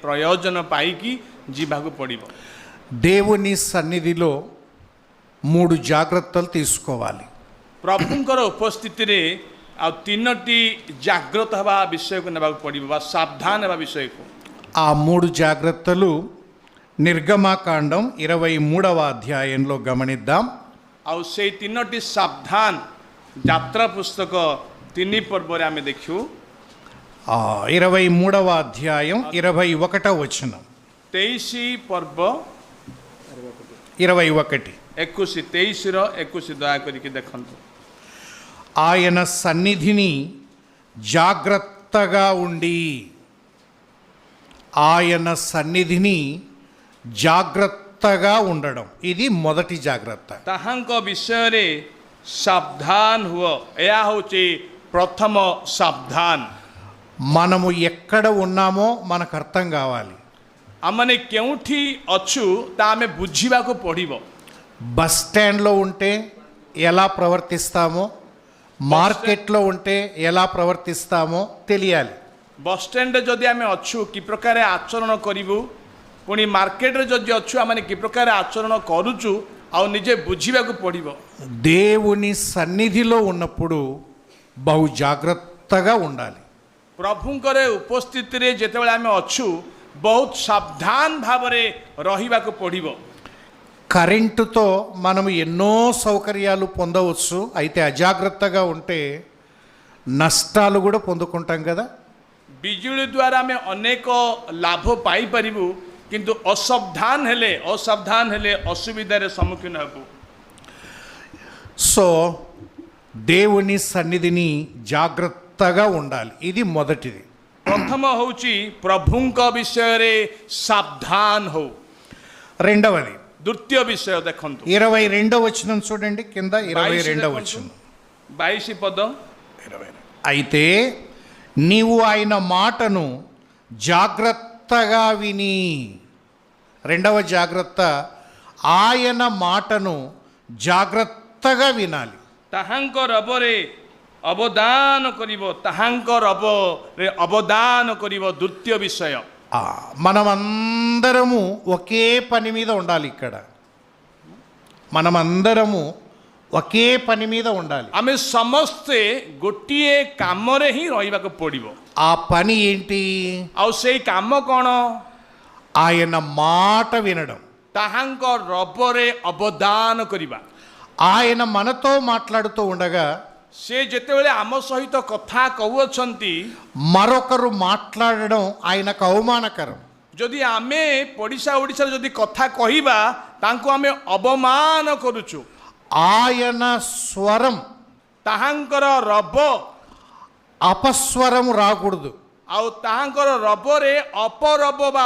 ప్రయోజన పాయికి జీవాకు పడిବ। దేవుని సన్నిధిలో 3 జాగ్రత్తలు తీసుకోవాలి। ପ୍ରଭୁଙ୍କର ଉପସ୍ଥିତିରେ ଆଉ 3ଟି ଜାଗ୍ରତ ହେବା ବିଷୟକୁ ନେବାକୁ ପଡ଼ିବ ବା ସାବଧାନ ହେବା ବିଷୟକୁ। ఆ 3 జాగ్రత్తలు నిర్గమాకాండం 23వ అధ్యాయంలో గమనిద్దాం। ଆଉ ସେଇ 3ଟି ସାବଧାନ ଯାତ୍ରା ପୁସ୍ତକ 3 ପର୍ବରେ ଆମେ ଦେଖିବୁ। 23వ అధ్యాయం 21వ వచనం। 23 ପର୍ବ 21 21 23 ର 21 ଦୟା କରିକି ଦେଖନ୍ତୁ। ఆయన సన్నిధిని జాగ్రత్తగా ఉండి, ఆయన సన్నిధిని జాగ్రత్తగా ఉండడం, ఇది మొదటి జాగ్రత్త। ତାହାଙ୍କ ବିଷୟରେ ସାବଧାନ ହୁଅ, ଏହା ହେଉଛି ପ୍ରଥମ ସାବଧାନ। మనము ఎక్కడ ఉన్నామో మనకు అర్థం కావాలి। ଆମମାନେ କେଉଁଠି ଅଛୁ ତା ଆମେ ବୁଝିବାକୁ ପଡ଼ିବ। బస్ స్టాండ్లో ఉంటే ఎలా ప్రవర్తిస్తామో, మార్కెట్లో ఉంటే ఎలా ప్రవర్తిస్తామో తెలియాలి। ବସ୍ ଷ୍ଟାଣ୍ଡରେ ଯଦି ଆମେ ଅଛୁ କି ପ୍ରକାର ଆଚରଣ କରିବୁ, ପୁଣି ମାର୍କେଟରେ ଯଦି ଅଛୁ ଆମେ କି ପ୍ରକାର ଆଚରଣ କରୁଛୁ ଆଉ ନିଜେ ବୁଝିବାକୁ ପଡ଼ିବ। దేవుని సన్నిధిలో ఉన్నప్పుడు బహు జాగ్రత్తగా ఉండాలి। ପ୍ରଭୁଙ୍କର ଉପସ୍ଥିତିରେ ଯେତେବେଳେ ଆମେ ଅଛୁ ବହୁତ ସାବଧାନ ଭାବରେ ରହିବାକୁ ପଡ଼ିବ। కరెంటుతో మనం ఎన్నో సౌకర్యాలు పొందవచ్చు, అయితే అజాగ్రత్తగా ఉంటే నష్టాలు కూడా పొందుకుంటాం కదా। ବିଜୁଳି ଦ୍ୱାରା ଆମେ ଅନେକ ଲାଭ ପାଇପାରିବୁ, କିନ୍ତୁ ଅସାବଧାନ ହେଲେ ଅସୁବିଧାରେ ସମ୍ମୁଖୀନ ହେବୁ। సో దేవుని సన్నిధిని జాగ్రత్తగా ఉండాలి, ఇది మొదటిది। ପ୍ରଥମ ହେଉଛି ପ୍ରଭୁଙ୍କ ବିଷୟରେ ସାବଧାନ ହଉ। రెండవది ଦ୍ୱିତୀୟ ବିଷୟ ଦେଖନ୍ତୁ 22వ వచనం చూడండి, కింద 22వ వచనం। 22 పଦ। అయితే నీవు ఆయన మాటను జాగ్రత్తగా విని, రెండవ జాగ్రత్త, ఆయన మాటను జాగ్రత్తగా వినాలి। ତାହାଙ୍କ ରବରେ ଅବଦାନ କରିବ, ତାହାଙ୍କ ରବରେ ଅବଦାନ କରିବ। ଦ୍ୱିତୀୟ ବିଷୟ, మనమందరము ఒకే పని మీద ఉండాలి। ఇక్కడ మనమందరము ఒకే పని మీద ఉండాలి। ଆମେ ସମସ୍ତେ ଗୋଟିଏ କାମରେ ହିଁ ରହିବାକୁ ପଡ଼ିବ। ఆ పని ఏంటి? ଆଉ ସେଇ କାମ କ'ଣ? ఆయన మాట వినడం, ତାହାଙ୍କ ରବରେ ଅବଦାନ କରିବା। ఆయన మనతో మాట్లాడుతూ ఉండగా ସେ ଯେତେବେଳେ ଆମ ସହିତ କଥା କହୁଅଛନ୍ତି, మరొకరు మాట్లాడడం ఆయనకు అవమానకరం। ଯଦି ଆମେ ପଡ଼ିଶା ଓଡ଼ିଶାରେ ଯଦି କଥା କହିବା ତାଙ୍କୁ ଆମେ ଅବମାନ କରୁଛୁ। ఆయన స్వరం, ତାହାଙ୍କର ରବ, అపస్వరం రాకూడదు। ଆଉ ତାହାଙ୍କର ରବରେ ଅପରବ ବା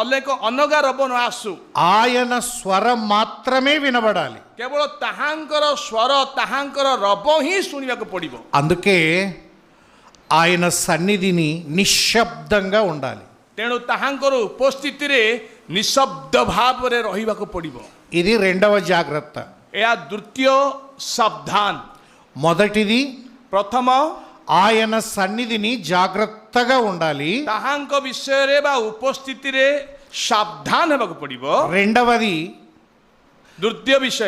ଅନେକ ଅନଗା ରବ ନ ଆସୁ। ఆయన స్వరం మాత్రమే వినబడాలి। କେବଳ ତାହାଙ୍କର ସ୍ୱର, ତାହାଙ୍କର ରବ ହିଁ ଶୁଣିବାକୁ ପଡ଼ିବ। అందుకే ఆయన సన్నిధిని నిశ్శబ్దంగా ఉండాలి। ତେଣୁ ତାହାଙ୍କର ଉପସ୍ଥିତିରେ ନିଶବ୍ଦ ଭାବରେ ରହିବାକୁ ପଡ଼ିବ। ఇది రెండవ జాగ్రత్త। ଏହା ଦ୍ୱିତୀୟ ସାବଧାନ। మొదటిది ପ୍ରଥମ ఆయన సన్నిధిని జాగ్రత్తగా ఉండాలి। ତାହାଙ୍କ ବିଷୟରେ ବା ଉପସ୍ଥିତିରେ ସାବଧାନ ହେବାକୁ ପଡ଼ିବ। రెండవది ଦ୍ୱିତୀୟ ବିଷୟ,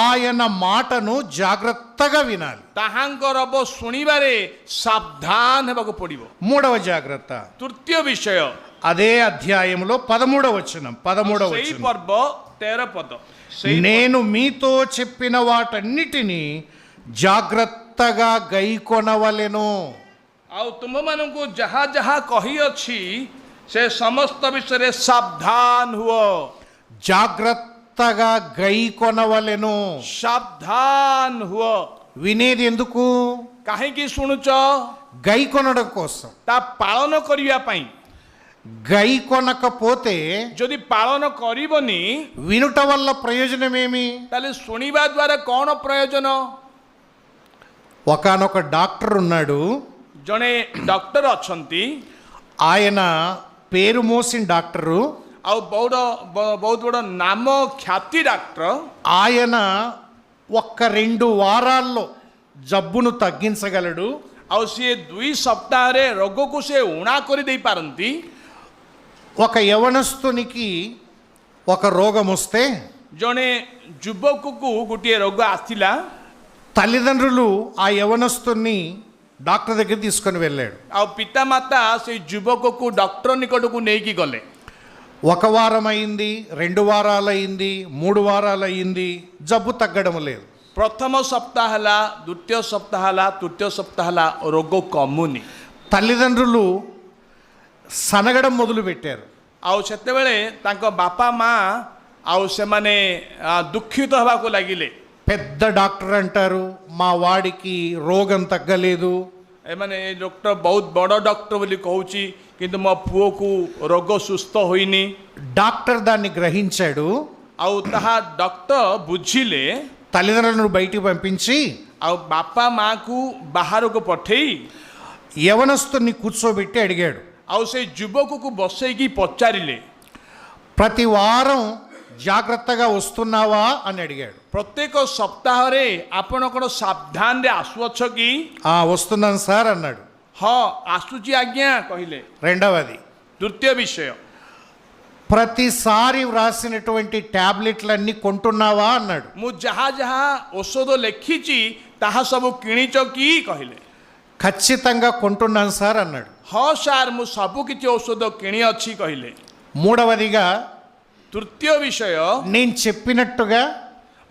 ఆయన మాటను జాగ్రత్తగా వినాలి। ତାହାଙ୍କ ରବ ଶୁଣିବାରେ ସାବଧାନ ହେବାକୁ ପଡ଼ିବ। మూడవ జాగ్రత్త ତୃତୀୟ ବିଷୟ, అదే అధ్యాయంలో 13వ వచనం। 13వ ସେଇ వచనం, ପର୍ବ 13 ପଦ। నేను మీతో చెప్పిన వాటన్నిటినీ జాగ్రత్తగా గైకొనవలెను। ଆଉ ତୁମମାନଙ୍କୁ ଯାହା ଯାହା କହିଅଛି ସେ ସମସ୍ତ ବିଷୟରେ ସାବଧାନ ହୁଅ। జాగ్రత్తగా గైకొనవలెను। ସାବଧାନ ହୁଅ। వినేది ఎందుకు? କାହିଁକି ଶୁଣୁଛ? గైకొనడం కోసం। ତା ପାଳନ କରିବା ପାଇଁ। గైకొనకపోతే, ଯଦି ପାଳନ କରିବନି వినుట వల్ల ప్రయోజనమేమి? ତାହେଲେ ଶୁଣିବା ଦ୍ୱାରା କ'ଣ ପ୍ରୟୋଜନ? ఒకానొక డాక్టర్ ఉన్నాడు, ଜଣେ ଡକ୍ଟର ଅଛନ୍ତି। ఆయన పేరు మోసిన డాక్టరు। ଆଉ ବହୁତ ବଡ଼ ନାମ ଖ୍ୟାତି ଡାକ୍ତର। ఆయన 1-2 వారాల్లో జబ్బును తగ్గించగలడు। ଆଉ ସିଏ 2 ସପ୍ତାହରେ ରୋଗକୁ ସେ ଉଣା କରିଦେଇପାରନ୍ତି। ఒక యవనస్తునికి ఒక రోగం వస్తే ଜଣେ ଯୁବକକୁ ଗୋଟିଏ ରୋଗ ଆସିଲା। తల్లిదండ్రులు ఆ యవనస్తుని డాక్టర్ దగ్గర తీసుకొని వెళ్ళాడు. ଆଉ ପିତାମାତା ସେଇ ଯୁବକକୁ ଡକ୍ଟର ନିକଟକୁ ନେଇକି ଗଲେ। ఒక వారం అయింది, 2 వారాలు అయింది, 3 వారాలు అయింది, జబ్బు తగ్గడం లేదు. ପ୍ରଥମ ସପ୍ତାହ ହେଲା, ଦ୍ୱିତୀୟ ସପ୍ତାହ ହେଲା, ତୃତୀୟ ସପ୍ତାହ ହେଲା, ରୋଗ କମୁନି। తల్లిదండ్రులు సనగడం మొదలు పెట్టారు. ଆଉ ସେତେବେଳେ ତାଙ୍କ ବାପା ମା ଆଉ ସେମାନେ ଦୁଃଖିତ ହେବାକୁ ଲାଗିଲେ। పెద్ద డాక్టర్ అంటారు, మా వాడికి రోగం తగ్గలేదు. ଏମାନେ ଏ ଡକ୍ଟର ବହୁତ ବଡ଼ ଡକ୍ଟର ବୋଲି କହୁଛି, କିନ୍ତୁ ମୋ ପୁଅକୁ ରୋଗ ସୁସ୍ଥ ହୋଇନି। డాక్టర్ దాన్ని గ్రహించాడు. ଆଉ ତାହା ଡକ୍ଟର ବୁଝିଲେ। తల్లిదండ్రులను బయటికి పంపించి ଆଉ ବାପା ମାଆକୁ ବାହାରକୁ ପଠେଇ యవనస్తుని కూర్చోబెట్టి అడిగాడు. ଆଉ ସେଇ ଯୁବକକୁ ବସେଇକି ପଚାରିଲେ, ప్రతి వారం జాగ్రత్తగా వస్తున్నావా అని అడిగాడు. ପ୍ରତ୍ୟେକ ସପ୍ତାହରେ ଆପଣ କ'ଣ ସାବଧାନରେ ଆସୁଅଛ କି? వస్తున్నాను సార్ అన్నాడు. ହଁ ଆସୁଛି ଆଜ୍ଞା କହିଲେ। రెండవది, ତୃତୀୟ ବିଷୟ, ప్రతిసారి వ్రాసినటువంటి టాబ్లెట్లన్నీ కొంటున్నావా అన్నాడు. ମୁଁ ଯାହା ଯାହା ଔଷଧ ଲେଖିଛି ତାହା ସବୁ କିଣିଛ କି କହିଲେ। ఖచ్చితంగా కొంటున్నాను సార్ అన్నాడు. ହଁ ସାର୍ ମୁଁ ସବୁ କିଛି ଔଷଧ କିଣିଅଛି କହିଲେ। మూడవదిగా, ତୃତୀୟ ବିଷୟ, నేను చెప్పినట్టుగా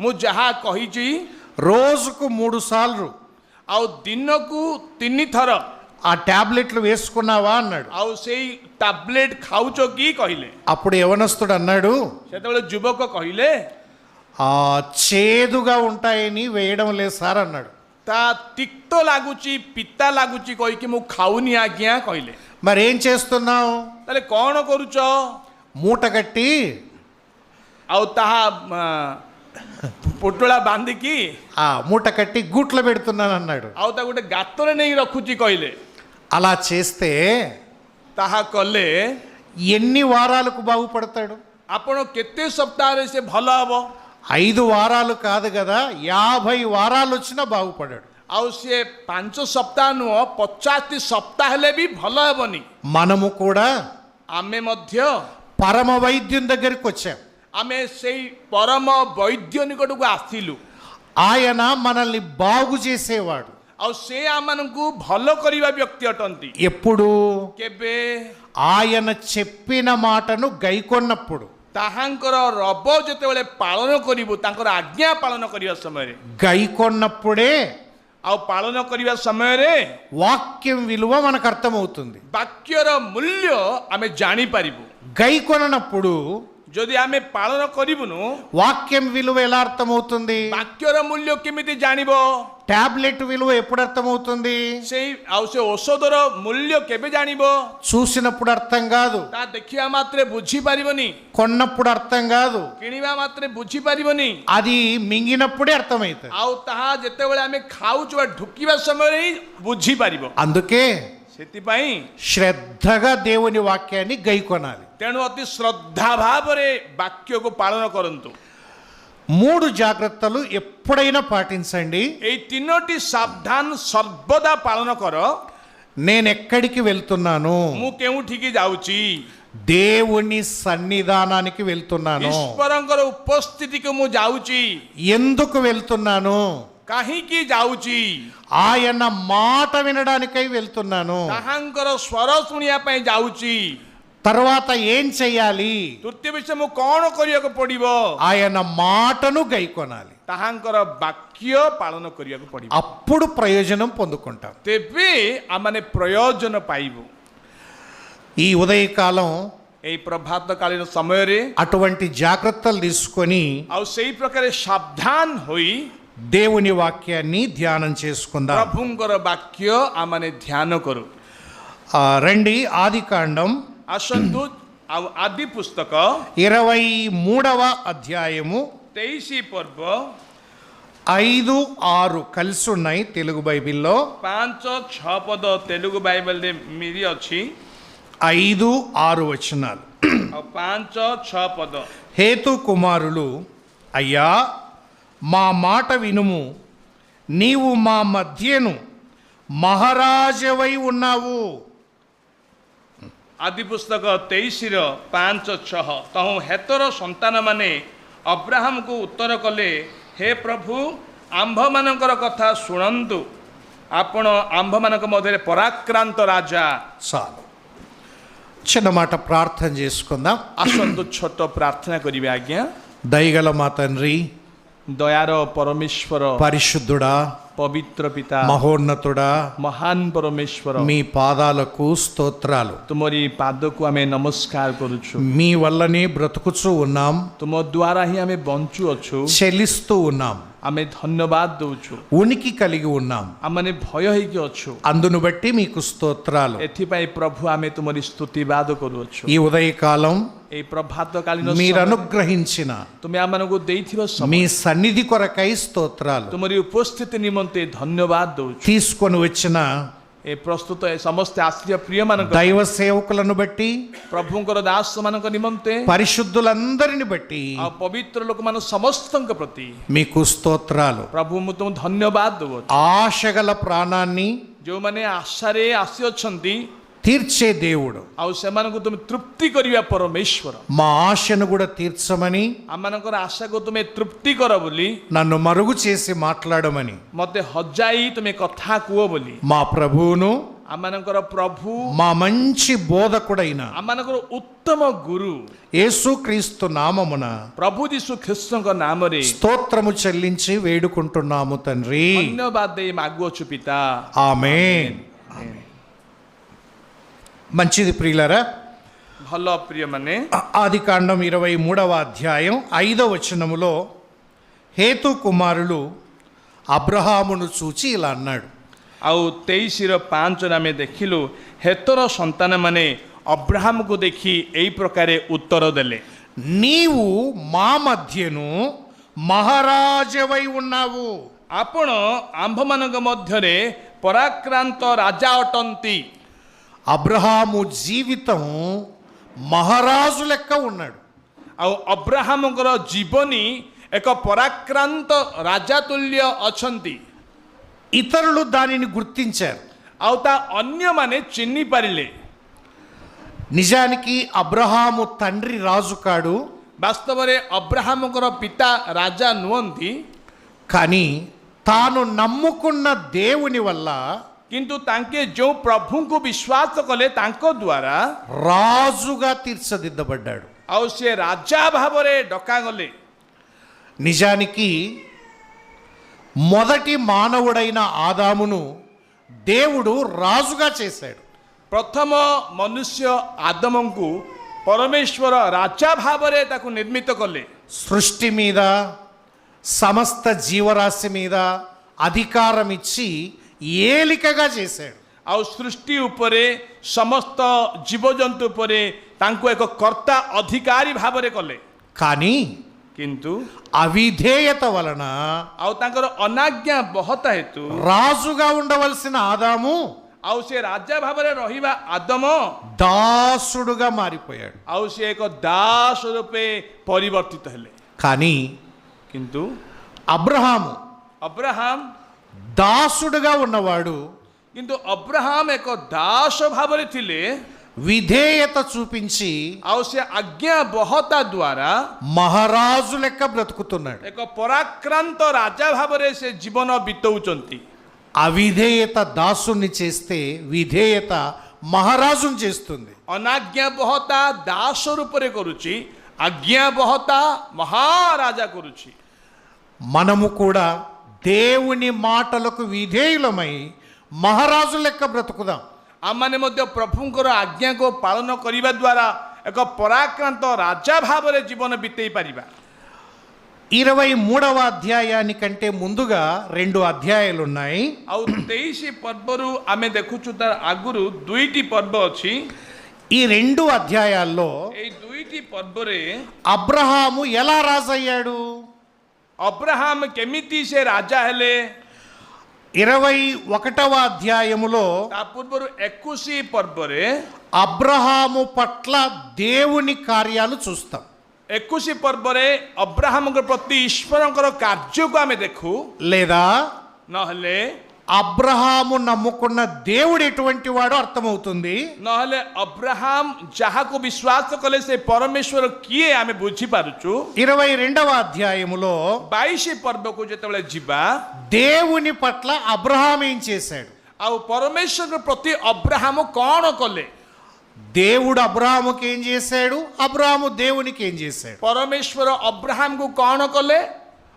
ମୁଁ ଯାହା କହିଛି రోజుకు 3 సార్లు ଆଉ ଦିନକୁ 3 ଥର ఆ టాబ్లెట్లు వేసుకున్నావా అన్నాడు. ଆଉ ସେଇ ଟାବଲେଟ୍ ଖାଉଛ କି କହିଲେ। అప్పుడు యవనస్తుడు అన్నాడు, ସେତେବେଳେ ଯୁବକ କହିଲେ, చేదుగా ఉంటాయని వేయడం లేదు సార్ అన్నాడు. ତା ତିକ୍ତ ଲାଗୁଛି, ପିତା ଲାଗୁଛି କହିକି ମୁଁ ଖାଉନି ଆଜ୍ଞା କହିଲେ। మరి ఏం చేస్తున్నావు? ତାହେଲେ କ'ଣ କରୁଛ? మూట కట్టి ଆଉ ତାହା ପୋଟଳା ବାନ୍ଧିକି మూట కట్టి గూట్లో పెడుతున్నాను అన్నాడు. ଆଉ ତାକୁ ଗୋଟେ ଗାତରେ ନେଇ ରଖୁଛି କହିଲେ। అలా చేస్తే ତାହା କଲେ ఎన్ని వారాలకు బాగుపడతాడు? ଆପଣ କେତେ ସପ୍ତାହରେ ସେ ଭଲ ହବ? 5 వారాలు కాదు కదా, 50 వారాలు వచ్చినా బాగుపడాడు. ଆଉ ସିଏ 5 ସପ୍ତାହ ନୁହଁ, 50 ସପ୍ତାହ ହେଲେ ବି ଭଲ ହେବନି। మనము కూడా ଆମେ ମଧ୍ୟ పరమ వైద్యుని దగ్గరికి వచ్చాం. ଆମେ ସେଇ ପରମ ବୈଦ୍ୟ ନିକଟକୁ ଆସିଲୁ। ఆయన మనల్ని బాగు చేసేవాడు. ଆଉ ସେ ଆମମାନଙ୍କୁ ଭଲ କରିବା ବ୍ୟକ୍ତି ଅଟନ୍ତି। ఎప్పుడు? କେବେ? ఆయన చెప్పిన మాటను గైకొన్నప్పుడు. ତାହାଙ୍କର ରବ ଯେତେବେଳେ ପାଳନ କରିବୁ, ତାଙ୍କର ଆଜ୍ଞା ପାଳନ କରିବା ସମୟରେ, గైకొన్నప్పుడే ଆଉ ପାଳନ କରିବା ସମୟରେ వాక్యం విలువ మనకు అర్థమవుతుంది. ବାକ୍ୟର ମୂଲ୍ୟ ଆମେ ଜାଣିପାରିବୁ। గైకొనప్పుడు ଯଦି ଆମେ ପାଳନ କରିବୁନୁ, వాక్యం విలువ ఎలా అర్థమవుతుంది? ବାକ୍ୟର ମୂଲ୍ୟ କେମିତି ଜାଣିବ? టాబ్లెట్ విలువ ఎప్పుడు అర్థమవుతుంది? ସେଇ ଆଉ ସେ ଔଷଧର ମୂଲ୍ୟ କେବେ ଜାଣିବ? చూసినప్పుడు అర్థం కాదు, ତା ଦେଖିବା ମାତ୍ରେ ବୁଝିପାରିବନି, కొన్నప్పుడు అర్థం కాదు, କିଣିବା ମାତ୍ରେ ବୁଝିପାରିବନି, అది మింగినప్పుడే అర్థమవుతుంది. ଆଉ ତାହା ଯେତେବେଳେ ଆମେ ଖାଉଛୁ ବା ଢୁକିବା ସମୟରେ ହିଁ ବୁଝିପାରିବ। అందుకే ସେଥିପାଇଁ శ్రద్ధగా దేవుని వాక్యాన్ని గైకొనాలి. ତେଣୁ ଅତି ଶ୍ରଦ୍ଧା ଭାବରେ ବାକ୍ୟକୁ ପାଳନ କରନ୍ତୁ। 3 జాగ్రత్తలు ఎప్పుడైనా పాటించండి. ଏଇ 3ଟି ସାବଧାନ ସର୍ବଦା ପାଳନ କର। నేను ఎక్కడికి వెళ్తున్నాను? ମୁଁ କେଉଁଠିକି ଯାଉଛି? దేవుని సన్నిధానానికి వెళ్తున్నాను. ଈଶ୍ୱରଙ୍କର ଉପସ୍ଥିତିକୁ ମୁଁ ଯାଉଛି। ఎందుకు వెళ్తున్నాను? କାହିଁକି ଯାଉଛି? ఆయన మాట వినడానికై వెళ్తున్నాను. ତାହାଙ୍କର ସ୍ୱର ଶୁଣିବା ପାଇଁ ଯାଉଛି। తర్వాత ఏం చెయ్యాలి? ତୃତୀୟ ବିଷୟ, ମୁଁ କ'ଣ କରିବାକୁ ପଡ଼ିବ? ఆయన మాటను గైకొనాలి. ତାହାଙ୍କର ବାକ୍ୟ ପାଳନ କରିବାକୁ ପଡ଼ିବ। అప్పుడు ప్రయోజనం పొందుకుంటాం. ତେବେ ଆମମାନେ ପ୍ରୟୋଜନ ପାଇବୁ। ఈ ఉదయకాలం ଏଇ ପ୍ରଭାତ କାଳୀନ ସମୟରେ అటువంటి జాగ్రత్తలు తీసుకొని ଆଉ ସେଇ ପ୍ରକାର ସାବଧାନ ହୋଇ దేవుని వాక్యాన్ని ధ్యానం చేసుకుందాం. ପ୍ରଭୁଙ୍କର ବାକ୍ୟ ଆମମାନେ ଧ୍ୟାନ କରୁ। రండి, ఆదికాండం ଆସନ୍ତୁ ଆଉ ଆଦି ପୁସ୍ତକ 23వ అధ్యాయము 23 ପର୍ବ 5, 6 కలిసి ఉన్నాయి తెలుగు బైబిల్లో. 5-6 ପଦ ତେଲୁଗୁ ବାଇବେଲରେ ମିରି ଅଛି। 5, 6 వచనాలు. ଆଉ 5-6 ପଦ। హేతు కుమారులు, అయ్యా మా మాట వినుము, నీవు మా మధ్యను మహారాజవై ఉన్నావు. ଆଦି ପୁସ୍ତକ 23:5-6 ତହୁଁ ହେତର ସନ୍ତାନମାନେ ଅବ୍ରାହମକୁ ଉତ୍ତର କଲେ, ହେ ପ୍ରଭୁ, ଆମ୍ଭମାନଙ୍କର କଥା ଶୁଣନ୍ତୁ। ଆପଣ ଆମ୍ଭମାନଙ୍କ ମଧ୍ୟରେ ପରାକ୍ରାନ୍ତ ରାଜା। చాలు చిన్న మాట ప్రార్థన చేసుకుందాం. ଆସନ୍ତୁ ଛୋଟ ପ୍ରାର୍ଥନା କରିବେ ଆଜ୍ଞା। దయగల మా తండ్రి, ଦୟାର ପରମେଶ୍ୱର, పరిశుద్ధుడా, ପବିତ୍ର ପିତା, మహోన్నతుడా, ମହାନ ପରମେଶ୍ୱର, మీ పాదాలకు స్తోత్రాలు. ତୁମରି ପାଦକୁ ଆମେ ନମସ୍କାର କରୁଛୁ। మీ వల్లనే బ్రతుకుచూ ఉన్నాం, ତୁମ ଦ୍ୱାରା ହିଁ ଆମେ ବଞ୍ଚୁଅଛୁ। చెల్లిస్తూ ఉన్నాం, ଆମେ ଧନ୍ୟବାଦ ଦଉଛୁ। ఉనికి కలిగి ఉన్నాం. ଆମମାନେ ଭୟ ହେଇକି ଅଛୁ। అందును బట్టి మీకు స్తోత్రాలు. ଏଥିପାଇଁ ପ୍ରଭୁ ଆମେ ତୁମରି ସ୍ତୁତିବାଦ କରୁଅଛୁ। ఈ ఉదయకాలం ଏଇ ପ୍ରଭାତକାଳୀନ మీరు ସମୟରେ అనుగ్రహించిన ତୁମେ ଆମମାନଙ୍କୁ ଦେଇଥିବା ସମୟ, మీ సన్నిధి కొరకై స్తోత్రాలు. ତୁମରି ଉପସ୍ଥିତି ନିମନ୍ତେ ଧନ୍ୟବାଦ ଦଉଛୁ। తీసుకొని వచ్చిన ଏ ପ୍ରସ୍ତୁତ ଏ ସମସ୍ତେ ଆଶ୍ରିତ ପ୍ରିୟମାନଙ୍କ, దైవ సేవకులను బట్టి, ପ୍ରଭୁଙ୍କର ଦାସମାନଙ୍କ ନିମନ୍ତେ, పరిశుద్ధులందరిని బట్టి ଆଉ ପବିତ୍ର ଲୋକମାନ ସମସ୍ତଙ୍କ ପ୍ରତି మీకు స్తోత్రాలు. ପ୍ରଭୁ ମୁଁ ତୁମକୁ ଧନ୍ୟବାଦ ଦଉଛୁ। ఆశగల ప్రాణాన్ని ଯେଉଁମାନେ ଆଶାରେ ଆସିଅଛନ୍ତି తీర్చే దేవుడు, ଆଉ ସେମାନଙ୍କୁ ତୁମେ ତୃପ୍ତି କରିବା ପରମେଶ୍ୱର। మా ఆశను కూడా తీర్చమని, ଆମମାନଙ୍କର ଆଶାକୁ ତୁମେ ତୃପ୍ତି କର ବୋଲି, నన్ను మరుగు చేసి మాట్లాడమని ମୋତେ ହଜାଇ ତୁମେ କଥା କୁହ ବୋଲି, మా ప్రభువును, ଆମମାନଙ୍କର ପ୍ରଭୁ, మా మంచి బోధకుడైన ଆମମାନଙ୍କର ଉତ୍ତମ ଗୁରୁ యేసుక్రీస్తు నామమున ପ୍ରଭୁ ଯୀଶୁ ଖ୍ରୀଷ୍ଟଙ୍କ ନାମରେ స్తోత్రము చెల్లించి వేడుకుంటున్నాము తండ్రి. ଧନ୍ୟବାଦ ଦେଇ ମାଗୁଅଛୁ ପିତା। ఆమేన్. మంచిది ప్రియులరా. ଭଲ ପ୍ରିୟମାନେ, ఆదికాండం 23వ అధ్యాయం 5వ వచనములో హేతు కుమారులు అబ్రహామును చూచి ఇలా అన్నాడు. ଆଉ 23:5 ଆମେ ଦେଖିଲୁ, ହେତର ସନ୍ତାନମାନେ ଅବ୍ରାହମକୁ ଦେଖି ଏଇ ପ୍ରକାରେ ଉତ୍ତର ଦେଲେ, నీవు మా మధ్యను మహారాజవై ఉన్నావు. ଆପଣ ଆମ୍ଭମାନଙ୍କ ମଧ୍ୟରେ ପରାକ୍ରାନ୍ତ ରାଜା ଅଟନ୍ତି। అబ్రహాము జీవితం మహారాజు లెక్క ఉన్నాడు. ଆଉ ଅବ୍ରାହମଙ୍କର ଜୀବନୀ ଏକ ପରାକ୍ରାନ୍ତ ରାଜା ତୁଲ୍ୟ ଅଛନ୍ତି। ఇతరులు దానిని గుర్తించారు. ଆଉ ତା ଅନ୍ୟମାନେ ଚିହ୍ନି ପାରିଲେ। నిజానికి అబ్రహాము తండ్రి రాజు కాడు, ବାସ୍ତବରେ ଅବ୍ରାହମଙ୍କର ପିତା ରାଜା ନୁହନ୍ତି, కానీ తాను నమ్ముకున్న దేవుని వల్ల କିନ୍ତୁ ତାଙ୍କେ ଯେଉଁ ପ୍ରଭୁଙ୍କୁ ବିଶ୍ୱାସ କଲେ ତାଙ୍କ ଦ୍ୱାରା రాజుగా తీర్చిదిద్దబడ్డాడు. ଆଉ ସେ ରାଜା ଭାବରେ ଡକାଗଲେ। నిజానికి మొదటి మానవుడైన ఆదామును దేవుడు రాజుగా చేశాడు. ପ୍ରଥମ ମନୁଷ୍ୟ ଆଦମଙ୍କୁ ପରମେଶ୍ୱର ରାଜା ଭାବରେ ତାକୁ ନିର୍ମିତ କଲେ। సృష్టి మీద, సమస్త జీవరాశి మీద అధికారం ఇచ్చి ఏలికగా చేశాడు. ଆଉ ସୃଷ୍ଟି ଉପରେ ସମସ୍ତ ଜୀବଜନ୍ତୁ ଉପରେ ତାଙ୍କୁ ଏକ କର୍ତ୍ତା ଅଧିକାରୀ ଭାବରେ କଲେ। కానీ କିନ୍ତୁ అవిధేయత వలన ଆଉ ତାଙ୍କର ଅନାଜ୍ଞା ବହତା ହେତୁ రాజుగా ఉండవలసిన ఆదాము ଆଉ ସେ ରାଜା ଭାବରେ ରହିବା ଆଦମ దాసుడుగా మారిపోయాడు. ଆଉ ସେ ଏକ ଦାସ ରୂପେ ପରିବର୍ତ୍ତିତ ହେଲେ। కానీ କିନ୍ତୁ అబ్రహాము ଅବ୍ରାହମ దాసుడుగా ఉన్నవాడు କିନ୍ତୁ ଅବ୍ରାହମ ଏକ ଦାସ ଭାବରେ ଥିଲେ। విధేయత చూపించి ଆଉ ସେ ଆଜ୍ଞା ବହତା ଦ୍ୱାରା మహారాజు లెక్క బ్రతుకుతున్నాడు. ଏକ ପରାକ୍ରାନ୍ତ ରାଜା ଭାବରେ ସେ ଜୀବନ ବିତଉଛନ୍ତି। అవిధేయత దాసుని చేస్తే విధేయత మహారాజుని చేస్తుంది. ଅନାଜ୍ଞା ବହତା ଦାସ ରୂପରେ କରୁଛି, ଆଜ୍ଞା ବହତା ମହାରାଜା କରୁଛି। మనము కూడా దేవుని మాటలకు విధేయులమై మహారాజు లెక్క బ్రతుకుదాం. ଆମମାନେ ମଧ୍ୟ ପ୍ରଭୁଙ୍କର ଆଜ୍ଞାକୁ ପାଳନ କରିବା ଦ୍ୱାରା ଏକ ପରାକ୍ରାନ୍ତ ରାଜା ଭାବରେ ଜୀବନ ବିତେଇ ପାରିବା। 23వ అధ్యాయానికంటే ముందుగా 2 అధ్యాయాలు ఉన్నాయి. ଆଉ 23 ପର୍ବରୁ ଆମେ ଦେଖୁଛୁ ତାର ଆଗରୁ 2ଟି ପର୍ବ ଅଛି। ఈ 2 అధ్యాయాల్లో ଏଇ 2ଟି ପର୍ବରେ అబ్రహాము ఎలా రాజయ్యాడు? ଅବ୍ରାହମ କେମିତି ସେ ରାଜା ହେଲେ? 21వ అధ్యాయములో ତା ପୂର୍ବରୁ 21 పర్ବରେ అబ్రహాము పట్ల దేవుని కార్యాలు చూస్తాం. 21 ପର୍ବରେ ଅବ୍ରାହମଙ୍କ ପ୍ରତି ଈଶ୍ୱରଙ୍କର କାର୍ଯ୍ୟକୁ ଆମେ ଦେଖୁ। లేదా ନହେଲେ అబ్రహాము నమ్ముకున్న దేవుడు ఎటువంటి వాడో అర్థమవుతుంది. ନହେଲେ ଅବ୍ରାହାମ ଯାହାକୁ ବିଶ୍ୱାସ କଲେ ସେ ପରମେଶ୍ୱର କିଏ ଆମେ ବୁଝିପାରୁଛୁ. 22వ అధ్యాయములో 22 ପର୍ବକୁ ଯେତେବେଳେ ଯିବା, దేవుని పట్ల అబ్రహాం ఏం చేశాడు? ଆଉ ପରମେଶ୍ୱର ପ୍ରତି ଅବ୍ରାହାମ କ'ଣ କଲେ? దేవుడు అబ్రహాముకి ఏం చేశాడు? అబ్రహాము దేవునికి ఏం చేశాడు? ପରମେଶ୍ୱର ଅବ୍ରାହାମକୁ କ'ଣ କଲେ?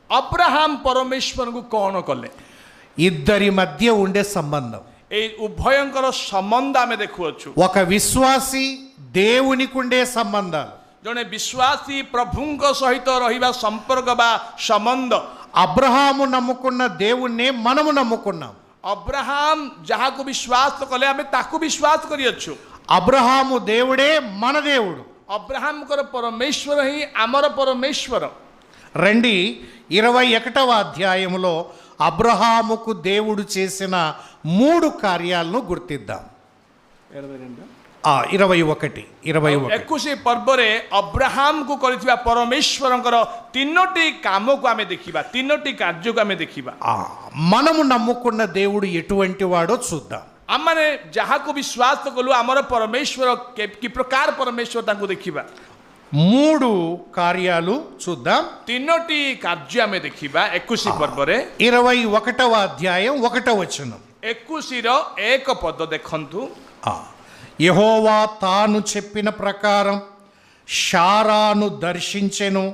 ଅବ୍ରାହାମ ପରମେଶ୍ୱରଙ୍କୁ କ'ଣ କଲେ? ఇద్దరి మధ్య ఉండే సంబంధం. ଏଇ ଉଭୟଙ୍କର ସମ୍ବନ୍ଧ ଆମେ ଦେଖୁଅଛୁ. ఒక విశ్వాసి దేవునికి ఉండే సంబంధాలు, ଜଣେ ବିଶ୍ୱାସୀ ପ୍ରଭୁଙ୍କ ସହିତ ରହିବା ସମ୍ପର୍କ ବା ସମ୍ବନ୍ଧ. అబ్రహాము నమ్ముకున్న దేవుణ్ణే మనము నమ్ముకున్నాం. ଅବ୍ରାହାମ ଯାହାକୁ ବିଶ୍ୱାସ କଲେ ଆମେ ତାକୁ ବିଶ୍ୱାସ କରିଅଛୁ. అబ్రహాము దేవుడే మన దేవుడు. ଅବ୍ରାହାମଙ୍କର ପରମେଶ୍ୱର ହିଁ ଆମର ପରମେଶ୍ୱର. రండి 21వ అధ్యాయములో అబ్రహాముకు దేవుడు చేసిన 3 కార్యాలను గుర్తిద్దాం. 21 21 ପର୍ବରେ ଅବ୍ରାହାମକୁ କରିଥିବା ପରମେଶ୍ୱରଙ୍କର 3ଟି କାମକୁ ଆମେ ଦେଖିବା, 3ଟି କାର୍ଯ୍ୟକୁ ଆମେ ଦେଖିବା. మనము నమ్ముకున్న దేవుడు ఎటువంటి వాడో చూద్దాం. ଆମମାନେ ଯାହାକୁ ବିଶ୍ୱାସ କଲୁ ଆମର ପରମେଶ୍ୱର କି ପ୍ରକାର ପରମେଶ୍ୱର ତାଙ୍କୁ ଦେଖିବା. 3 కార్యాలు చూద్దాం. 3ଟି କାର୍ଯ୍ୟ ଆମେ ଦେଖିବା 21 ପର୍ବରେ. 21వ అధ్యాయం 1వ వచనం. 21ର 1 ପଦ ଦେଖନ୍ତୁ. యెహోవా తాను చెప్పిన ప్రకారం షారాను దర్శించెను.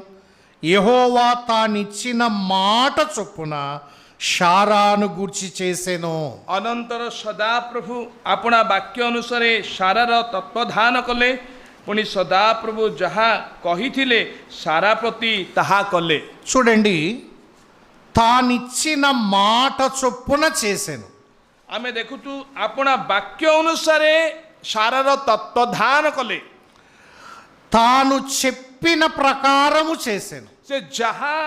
యెహోవా తానిచ్చిన మాట చొప్పున షారాను గూర్చి చేసెను. ଅନନ୍ତର ସଦାପ୍ରଭୁ ଆପଣା ବାକ୍ୟ ଅନୁସାରେ ସାରାର ତତ୍ତ୍ୱଧାନ କଲେ. ପୁଣି ସଦାପ୍ରଭୁ ଯାହା କହିଥିଲେ ସାରା ପ୍ରତି ତାହା କଲେ. చూడండి, తానిచ్చిన మాట చొప్పున చేసెను. ଆମେ ଦେଖୁଛୁ ଆପଣା ବାକ୍ୟ ଅନୁସାରେ ସାରାର ତତ୍ତ୍ୱଧାନ କଲେ. తాను చెప్పిన ప్రకారము చేసెను. ସେ ଯାହା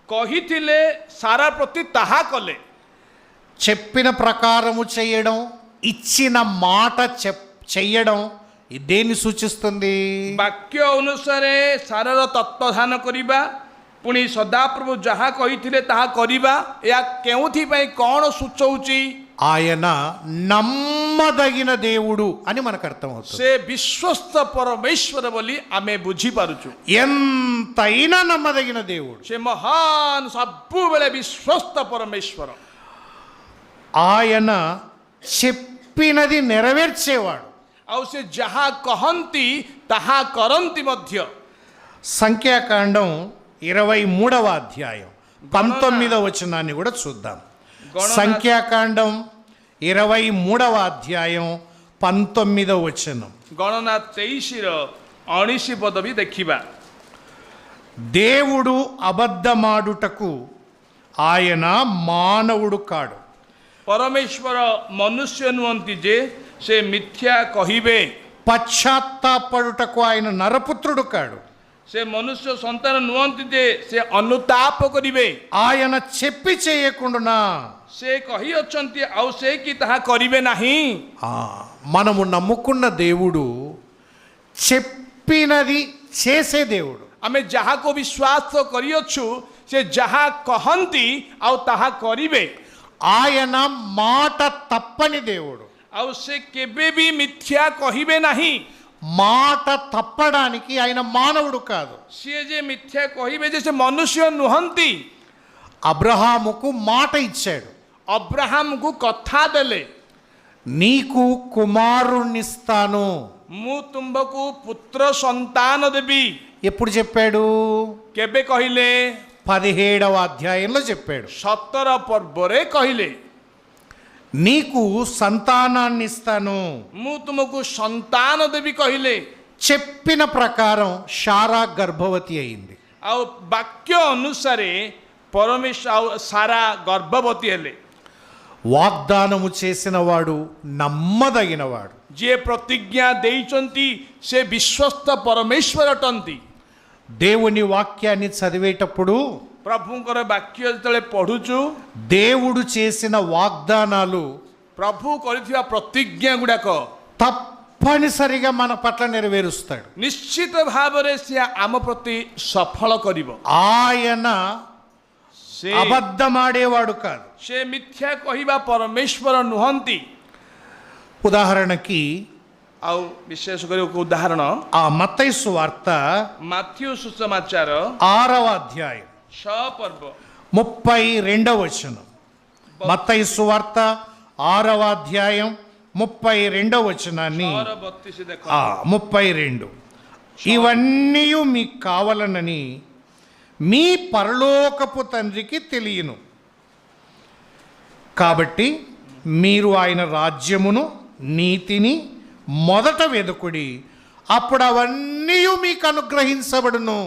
କହିଥିଲେ ସାରା ପ୍ରତି ତାହା କଲେ. చెప్పిన ప్రకారము చేయడం, ఇచ్చిన మాట చెయ్యడం దేన్ని సూచిస్తుంది? ବାକ୍ୟ ଅନୁସାରେ ସାରାର ତତ୍ତ୍ୱଧାନ କରିବା, ପୁଣି ସଦାପ୍ରଭୁ ଯାହା କହିଥିଲେ ତାହା କରିବା, ଏହା କେଉଁଥିପାଇଁ କ'ଣ ସୂଚଉଛି? ఆయన నమ్మదగిన దేవుడు అని మనకు అర్థమవుతుంది. ସେ ବିଶ୍ୱସ୍ତ ପରମେଶ୍ୱର ବୋଲି ଆମେ ବୁଝିପାରୁଛୁ. ఎంతైనా నమ్మదగిన దేవుడు. ସେ ମହାନ ସବୁବେଳେ ବିଶ୍ୱସ୍ତ ପରମେଶ୍ୱର. ఆయన చెప్పినది నెరవేర్చేవాడు. ଆଉ ସେ ଯାହା କହନ୍ତି ତାହା କରନ୍ତି ମଧ୍ୟ. సంఖ్యాకాండం 23వ అధ్యాయం 19వ వచనాన్ని కూడా చూద్దాం. సంఖ్యాకాండం 23వ అధ్యాయం 19వ వచనం. ଗଣନା 23ର 19 ପଦ ବି ଦେଖିବା. దేవుడు అబద్ధమాడుటకు ఆయన మానవుడు కాడు. ପରମେଶ୍ୱର ମନୁଷ୍ୟ ନୁହନ୍ତି ଯେ ସେ ମିଥ୍ୟା କହିବେ. పశ్చాత్తాపడుటకు ఆయన నరపుత్రుడు కాడు. ସେ ମନୁଷ୍ୟ ସନ୍ତାନ ନୁହନ୍ତି ଯେ ସେ ଅନୁତାପ କରିବେ. ఆయన చెప్పి చేయకుండా ସେ କହିଅଛନ୍ତି ଆଉ ସେ କି ତାହା କରିବେ ନାହିଁ. మనము నమ్ముకున్న దేవుడు చెప్పినది చేసే దేవుడు. ଆମେ ଯାହାକୁ ବିଶ୍ୱାସ କରିଅଛୁ ସେ ଯାହା କହନ୍ତି ଆଉ ତାହା କରିବେ. ఆయన మాట తప్పని దేవుడు. ଆଉ ସେ କେବେ ବି ମିଥ୍ୟା କହିବେ ନାହିଁ. మాట తప్పడానికి ఆయన మానవుడు కాదు. ସିଏ ଯେ ମିଥ୍ୟା କହିବେ ଯେ ସେ ମନୁଷ୍ୟ ନୁହନ୍ତି. అబ్రహాముకు మాట ఇచ్చాడు. ଅବ୍ରାହାମକୁ କଥା ଦେଲେ, నీకు కుమారుణ్ణిస్తాను. ମୁଁ ତୁମ୍ଭକୁ ପୁତ୍ର ସନ୍ତାନ ଦେବି. ఎప్పుడు చెప్పాడు? କେବେ କହିଲେ? 17వ అధ్యాయంలో చెప్పాడు. 17 ପର୍ବରେ କହିଲେ, నీకు సంతానాన్ని ఇస్తాను. ମୁଁ ତୁମକୁ ସନ୍ତାନ ଦେବି କହିଲେ. చెప్పిన ప్రకారం షారా గర్భవతి అయింది. ଆଉ ବାକ୍ୟ ଅନୁସାରେ ପରମେଶ୍ୱର ଆଉ ସାରା ଗର୍ଭବତୀ ହେଲେ. వాగ్దానము చేసిన వాడు నమ్మదగినవాడు. ଯିଏ ପ୍ରତିଜ୍ଞା ଦେଇଛନ୍ତି ସେ ବିଶ୍ୱସ୍ତ ପରମେଶ୍ୱର ଅଟନ୍ତି. దేవుని వాక్యాన్ని చదివేటప్పుడు ପ୍ରଭୁଙ୍କର ବାକ୍ୟ ଯେତେବେଳେ ପଢୁଛୁ, దేవుడు చేసిన వాగ్దానాలు ପ୍ରଭୁ କରିଥିବା ପ୍ରତିଜ୍ଞା ଗୁଡାକ తప్పనిసరిగా మన పట్ల నెరవేరుస్తాడు. ନିଶ୍ଚିତ ଭାବରେ ସେ ଆମ ପ୍ରତି ସଫଳ କରିବ. ఆయన ସେ అబద్ధమాడేవాడు కాదు. ସେ ମିଥ୍ୟା କହିବା ପରମେଶ୍ୱର ନୁହନ୍ତି। ఉదాహరణకి ଆଉ ବିଶେଷ କରି ఒక ఉదాହରଣ ఆ మత్తయి సువార్త ମାଥ୍ୟୁ ସୁସମାଚାର 6వ అధ్యాయం 6 పర్ବ 32వ వచనం. మత్తయి సువార్త 6వ అధ్యాయం 32వ వచనాన్ని 32 ଦେଖ 32. ఇవన్నీ మీకు కావాలనని మీ పరలోకపు తండ్రికి తెలియను, కాబట్టి మీరు ఆయన రాజ్యమును నీతిని మొదట వెదుకుడి, అప్పుడు అవన్నీ మీకు అనుగ్రహించబడును.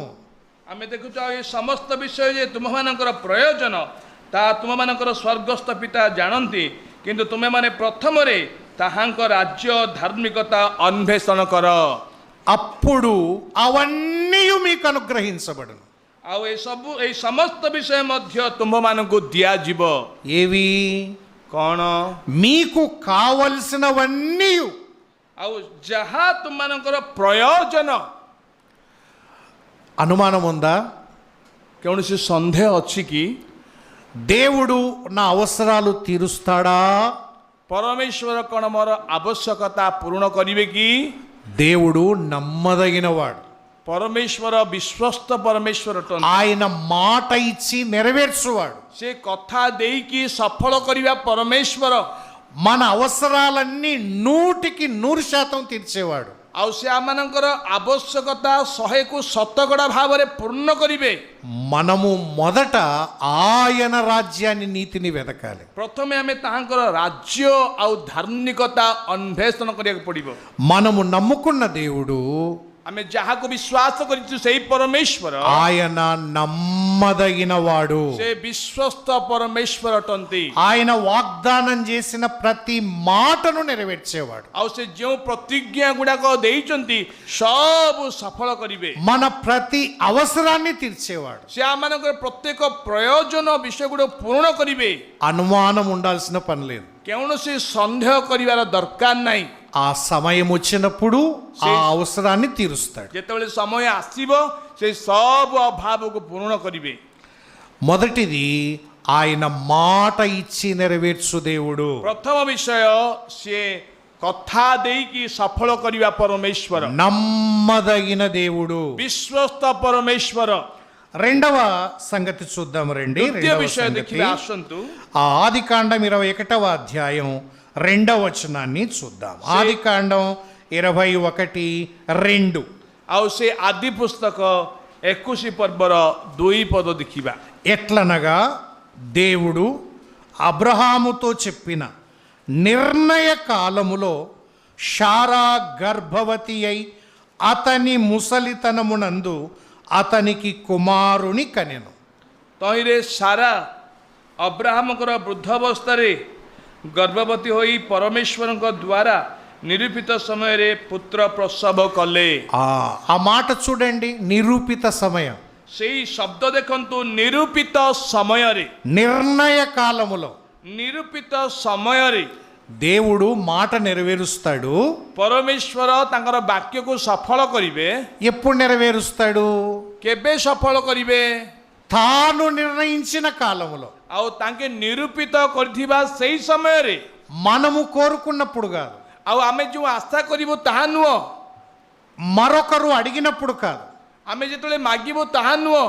ଆମେ ଦେଖୁଛୁ ଏ ସମସ୍ତ ବିଷୟ ଯେ ତୁମମାନଙ୍କର ପ୍ରୟୋଜନ ତାହା ତୁମମାନଙ୍କର ସ୍ୱର୍ଗସ୍ଥ ପିତା ଜାଣନ୍ତି, କିନ୍ତୁ ତୁମେମାନେ ପ୍ରଥମରେ ତାହାଙ୍କ ରାଜ୍ୟ ଧାର୍ମିକତା ଅନ୍ୱେଷଣ କର, అప్పుడు అవన్నీ మీకు అనుగ్రహించబడును. ଆଉ ଏଇ ସମସ୍ତ ବିଷୟ ମଧ୍ୟ ତୁମମାନଙ୍କୁ ଦିଆଯିବ। ఏవి? କ'ଣ? మీకు కావలసినవన్నీ. ଆଉ ଯାହା ତୁମମାନଙ୍କର ପ୍ରୟୋଜନ। అనుమానం ఉందా? କୌଣସି ସନ୍ଦେହ ଅଛି କି దేవుడు నా అవసరాలు తీరుస్తాడా? ପରମେଶ୍ୱର କ'ଣ ମୋର ଆବଶ୍ୟକତା ପୂରଣ କରିବେ କି? దేవుడు నమ్మదగినవాడు. ପରମେଶ୍ୱର ବିଶ୍ୱସ୍ତ ପରମେଶ୍ୱର ଅଟନ୍ତି। ఆయన మాట ఇచ్చి నెరవేర్చువాడు. ସେ କଥା ଦେଇକି ସଫଳ କରିବା ପରମେଶ୍ୱର। మన అవసరాలన్నీ 100% తీర్చేవాడు. ଆଉ ସେ ଆମମାନଙ୍କର ଆବଶ୍ୟକତା 100କୁ 100% ଭାବରେ ପୂର୍ଣ୍ଣ କରିବେ। మనము మొదట ఆయన రాజ్యాన్ని నీతిని వెతకాలి. ପ୍ରଥମେ ଆମେ ତାହାଙ୍କର ରାଜ୍ୟ ଆଉ ଧାର୍ମିକତା ଅନ୍ୱେଷଣ କରିବାକୁ ପଡ଼ିବ। మనము నమ్ముకున్న దేవుడు, ଆମେ ଯାହାକୁ ବିଶ୍ୱାସ କରିଛୁ ସେଇ ପରମେଶ୍ୱର ఆయన నమ్మదగినవాడు. ସେ ବିଶ୍ୱସ୍ତ ପରମେଶ୍ୱର ଅଟନ୍ତି। ఆయన వాగ్దానం చేసిన ప్రతి మాటను నెరవేర్చేవాడు. ଆଉ ସେ ଯେଉଁ ପ୍ରତିଜ୍ଞା ଗୁଡାକ ଦେଇଛନ୍ତି ସବୁ ସଫଳ କରିବେ। మన ప్రతి అవసరాన్ని తీర్చేవాడు. ସେ ଆମମାନଙ୍କର ପ୍ରତ୍ୟେକ ପ୍ରୟୋଜନ ବିଷୟ ଗୁଡିକ ପୂରଣ କରିବେ। అనుమానం ఉండాల్సిన పని లేదు. କୌଣସି ସନ୍ଦେହ କରିବାର ଦରକାର ନାହିଁ। ఆ సమయం వచ్చినప్పుడు ఆ అవసరాన్ని తీరుస్తాడు. ଯେତେବେଳେ ସମୟ ଆସିବ ସେ ସବୁ ଅଭାବକୁ ପୂରଣ କରିବେ। మొదటిది ఆయన మాట ఇచ్చి నెరవేర్చు దేవుడు. ପ୍ରଥମ ବିଷୟ ସିଏ କଥା ଦେଇକି ସଫଳ କରିବା ପରମେଶ୍ୱର, నమ్మదగిన దేవుడు. ବିଶ୍ୱସ୍ତ ପରମେଶ୍ୱର। రెండవ సంగతి చూద్దాం రండి. ଦ୍ୱିତୀୟ రెండవ ବିଷୟ సంగతి ଦେଖିବା ଆସନ୍ତୁ। ఆ ఆదికాండం 21వ అధ్యాయం 2వ వచనాన్ని చూద్దాం. ఆదికాండం 21:2. ଆଉ ସେ ଆଦି ପୁସ୍ତକ 21 ପର୍ବର 2 ପଦ ଦେଖିବା। ఎట్లనగా దేవుడు అబ్రహాముతో చెప్పిన నిర్ణయ కాలములో శారా గర్భవతి అయి అతని ముసలితనమునందు అతనికి కుమారుని కనెను. ତହିଁରେ ସାରା ଅବ୍ରାହମଙ୍କର ବୃଦ୍ଧାବସ୍ଥାରେ ଗର୍ଭବତୀ ହୋଇ ପରମେଶ୍ୱରଙ୍କ ଦ୍ୱାରା ନିରୂପିତ ସମୟରେ ପୁତ୍ର ପ୍ରସବ କଲେ। ఆ మాట చూడండి, నిరూపిత సమయం. ସେଇ ଶବ୍ଦ ଦେଖନ୍ତୁ, ନିରୂପିତ ସମୟରେ। నిర్ణయ కాలములో ନିରୂପିତ ସମୟରେ దేవుడు మాట నెరవేరుస్తాడు. ପରମେଶ୍ୱର ତାଙ୍କର ବାକ୍ୟକୁ ସଫଳ କରିବେ। ఎప్పుడు నెరవేరుస్తాడు? କେବେ ସଫଳ କରିବେ? తాను నిర్ణయించిన కాలములో. ଆଉ ତାଙ୍କେ ନିରୂପିତ କରିଥିବା ସେଇ ସମୟରେ, మనము కోరుకున్నప్పుడు కాదు, ଆଉ ଆମେ ଯେଉଁ ଆଶା କରିବୁ ତାହା ନୁହଁ, మరొకరు అడిగినప్పుడు కాదు, ଆମେ ଯେତେବେଳେ ମାଗିବୁ ତାହା ନୁହଁ।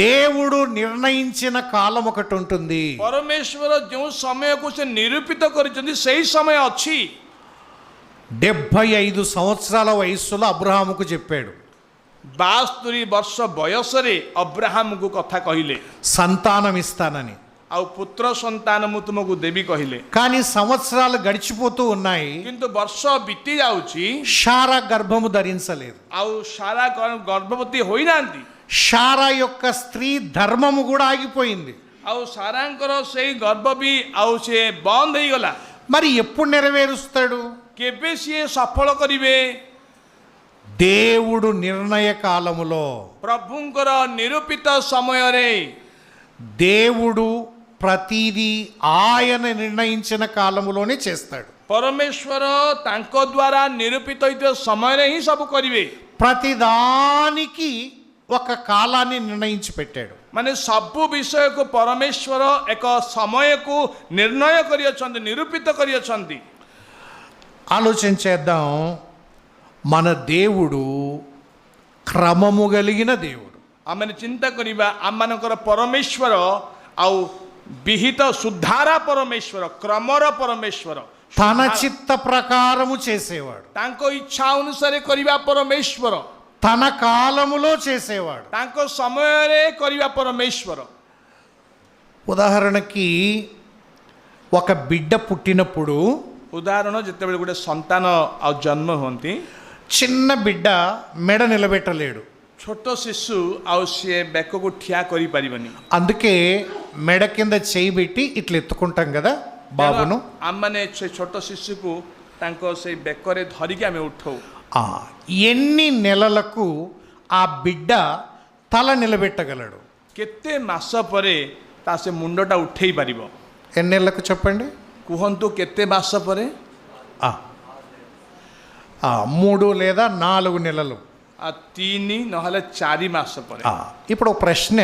దేవుడు నిర్ణయించిన కాలం ఒకటి ఉంటుంది. ପରମେଶ୍ୱର ଯେଉଁ ସମୟକୁ ସେ ନିରୂପିତ କରିଛନ୍ତି ସେଇ ସମୟ ଅଛି। 75 సంవత్సరాల వయస్సులో అబ్రహాముకు చెప్పాడు, 72 ବର୍ଷ ବୟସରେ ଅବ୍ରାହମକୁ କଥା କହିଲେ, సంతానం ఇస్తానని. ଆଉ ପୁତ୍ର ସନ୍ତାନ ମୁଁ ତୁମକୁ ଦେବି କହିଲେ। కానీ సంవత్సరాలు గడిచిపోతూ ఉన్నాయి. କିନ୍ତୁ ବର୍ଷ ବିତି ଯାଉଛି, శారా గర్భము ధరించలేదు. ଆଉ ସାରା ଗର୍ଭବତୀ ହୋଇନାହାନ୍ତି। శారా యొక్క స్త్రీ ధర్మము కూడా ఆగిపోయింది. ଆଉ ସାରାଙ୍କର ସେଇ ଗର୍ଭ ବି ଆଉ ସେ ବନ୍ଦ ହେଇଗଲା। మరి ఎప్పుడు నెరవేరుస్తాడు? କେବେ ସିଏ ସଫଳ କରିବେ? దేవుడు నిర్ణయ కాలములో. ପ୍ରଭୁଙ୍କର ନିରୂପିତ ସମୟରେ। దేవుడు ప్రతిదీ ఆయన నిర్ణయించిన కాలములోనే చేస్తాడు. ପରମେଶ୍ୱର ତାଙ୍କ ଦ୍ୱାରା ନିରୂପିତ ହୋଇଥିବା ସମୟରେ ହିଁ ସବୁ କରିବେ। ప్రతిదానికి ఒక కాలాన్ని నిర్ణయించి పెట్టాడు. ମାନେ ସବୁ ବିଷୟକୁ ପରମେଶ୍ୱର ଏକ ସମୟକୁ ନିର୍ଣ୍ଣୟ କରିଅଛନ୍ତି, ନିରୂପିତ କରିଅଛନ୍ତି। ఆలోచన చేద్దాం. మన దేవుడు క్రమము కలిగిన దేవుడు. ଆମେ ଚିନ୍ତା କରିବା ଆମମାନଙ୍କର ପରମେଶ୍ୱର ଆଉ ବିହିତ ସୁଧାରା ପରମେଶ୍ୱର, କ୍ରମର ପରମେଶ୍ୱର, తన చిత్త ప్రకారము చేసేవాడు. ତାଙ୍କ ଇଚ୍ଛା ଅନୁସାରେ କରିବା ପରମେଶ୍ୱର, తన కాలములో చేసేవాడు. ତାଙ୍କ ସମୟରେ କରିବା ପରମେଶ୍ୱର। ఉదాహరణకి ఒక బిడ్డ పుట్టినప్పుడు ଉଦାହରଣ, ଯେତେବେଳେ ଗୋଟେ ସନ୍ତାନ ଆଉ ଜନ୍ମ ହୁଅନ୍ତି, చిన్న బిడ్డ మెడ నిలబెట్టలేడు. ଛୋଟ ଶିଶୁ ଆଉ ସିଏ ବେକକୁ ଠିଆ କରିପାରିବନି। అందుకే మెడ కింద చేయి పెట్టి ఇట్లా ఎత్తుకుంటాం కదా బాబును. ଆମମାନେ ସେ ଛୋଟ ଶିଶୁକୁ ତାଙ୍କ ସେଇ ବେକରେ ଧରିକି ଆମେ ଉଠାଉ। ఎన్ని నెలలకు ఆ బిడ్డ తల నిలబెట్టగలడు? କେତେ ମାସ ପରେ ତା ସେ ମୁଣ୍ଡଟା ଉଠେଇ ପାରିବ? ఎన్ని నెలలకు చెప్పండి? କୁହନ୍ତୁ କେତେ ମାସ ପରେ? 3 లేదా 4 నెలలు. 3 ନହେଲେ 4 ମାସ ପରେ। ఇప్పుడు ప్రశ్న,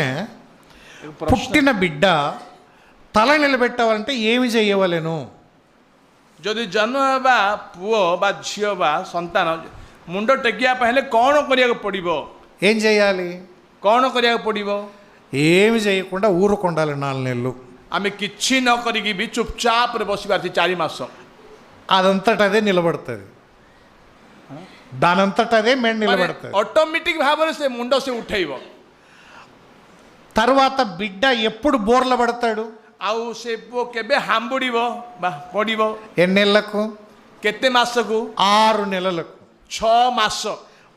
పుట్టిన బిడ్డ తల నిలబెట్టాలంటే ఏమి చేయవలెను? ଯଦି ଜନ୍ମ ହେବା ପୁଅ ବା ଝିଅ ବା ସନ୍ତାନ ମୁଣ୍ଡ ଟେକିବା ପାଇଁ ହେଲେ କ'ଣ କରିବାକୁ ପଡ଼ିବ? ఏం చేయాలి? କ'ଣ କରିବାକୁ ପଡ଼ିବ? ఏమి చేయకుండా ఊరుకుండాలి 4 నెలలు. ଆମେ କିଛି ନ କରିକି ବି ଚୁପଚାପରେ ବସିବାର ଅଛି 4 ମାସ। అదంతటదే నిలబడుతుంది. దానంతటదే మెడ నిలబడుతుంది. ଅଟୋମେଟିକ୍ ଭାବରେ ସେ ମୁଣ୍ଡ ସେ ଉଠେଇବ। తర్వాత బిడ్డ ఎప్పుడు బోర్ల పడతాడు? ଆଉ ସେ ପୁଅ କେବେ ହାମ୍ବୁଡ଼ିବ ବା ପଡ଼ିବ? ఎన్ని నెలలకు? କେତେ ମାସକୁ? 6 నెలలకు. 6 ମାସ।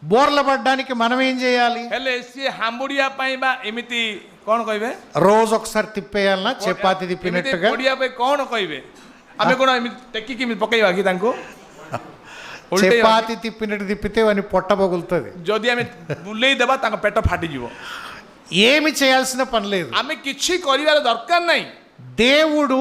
బోర్ల పడడానికి మనం ఏం చేయాలి? ହେଲେ ସିଏ ହାମ୍ବୁଡ଼ିବା ପାଇଁ ବା ఎମିତି କ'ଣ କହିବେ? రోజు ఒకసారి తిప్పేయాలనా? చపాతి తిప్పినట్టుగా ପଡ଼ିବା ପାଇଁ କ'ଣ କହିବେ? ଆମେ କ'ଣ ଏମିତି ଟେକିକି ଏମିତି ପକେଇବା କି ତାଙ୍କୁ? చపాతి తిప్పినట్టు తిప్పితే వాని పొట్ట పగులుతుంది. ଯଦି ଆମେ ବୁଲେଇ ଦେବା ତାଙ୍କ ପେଟ ଫାଟିଯିବ। ఏమి చేయాల్సిన పని లేదు. ଆମେ କିଛି କରିବାର ଦରକାର ନାହିଁ। దేవుడు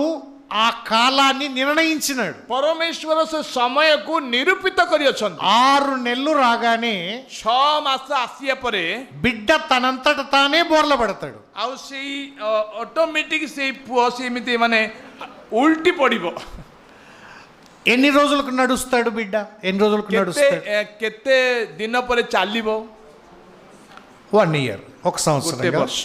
ఆ కాలాన్ని నిర్ణయించినాడు. ପରମେଶ୍ୱର ସେ ସମୟକୁ ନିରୂପିତ କରିଅଛନ୍ତି। 6 నెలలు రాగానే 6 ମାସ ଆସିବା ପରେ బిడ్డ తనంతట తానే బోర్ల పడతాడు. ଆଉ ସେଇ ଅଟୋମେଟିକ୍ ସେଇ ପୁଅ ସେମିତି ମାନେ ଉଲ୍ଟି ପଡ଼ିବ। ఎన్ని రోజులకు నడుస్తాడు బిడ్డ? ఎన్ని రోజులకు నడుస్తాడు? କେତେ ଦିନ ପରେ ଚାଲିବ? 1 ఇయర్, 1 సంవత్సరం. ଗୋଟେ ବର୍ଷ।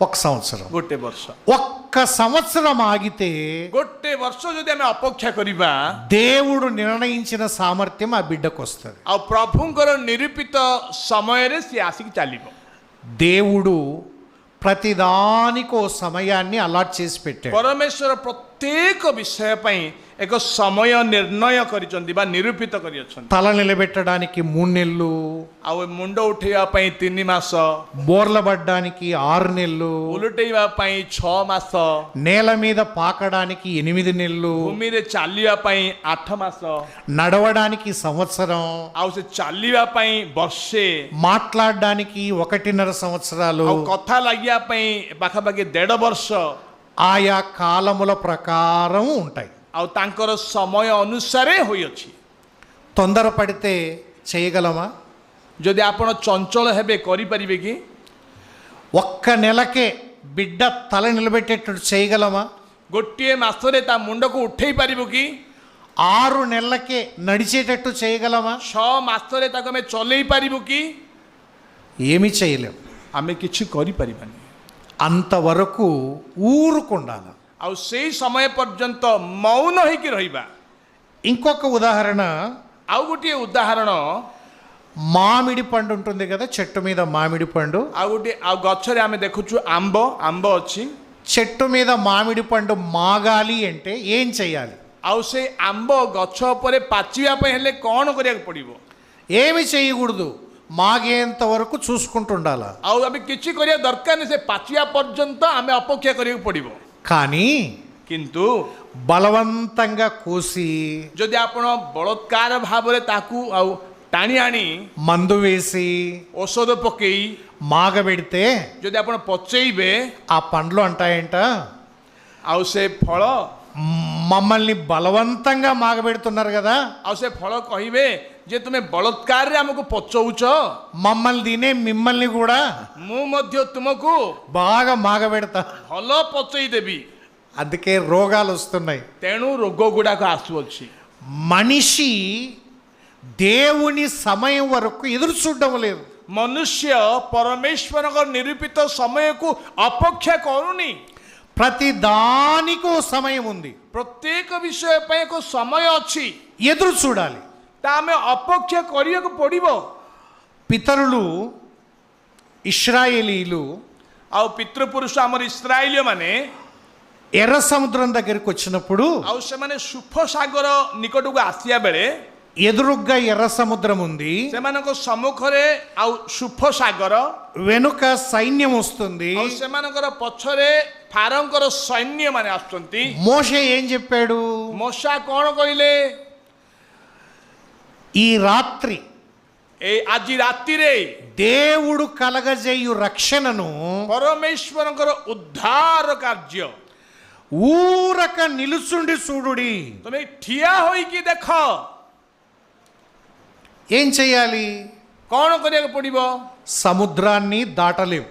1 సంవత్సరం. ଗୋଟେ ବର୍ଷ। 1 సంవత్సరం ఆగితే ଗୋଟେ ବର୍ଷ ଯଦି ଆମେ ଅପେକ୍ଷା କରିବା, దేవుడు నిర్ణయించిన సామర్థ్యం ఆ బిడ్డకు వస్తుంది. ଆଉ ପ୍ରଭୁଙ୍କର ନିରୂପିତ ସମୟରେ ସିଏ ଆସିକି ଚାଲିବ। దేవుడు ప్రతిదానికో సమయాన్ని అలాట్ చేసి పెట్టాడు. ପରମେଶ୍ୱର ପ୍ରତ୍ୟେକ ବିଷୟ ପାଇଁ ଏକ ସମୟ ନିର୍ଣ୍ଣୟ କରିଛନ୍ତି ବା ନିରୂପିତ କରିଅଛନ୍ତି। తల నిలబెట్టడానికి 3 నెలలు, ଆଉ ମୁଣ୍ଡ ଉଠେଇବା ପାଇଁ 3 ମାସ, బోర్ల పడ్డానికి 6 నెలలు, ଉଲଟେଇବା ପାଇଁ 6 ମାସ, నేల మీద పాకడానికి 8 నెలలు, ଭୂମିରେ ଚାଲିବା ପାଇଁ 8 ମାସ, నడవడానికి సంవత్సరం, ଆଉ ସେ ଚାଲିବା ପାଇଁ ବର୍ଷେ, మాట్లాడడానికి 1.5 సంవత్సరాలు, ଆଉ କଥା ଲାଗିବା ପାଇଁ ପାଖାପାଖି 1.5 ବର୍ଷ। ఆయా కాలముల ప్రకారం ఉంటాయి. ଆଉ ତାଙ୍କର ସମୟ ଅନୁସାରେ ହୋଇଅଛି। తొందరపడితే చేయగలమా? ଯଦି ଆପଣ ଚଞ୍ଚଳ ହେବେ କରିପାରିବେ କି? 1 నెలకే బిడ్డ తల నిలబెట్టేటట్టు చేయగలమా? ଗୋଟିଏ ମାସରେ ତା ମୁଣ୍ଡକୁ ଉଠେଇ ପାରିବୁ କି? 6 నెలలకే నడిచేటట్టు చేయగలమా? 6 ମାସରେ ତାକୁ ଆମେ ଚଲେଇ ପାରିବୁ କି? ఏమీ చేయలేం. ଆମେ କିଛି କରିପାରିବାନି। అంతవరకు ఊరుకుండాలి. ଆଉ ସେଇ ସମୟ ପର୍ଯ୍ୟନ୍ତ ମୌନ ହେଇକି ରହିବା। ఇంకొక ఉదాహరణ, ଆଉ ଗୋଟିଏ ఉదాହରଣ, మామిడి పండు ఉంటుంది కదా, చెట్టు మీద మామిడి పండు. ଆଉ ଗଛରେ ଆମେ ଦେଖୁଛୁ ଆମ୍ବ ଅଛି। చెట్టు మీద మామిడి పండు మాగాలి అంటే ఏం చేయాలి? ଆଉ ସେଇ ଆମ୍ବ ଗଛ ଉପରେ ପାଚିବା ପାଇଁ ହେଲେ କ'ଣ କରିବାକୁ ପଡ଼ିବ? ఏమి చేయకూడదు, మాగేంత వరకు చూసుకుంటుండాలా. ଆଉ ଆମେ କିଛି କରିବା ଦରକାର ନାହିଁ, ସେ ପାଚିବା ପର୍ଯ୍ୟନ୍ତ ଆମେ ଅପେକ୍ଷା କରିବାକୁ ପଡ଼ିବ। కానీ କିନ୍ତୁ బలవంతంగా కోసి ଯଦି ଆପଣ ବଳତ୍କାର ଭାବରେ ତାକୁ ଆଉ ଟାଣି ଆଣି మందు వేసి ଔଷଧ ପକେଇ మాగబెడితే ଯଦି ଆପଣ ପଚେଇବେ, ఆ పండ్లు అంటాయంట, ଆଉ ସେ ଫଳ మమ్మల్ని బలవంతంగా మాగబెడుతున్నారు కదా, ଆଉ ସେ ଫଳ କହିବେ ଯେ ତୁମେ ବଳତ୍କାରରେ ଆମକୁ ପଚଉଛ, మమ్మల్ని తినే మిమ్మల్ని కూడా ମୁଁ ମଧ୍ୟ ତୁମକୁ బాగా మాగబెడతా. ଭଲ ପଚେଇ ଦେବି. అందుకే రోగాలు వస్తున్నాయి. ତେଣୁ ରୋଗ ଗୁଡାକ ଆସୁଅଛି. మనిషి దేవుని సమయం వరకు ఎదురు చూడడం లేదు. ମନୁଷ୍ୟ ପରମେଶ୍ୱରଙ୍କ ନିରୂପିତ ସମୟକୁ ଅପେକ୍ଷା କରୁନି. ప్రతి దానికి ఓ సమయం ఉంది. ପ୍ରତ୍ୟେକ ବିଷୟ ପାଇଁ ଏକ ସମୟ ଅଛି. ఎదురు చూడాలి. ତା ଆମେ ଅପେକ୍ଷା କରିବାକୁ ପଡିବ. పితరులు ఇశ్రాయేలీలు ଆଉ ପିତୃପୁରୁଷ ଆମର ଇସ୍ରାଏଲୀୟ ମାନେ ఎర్ర సముద్రం దగ్గరికి వచ్చినప్పుడు ଆଉ ସେମାନେ ସୁଫ ସାଗର ନିକଟକୁ ଆସିବା ବେଳେ ఎదురుగ్గా ఎర్ర సముద్రం ఉంది, ସେମାନଙ୍କ ସମ୍ମୁଖରେ ଆଉ ସୁଫ ସାଗର, వెనుక సైన్యం వస్తుంది. ଆଉ ସେମାନଙ୍କର ପଛରେ ଫାରଙ୍କର ସୈନ୍ୟ ମାନେ ଆସୁଛନ୍ତି. మోషే ఏం చెప్పాడు? ମଶା କଣ କହିଲେ? ఈ రాత్రి ଏଇ ଆଜି ରାତିରେ దేవుడు కలగజేయు రక్షణను ପରମେଶ୍ୱରଙ୍କର ଉଦ୍ଧାର କାର୍ଯ୍ୟ ఊరక నిలుచుండి చూడుడి. ତମେ ଠିଆ ହୋଇକି ଦେଖ. ఏం చేయాలి? କଣ କରିବାକୁ ପଡିବ? సముద్రాన్ని దాటలేం,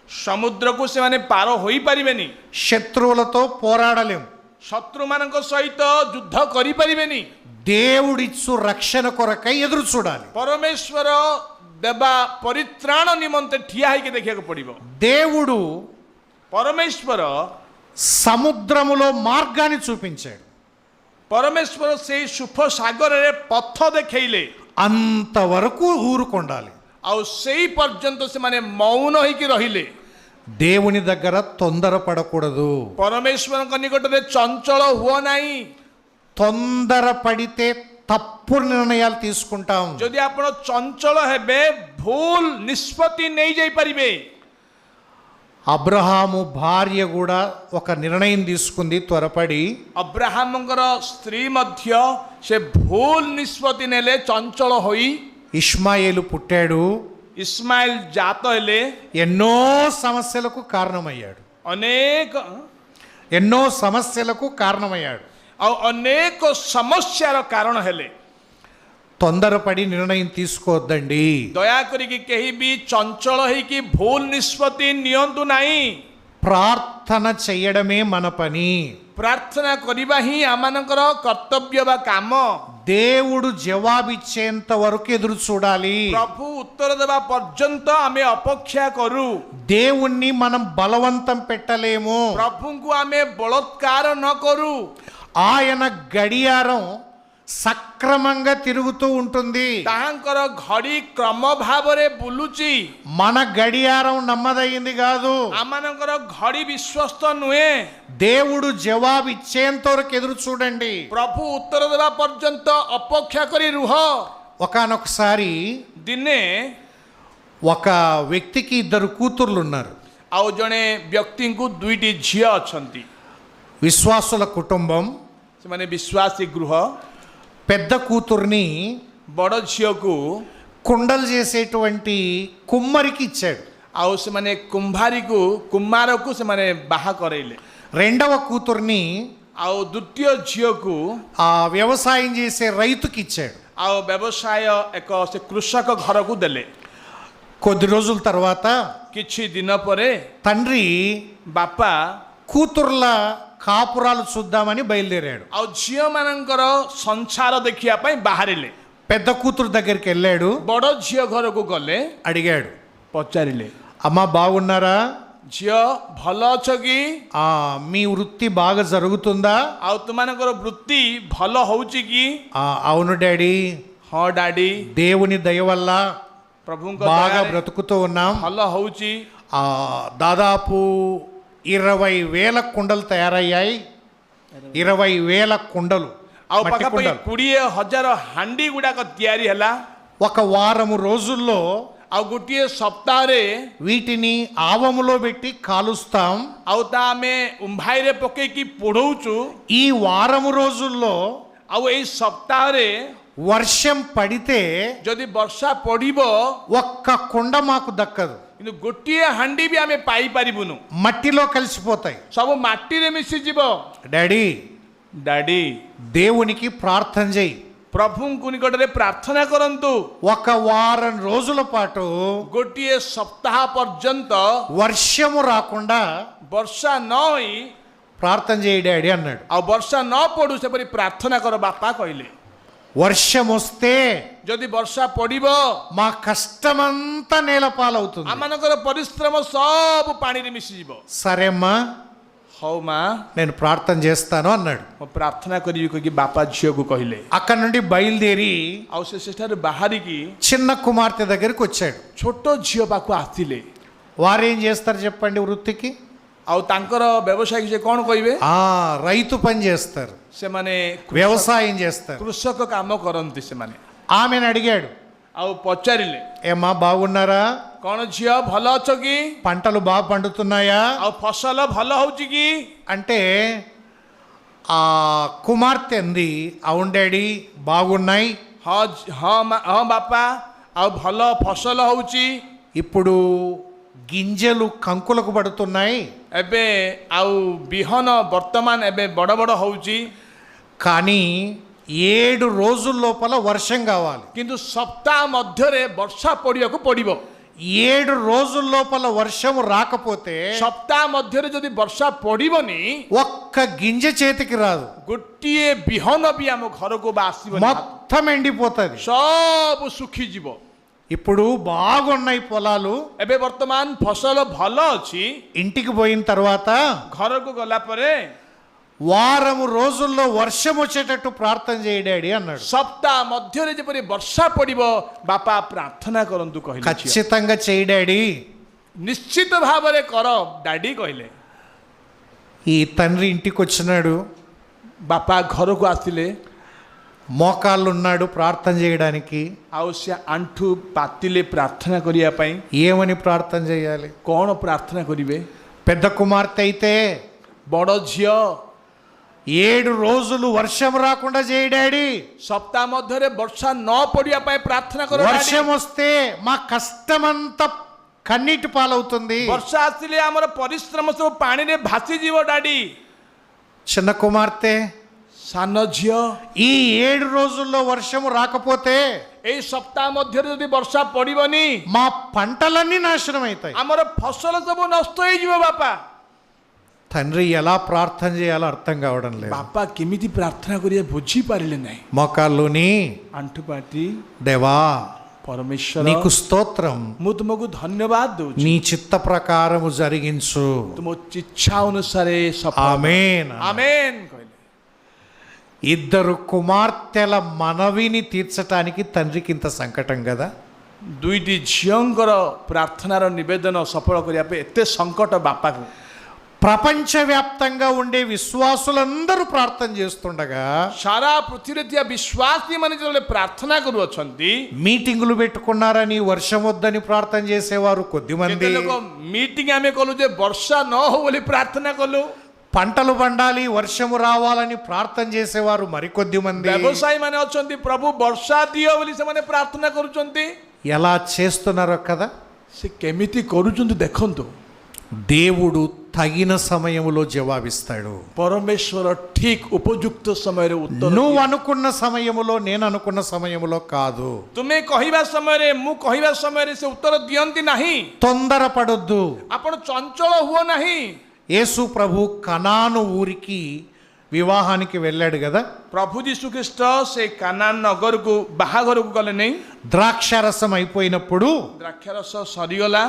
ସମୁଦ୍ରକୁ ସେମାନେ ପାର ହୋଇପାରିବେନି, శత్రువులతో పోరాడలేం, ଶତ୍ରୁମାନଙ୍କ ସହିତ ଯୁଦ୍ଧ କରିପାରିବେନି. దేవుడిచ్చు రక్షణ కొరకై ఎదురు చూడాలి. ପରମେଶ୍ୱର ଦେବା ପରିତ୍ରାଣ ନିମନ୍ତେ ଠିଆ ହେଇକି ଦେଖିବାକୁ ପଡିବ. దేవుడు ପରମେଶ୍ୱର సముద్రములో మార్గాన్ని చూపించాడు. ପରମେଶ୍ୱର ସେଇ ସୁଫ ସାଗରରେ ପଥ ଦେଖେଇଲେ. అంతవరకు ఊరుకొండాలి. ଆଉ ସେଇ పର୍ଯ୍ୟନ୍ତ ସେମାନେ ମౌନ ହେଇକି ରହିଲେ. దేవుని దగ్గర తొందరపడకూడదు. ପରମେଶ୍ୱରଙ୍କ ନିକଟରେ ଚଞ୍ଚଳ ହୁଅ ନାହିଁ. తొందరపడితే తప్పు నిర్ణయాలు తీసుకుంటాం. ଯଦି ଆପଣ ଚଞ୍ଚଳ ହେବେ ଭୁଲ ନିଷ୍ପତ୍ତି ନେଇଯାଇପାରିବେ. అబ్రహాము భార్య కూడా ఒక నిర్ణయం తీసుకుంది త్వరపడి. ଅବ୍ରାହାମଙ୍କର ସ୍ତ୍ରୀ ମଧ୍ୟ ସେ ଭୁଲ ନିଷ୍ପତ୍ତି ନେଲେ ଚଞ୍ଚଳ ହୋଇ. ఇష్మాయేలు పుట్టాడు. ଇସ୍ମାଇଲ ଜାତ ହେଲେ. ఎన్నో సమస్యలకు కారణమయ్యాడు. ఎన్నో సమస్యలకు కారణమయ్యాడు. ଆଉ ଅନେକ ସମସ୍ୟାର କାରଣ ହେଲେ. తొందరపడి నిర్ణయం తీసుకోవద్దండి. ଦୟାକରିକି କେହି ବି ଚଞ୍ଚଳ ହେଇକି ଭୁଲ ନିଷ୍ପତ୍ତି ନିଅନ୍ତୁ ନାହିଁ. ప్రార్థన చేయడమే మన పని. ପ୍ରାର୍ଥନା କରିବା ହିଁ ଆମମାନଙ୍କର କର୍ତ୍ତବ୍ୟ ବା କାମ. దేవుడు జవాబిచ్చేంత వరకు ఎదురు చూడాలి. ପ୍ରଭୁ ଉତ୍ତର ଦେବା ପର୍ଯ୍ୟନ୍ତ ଆମେ ଅପେକ୍ଷା କରୁ. దేవుణ్ణి మనం బలవంతం పెట్టలేము. ପ୍ରଭୁଙ୍କୁ ଆମେ ବଳତ୍କାର ନ କରୁ. ఆయన గడియారం సక్రమంగా తిరుగుతూ ఉంటుంది. ତାହାଙ୍କର ଘଡ଼ି କ୍ରମ ଭାବରେ ବୁଲୁଛି. మన గడియారం నమ్మదగింది కాదు. ଆମମାନଙ୍କର ଘଡ଼ି ବିଶ୍ୱସ୍ତ ନୁହେଁ. దేవుడు జవాబు ఇచ్చేంత వరకు ఎదురు చూడండి. ପ୍ରଭୁ ଉତ୍ତର ଦେବା ପର୍ଯ୍ୟନ୍ତ ଅପେକ୍ଷା କରି ରୁହ. ఒకానొకసారి ଦିନେ ఒక వ్యక్తికి ఇద్దరు కూతుర్లు ఉన్నారు. ଆଉ ଜଣେ ବ୍ୟକ୍ତିଙ୍କୁ ଦୁଇଟି ଝିଅ ଅଛନ୍ତି. విశ్వాసుల కుటుంబం. ସେମାନେ ବିଶ୍ୱାସୀ ଗୃହ. పెద్ద కూతుర్ని ବଡ଼ ଝିଅକୁ కుండలు చేసేటువంటి కుమ్మరికి ఇచ్చాడు. ଆଉ ସେମାନେ କୁମ୍ଭାରକୁ ସେମାନେ ବାହା କରେଇଲେ. రెండవ కూతుర్ని ଆଉ ଦ୍ୱିତୀୟ ଝିଅକୁ ఆ వ్యవసాయం చేసే రైతుకి ఇచ్చాడు. ଆଉ ବ୍ୟବସାୟ ସେ କୃଷକ ଘରକୁ ଦେଲେ. కొద్ది రోజుల తర్వాత କିଛି ଦିନ ପରେ తండ్రి ବାପା కూతుర్ల కాపురాలు చూద్దామని బయలుదేరాడు. ଆଉ ଝିଅମାନଙ୍କର ସଂସାର ଦେଖିବା ପାଇଁ ବାହାରିଲେ. పెద్ద కూతురు దగ్గరికి వెళ్ళాడు. ବଡ଼ ଝିଅ ଘରକୁ ଗଲେ. అడిగాడు, ପଚାରିଲେ, అమ్మ బాగున్నారా? ଝିଅ ଭଲ ଅଛ କି? మీ వృత్తి బాగా జరుగుతుందా? ଆଉ ତୁମାନଙ୍କର వృత్తి ଭଲ ହଉଛି କି? అవును డాడీ, ହଁ ଡାଡି, దేవుని దయ వల్ల ପ୍ରଭୁଙ୍କ బాగా ଦୟାରେ బ్రతుకుతూ ఉన్నాం. ଭଲ ହଉଛି. దాదాపు 20,000 కుండలు తయారయ్యాయి. 20,000 కుండలు, ଆଉ మట్టి ପାଖାପାଖି కుండలు. 20,000 ହାଣ୍ଡି ଗୁଡାକ ତିଆରି ହେଲା. ఒక వారము రోజుల్లో ଆଉ ଗୋଟିଏ ସପ୍ତାହରେ వీటిని ఆవములో పెట్టి కాలుస్తాం. ଆଉ ତା ଆମେ ଉମ୍ଭାଇରେ ପକେଇକି ପୋଡଉଛୁ. ఈ వారము రోజుల్లో ଆଉ ଏଇ ସପ୍ତାହରେ వర్షం పడితే ଯଦି ବର୍ଷା ପଡିବ ఒక్క కుండ మాకు దక్కదు. କିନ୍ତୁ ଗୋଟିଏ ହାଣ୍ଡି ବି ଆମେ ପାଇପାରିବୁନୁ. మట్టిలో కలిసిపోతాయి. ସବୁ ମାଟିରେ ମିଶିଯିବ. డాడీ, ଡାଡି, దేవునికి ప్రార్థన చేయి. ପ୍ରଭୁଙ୍କୁ ନିକଟରେ ପ୍ରାର୍ଥନା କରନ୍ତୁ। ఒక వారం రోజుల పాటు ଗୋଟିଏ ସପ୍ତାହ ପର୍ଯ୍ୟନ୍ତ వర్షము రాకుండా ବର୍ଷା ନ ହୋଇ ప్రార్థన చేయి డాడీ అన్నాడు. ଆଉ ବର୍ଷା ନ ପଡୁ ସେପରି ପ୍ରାର୍ଥନା କର ବାପା କହିଲେ। వర్షం వస్తే ଯଦି ବର୍ଷା ପଡିବ మా కష్టమంతా నేలపాలవుతుంది. ଆମମାନଙ୍କର ପରିଶ୍ରମ ସବୁ ପାଣିରେ ମିଶିଯିବ। సరే అమ్మా ହଉ ମା నేను ప్రార్థన చేస్తాను అన్నాడు. ମୁଁ ପ୍ରାର୍ଥନା କରିବି କହିକି ବାପା ଝିଅକୁ କହିଲେ। అక్కడ నుండి బయలుదేరి ଆଉ ସେ ସେଠାରୁ ବାହାରିକି చిన్న కుమార్తె దగ్గరికి వచ్చాడు. ଛୋଟ ଝିଅ ପାଖକୁ ଆସିଲେ। వారేం చేస్తారు చెప్పండి వృత్తికి? ଆଉ ତାଙ୍କର ବ୍ୟବସାୟ ସେ କ'ଣ କହିବେ? రైతు పని చేస్తారు, ସେମାନେ వ్యవసాయం చేస్తారు. କୃଷକ କାମ କରନ୍ତି ସେମାନେ। ఆమెను అడిగాడు, ଆଉ పଚାରିଲେ ఏమ్మా బాగున్నారా? କ'ଣ ଝିଅ ଭଲ ଅଛ କି? పంటలు బాగా పండుతున్నాయా? ଆଉ ଫସଲ ଭଲ ହଉଛି କି? అంటే ఆ కుమార్తె అంది, అవును డాడీ బాగున్నాయి. ହଁ ହଁ ବାପା ଆଉ ଭଲ ଫସଲ ହଉଛି। ఇప్పుడు గింజలు కంకులకు పడుతున్నాయి, ଏବେ ଆଉ ବିହନ ବର୍ତ୍ତମାନ ଏବେ ବଡ଼ ବଡ଼ ହଉଛି। కానీ 7 రోజుల లోపల వర్షం కావాలి. କିନ୍ତୁ ସପ୍ତାହ ମଧ୍ୟରେ ବର୍ଷା ପଡ଼ିବାକୁ ପଡ଼ିବ। 7 రోజుల లోపల వర్షం రాకపోతే ସପ୍ତାହ ମଧ୍ୟରେ ଯଦି ବର୍ଷା ପଡ଼ିବନି ఒక్క గింజ చేతికి రాదు, ଗୋଟିଏ ବିହନ ବି ଆମ ଘରକୁ ବା ଆସିବନି, మొత్తం ఎండిపోతుంది. ସବୁ ଶୁଖିଯିବ। ఇప్పుడు బాగున్నాయి పొలాలు. ଏବେ ବର୍ତ୍ତମାନ ଫସଲ ଭଲ ଅଛି। ఇంటికి పోయిన తర్వాత ଘରକୁ ଗଲା ପରେ వారము రోజుల్లో వర్షం వచ్చేటట్టు ప్రార్థన చేయి డాడీ అన్నాడు. ସପ୍ତାହ ମଧ୍ୟରେ ଯେପରି ବର୍ଷା ପଡ଼ିବ ବାପା ପ୍ରାର୍ଥନା କରନ୍ତୁ କହିଲେ। ఖచ్చితంగా చేయి డాడీ. ନିଶ୍ଚିତ ଭାବରେ କର ଡାଡି କହିଲେ। ఈ తండ్రి ఇంటికి వచ్చినాడు, ବାପା ଘରକୁ ଆସିଲେ। మోకాళ్ళు ఉన్నాడు ప్రార్థన చేయడానికి. ଆଉ ସେ ଆଣ୍ଠୁ ପାତିଲେ ପ୍ରାର୍ଥନା କରିବା ପାଇଁ। ఏమని ప్రార్థన చేయాలి? କ'ଣ ପ୍ରାର୍ଥନା କରିବେ? పెద్ద కుమార్తె అయితే ବଡ଼ ଝିଅ 7 రోజులు వర్షం రాకుండా చేయి డాడీ. ସପ୍ତାହ ମଧ୍ୟରେ ବର୍ଷା ନ ପଡ଼ିବା ପାଇଁ ପ୍ରାର୍ଥନା କର। వర్షం వస్తే మా కష్టమంతా కన్నీటి పాలవుతుంది. ବର୍ଷା ଆସିଲେ ଆମର ପରିଶ୍ରମ ସବୁ ପାଣିରେ ଭାସିଯିବ ଡାଡି। చిన్న కుమార్తె, ସାନ ଝିଅ ఈ 7 రోజుల్లో వర్షం రాకపోతే ଏଇ ସପ୍ତାହ ମଧ୍ୟରେ ଯଦି ବର୍ଷା ପଡ଼ିବନି మా పంటలన్నీ నాశనం అవుతాయి. ଆମର ଫସଲ ସବୁ ନଷ୍ଟ ହେଇଯିବ ବାପା। తండ్రి ఎలా ప్రార్థన చేయాలో అర్థం కావడం లేదు. ବାପା କେମିତି ପ୍ରାର୍ଥନା କରିବା ବୁଝିପାରିଲେ ନାହିଁ। మోకాళ్ళుని, ଆଣ୍ଠୁ ପାଟି దేవా ପରମେଶ୍ୱର నీకు స్తోత్రం, ମୁଁ ତୁମକୁ ଧନ୍ୟବାଦ ଦଉଛି। నీ చిత్త ప్రకారము జరిగించు. ତୁମ ଇଚ୍ଛା ଅନୁସାରେ ఆమేన్. ଆମେନ୍ କହିଲେ। ఇద్దరు కుమార్తెల మనవిని తీర్చటానికి తండ్రికి ఇంత సంకటం కదా. ଦୁଇଟି ଝିଅଙ୍କର ପ୍ରାର୍ଥନାର ନିବେଦନ ସଫଳ କରିବା ପାଇଁ ଏତେ ସଙ୍କଟ ବାପାକୁ। ప్రపంచవ్యాప్తంగా ఉండే విశ్వాసులందరూ ప్రార్థన చేస్తుండగా, ସାରା ପୃଥିବୀରେ ଥିବା ବିଶ୍ୱାସୀ ମାନେ ଯେତେବେଳେ ପ୍ରାର୍ଥନା କରୁଅଛନ୍ତି, మీటింగులు పెట్టుకున్నారని వర్షం వద్దని ప్రార్థన చేసేవారు కొద్దిమంది, କେତେ ଲୋକ ମିଟିଂ ଆମେ କଲୁ ଯେ ବର୍ଷା ନ ହଉ ବୋଲି ପ୍ରାର୍ଥନା କଲୁ, పంటలు పండాలి వర్షము రావాలని ప్రార్థన చేసేవారు మరికొద్ది మంది, ବ୍ୟବସାୟୀ ମାନେ ଅଛନ୍ତି ପ୍ରଭୁ ବର୍ଷା ଦିଅ ବୋଲି ସେମାନେ ପ୍ରାର୍ଥନା କରୁଛନ୍ତି। ఎలా చేస్తున్నారో కదా. ସେ କେମିତି କରୁଛନ୍ତି ଦେଖନ୍ତୁ। దేవుడు తగిన సమయంలో జవాబిస్తాడు. ପରମେଶ୍ୱର ଠିକ ଉପଯୁକ୍ତ ସମୟରେ ଉତ୍ତର నువ్వు అనుకున్న సమయములో, నేను అనుకున్న సమయములో కాదు. ତୁମେ କହିବା ସମୟରେ ମୁଁ କହିବା ସମୟରେ ସେ ଉତ୍ତର ଦିଅନ୍ତି ନାହିଁ। తొందరపడొద్దు. ଆପଣ ଚଞ୍ଚଳ ହୁଅ ନାହିଁ। యేసు ప్రభు కనాను ఊరికి వివాహానికి వెళ్ళాడు కదా. ପ୍ରଭୁ ଯୀଶୁ ଖ୍ରୀଷ୍ଟ ସେ କାନାନ ନଗରକୁ ବାହାଘରକୁ ଗଲେ ନାହିଁ। ద్రాక్షారసం అయిపోయినప్పుడు ଦ୍ରାକ୍ଷାରସ ସରିଗଲା।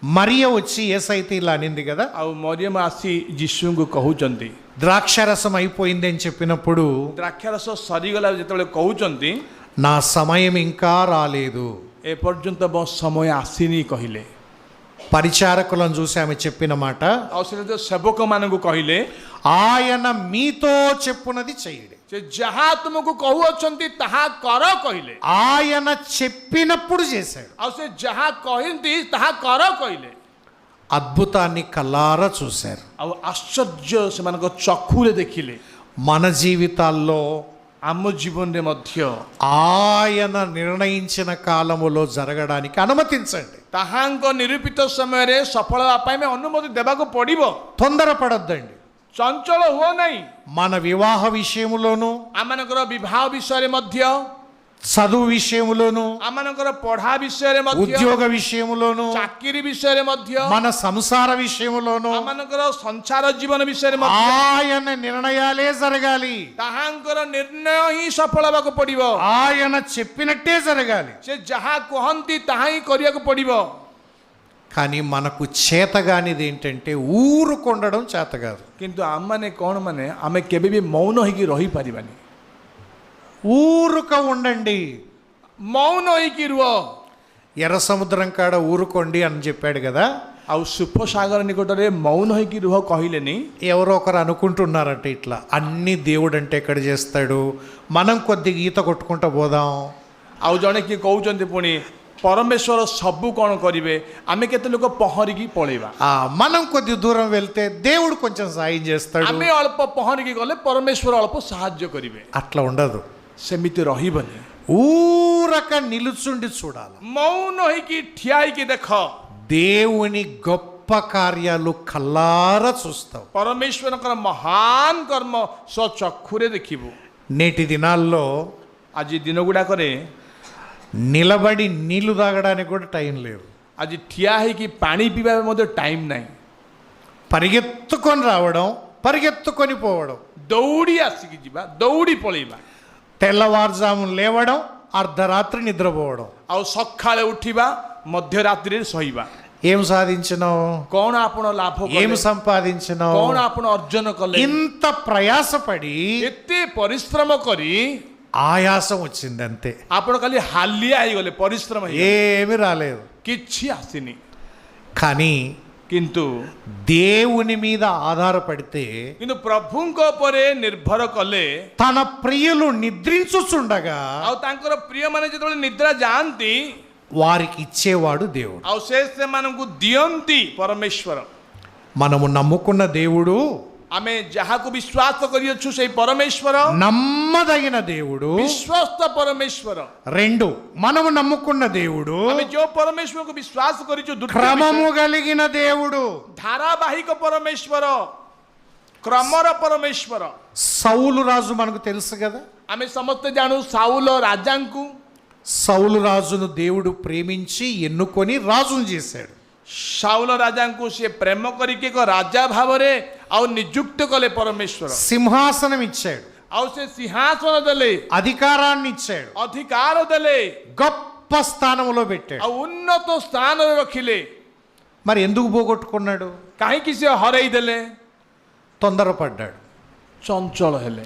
మరియ వచ్చి యేసైతే ఇలా అనింది కదా. ଆଉ ମରିୟମ ଆସି ଯୀଶୁଙ୍କୁ କହୁଛନ୍ତି। ద్రాక్షారసం అయిపోయింది అని చెప్పినప్పుడు, ଦ୍ରାକ୍ଷାରସ ସରିଗଲା ଯେତେବେଳେ କହୁଛନ୍ତି నా సమయం ఇంకా రాలేదు. ଏପର୍ଯ୍ୟନ୍ତ ମୋ ସମୟ ଆସିନି କହିଲେ। పరిచారకులను చూసి ఆమె చెప్పిన మాట, ଆଉ ସେ ସେବକମାନଙ୍କୁ କହିଲେ ఆయన మీతో చెప్పునది చేయుడి. ସେ ଯାହା ତୁମକୁ କହୁଅଛନ୍ତି ତାହା କର କହିଲେ। ఆయన చెప్పినప్పుడు చేశాడు. ଆଉ ସେ ଯାହା କହନ୍ତି ତାହା କର କହିଲେ। అద్భుతాన్ని కల్లారా చూశారు. ଆଉ ଆଶ୍ଚର୍ଯ୍ୟ ସେମାନଙ୍କ ଚକ୍ଷୁରେ ଦେଖିଲେ। మన జీవితాల్లో ଆମ ଜୀବନରେ ମଧ୍ୟ ఆయన నిర్ణయించిన కాలములో జరగడానికి అనుమతించండి. ତାହାଙ୍କ ନିରୂପିତ ସମୟରେ ସଫଳ ହେବା ପାଇଁ ଆମେ ଅନୁମତି ଦେବାକୁ ପଡ଼ିବ। తొందరపడొద్దండి. ଚଞ୍ଚଳ ହୁଅ ନାହିଁ। మన వివాహ విషయములోను, ଆମମାନଙ୍କର ବିବାହ ବିଷୟରେ ମଧ୍ୟ, చదువు విషయములోను, ଆମମାନଙ୍କର ପଢା ବିଷୟରେ ମଧ୍ୟ, ఉద్యోగ విషయములోను, ଚାକିରି ବିଷୟରେ ମଧ୍ୟ, మన సంసార విషయములోను ଆମମାନଙ୍କର ସଂସାର ଜୀବନ ବିଷୟରେ ମଧ୍ୟ ఆయన నిర్ణయాలే జరగాలి. ତାହାଙ୍କର ନିର୍ଣ୍ଣୟ ହିଁ ସଫଳ ହେବାକୁ ପଡିବ। ఆయన చెప్పినట్టే జరగాలి. ସେ ଯାହା କହନ୍ତି ତାହା ହିଁ କରିବାକୁ ପଡିବ। కానీ మనకు చేతగానిది ఏంటంటే ఊరుకొండడం చేత కాదు. କିନ୍ତୁ ଆମମାନେ କ'ଣ ମାନେ ଆମେ କେବେ ବି ମୌନ ହେଇକି ରହିପାରିବାନି। ఊరుక ఉండండి. ମୌନ ହେଇକି ରୁହ। ఎర్ర సముద్రం కాడ ఊరుకోండి అని చెప్పాడు కదా. ଆଉ ସୁଫ ସାଗର ନିକଟରେ ମୌନ ହେଇକି ରୁହ କହିଲେନି। ఎవరో ఒకరు అనుకుంటున్నారట ఇట్లా అన్ని దేవుడు అంటే ఎక్కడ చేస్తాడు, మనం కొద్దిగా ఈత కొట్టుకుంటూ పోదాం. ଆଉ ଜଣେ କିଏ କହୁଛନ୍ତି ପୁଣି ପରମେଶ୍ୱର ସବୁ କ'ଣ କରିବେ, ଆମେ କେତେ ଲୋକ ପହଁରିକି ପଳେଇବା। మనం కొద్ది దూరం వెళ్తే దేవుడు కొంచెం సాయం చేస్తాడు. ଆମେ ଅଳ୍ପ ପହଁରିକି ଗଲେ ପରମେଶ୍ୱର ଅଳ୍ପ ସାହାଯ୍ୟ କରିବେ। అట్లా ఉండదు. ସେମିତି ରହିବନି। ఊరక నిలుచుండి చూడాలి. ମୌନ ହେଇକି ଠିଆ ହେଇକି ଦେଖ। దేవుని గొప్ప కార్యాలు కల్లారా చూస్తావు. ପରମେଶ୍ୱରଙ୍କର ମହାନ କର୍ମ ସ୍ୱଚକ୍ଷୁରେ ଦେଖିବୁ। నేటి దినాల్లో ଆଜି ଦିନ ଗୁଡ଼ାକରେ నిలబడి నీళ్లు తాగడానికి కూడా టైం లేదు. ଆଜି ଠିଆ ହେଇକି ପାଣି ପିଇବା ମଧ୍ୟ ଟାଇମ୍ ନାହିଁ। పరిగెత్తుకొని రావడం, పరిగెత్తుకొని పోవడం, ଦୌଡ଼ି ଆସିକି ଯିବା, ଦୌଡ଼ି ପଳେଇବା। తెల్లవారుజామున లేవడం, అర్ధరాత్రి నిద్రపోవడం. ଆଉ ସକାଳେ ଉଠିବା, ମଧ୍ୟରାତ୍ରିରେ ଶୋଇବା। ఏం సాధించినావు? କ'ଣ ଆପଣ ଲାଭ ఏం କଲେ? సంపాదించినావు? କ'ଣ ଆପଣ ଅର୍ଜନ କଲେ? ఇంత ప్రయాసపడి ଏତେ ପରିଶ୍ରମ କରି ఆయాసం వచ్చింది అంతే. ଆପଣ ଖାଲି ହାଲିଆ ହେଇଗଲେ, ପରିଶ୍ରମ ହେଇଗଲେ, ఏమి రాలేదు. କିଛି ଆସିନି। కానీ କିନ୍ତୁ దేవుని మీద ఆధారపడితే କିନ୍ତୁ ପ୍ରଭୁଙ୍କ ଉପରେ ନିର୍ଭର କଲେ, తన ప్రియులు నిద్రించుచుండగా ଆଉ ତାଙ୍କର ପ୍ରିୟମାନେ ଯେତେବେଳେ ନିଦ୍ରା ଯାଆନ୍ତି, వారికి ఇచ్చేవాడు దేవుడు. ଆଉ ସେମାନଙ୍କୁ ଦିଅନ୍ତି ପରମେଶ୍ୱର। మనము నమ్ముకున్న దేవుడు ଆମେ ଯାହାକୁ ବିଶ୍ୱାସ କରିଅଛୁ ସେଇ ପରମେଶ୍ୱର నమ్మదగిన దేవుడు. ବିଶ୍ୱସ୍ତ ପରମେଶ୍ୱର। రెండు, మనము నమ్ముకున్న దేవుడు ଆମେ ଯୋଉ ପରମେଶ୍ୱରକୁ ବିଶ୍ୱାସ କରିଛୁ, క్రమము కలిగిన దేవుడు. ଧାରାବାହିକ ପରମେଶ୍ୱର, କ୍ରମର ପରମେଶ୍ୱର। సౌలు రాజు మనకు తెలుసు కదా. ଆମେ ସମସ୍ତେ ଜାଣୁ ସାଉଲ ରାଜାଙ୍କୁ। సౌలు రాజును దేవుడు ప్రేమించి ఎన్నుకొని రాజును చేశాడు. ସାଉଲ ରାଜାଙ୍କୁ ସିଏ ପ୍ରେମ କରିକି ଏକ ରାଜା ଭାବରେ ଆଉ ନିଯୁକ୍ତ କଲେ ପରମେଶ୍ୱର। సింహాసనం ఇచ్చాడు, ଆଉ ସେ ସିଂହାସନ ଦେଲେ, అధికారాన్ని ఇచ్చాడు, ଅଧିକାର ଦେଲେ, గొప్ప స్థానంలో పెట్టాడు. ଆଉ ଉନ୍ନତ ସ୍ଥାନରେ ରଖିଲେ। మరి ఎందుకు పోగొట్టుకున్నాడు? କାହିଁକି ସେ ହରେଇ ଦେଲେ? తొందరపడ్డాడు. ଚଞ୍ଚଳ ହେଲେ।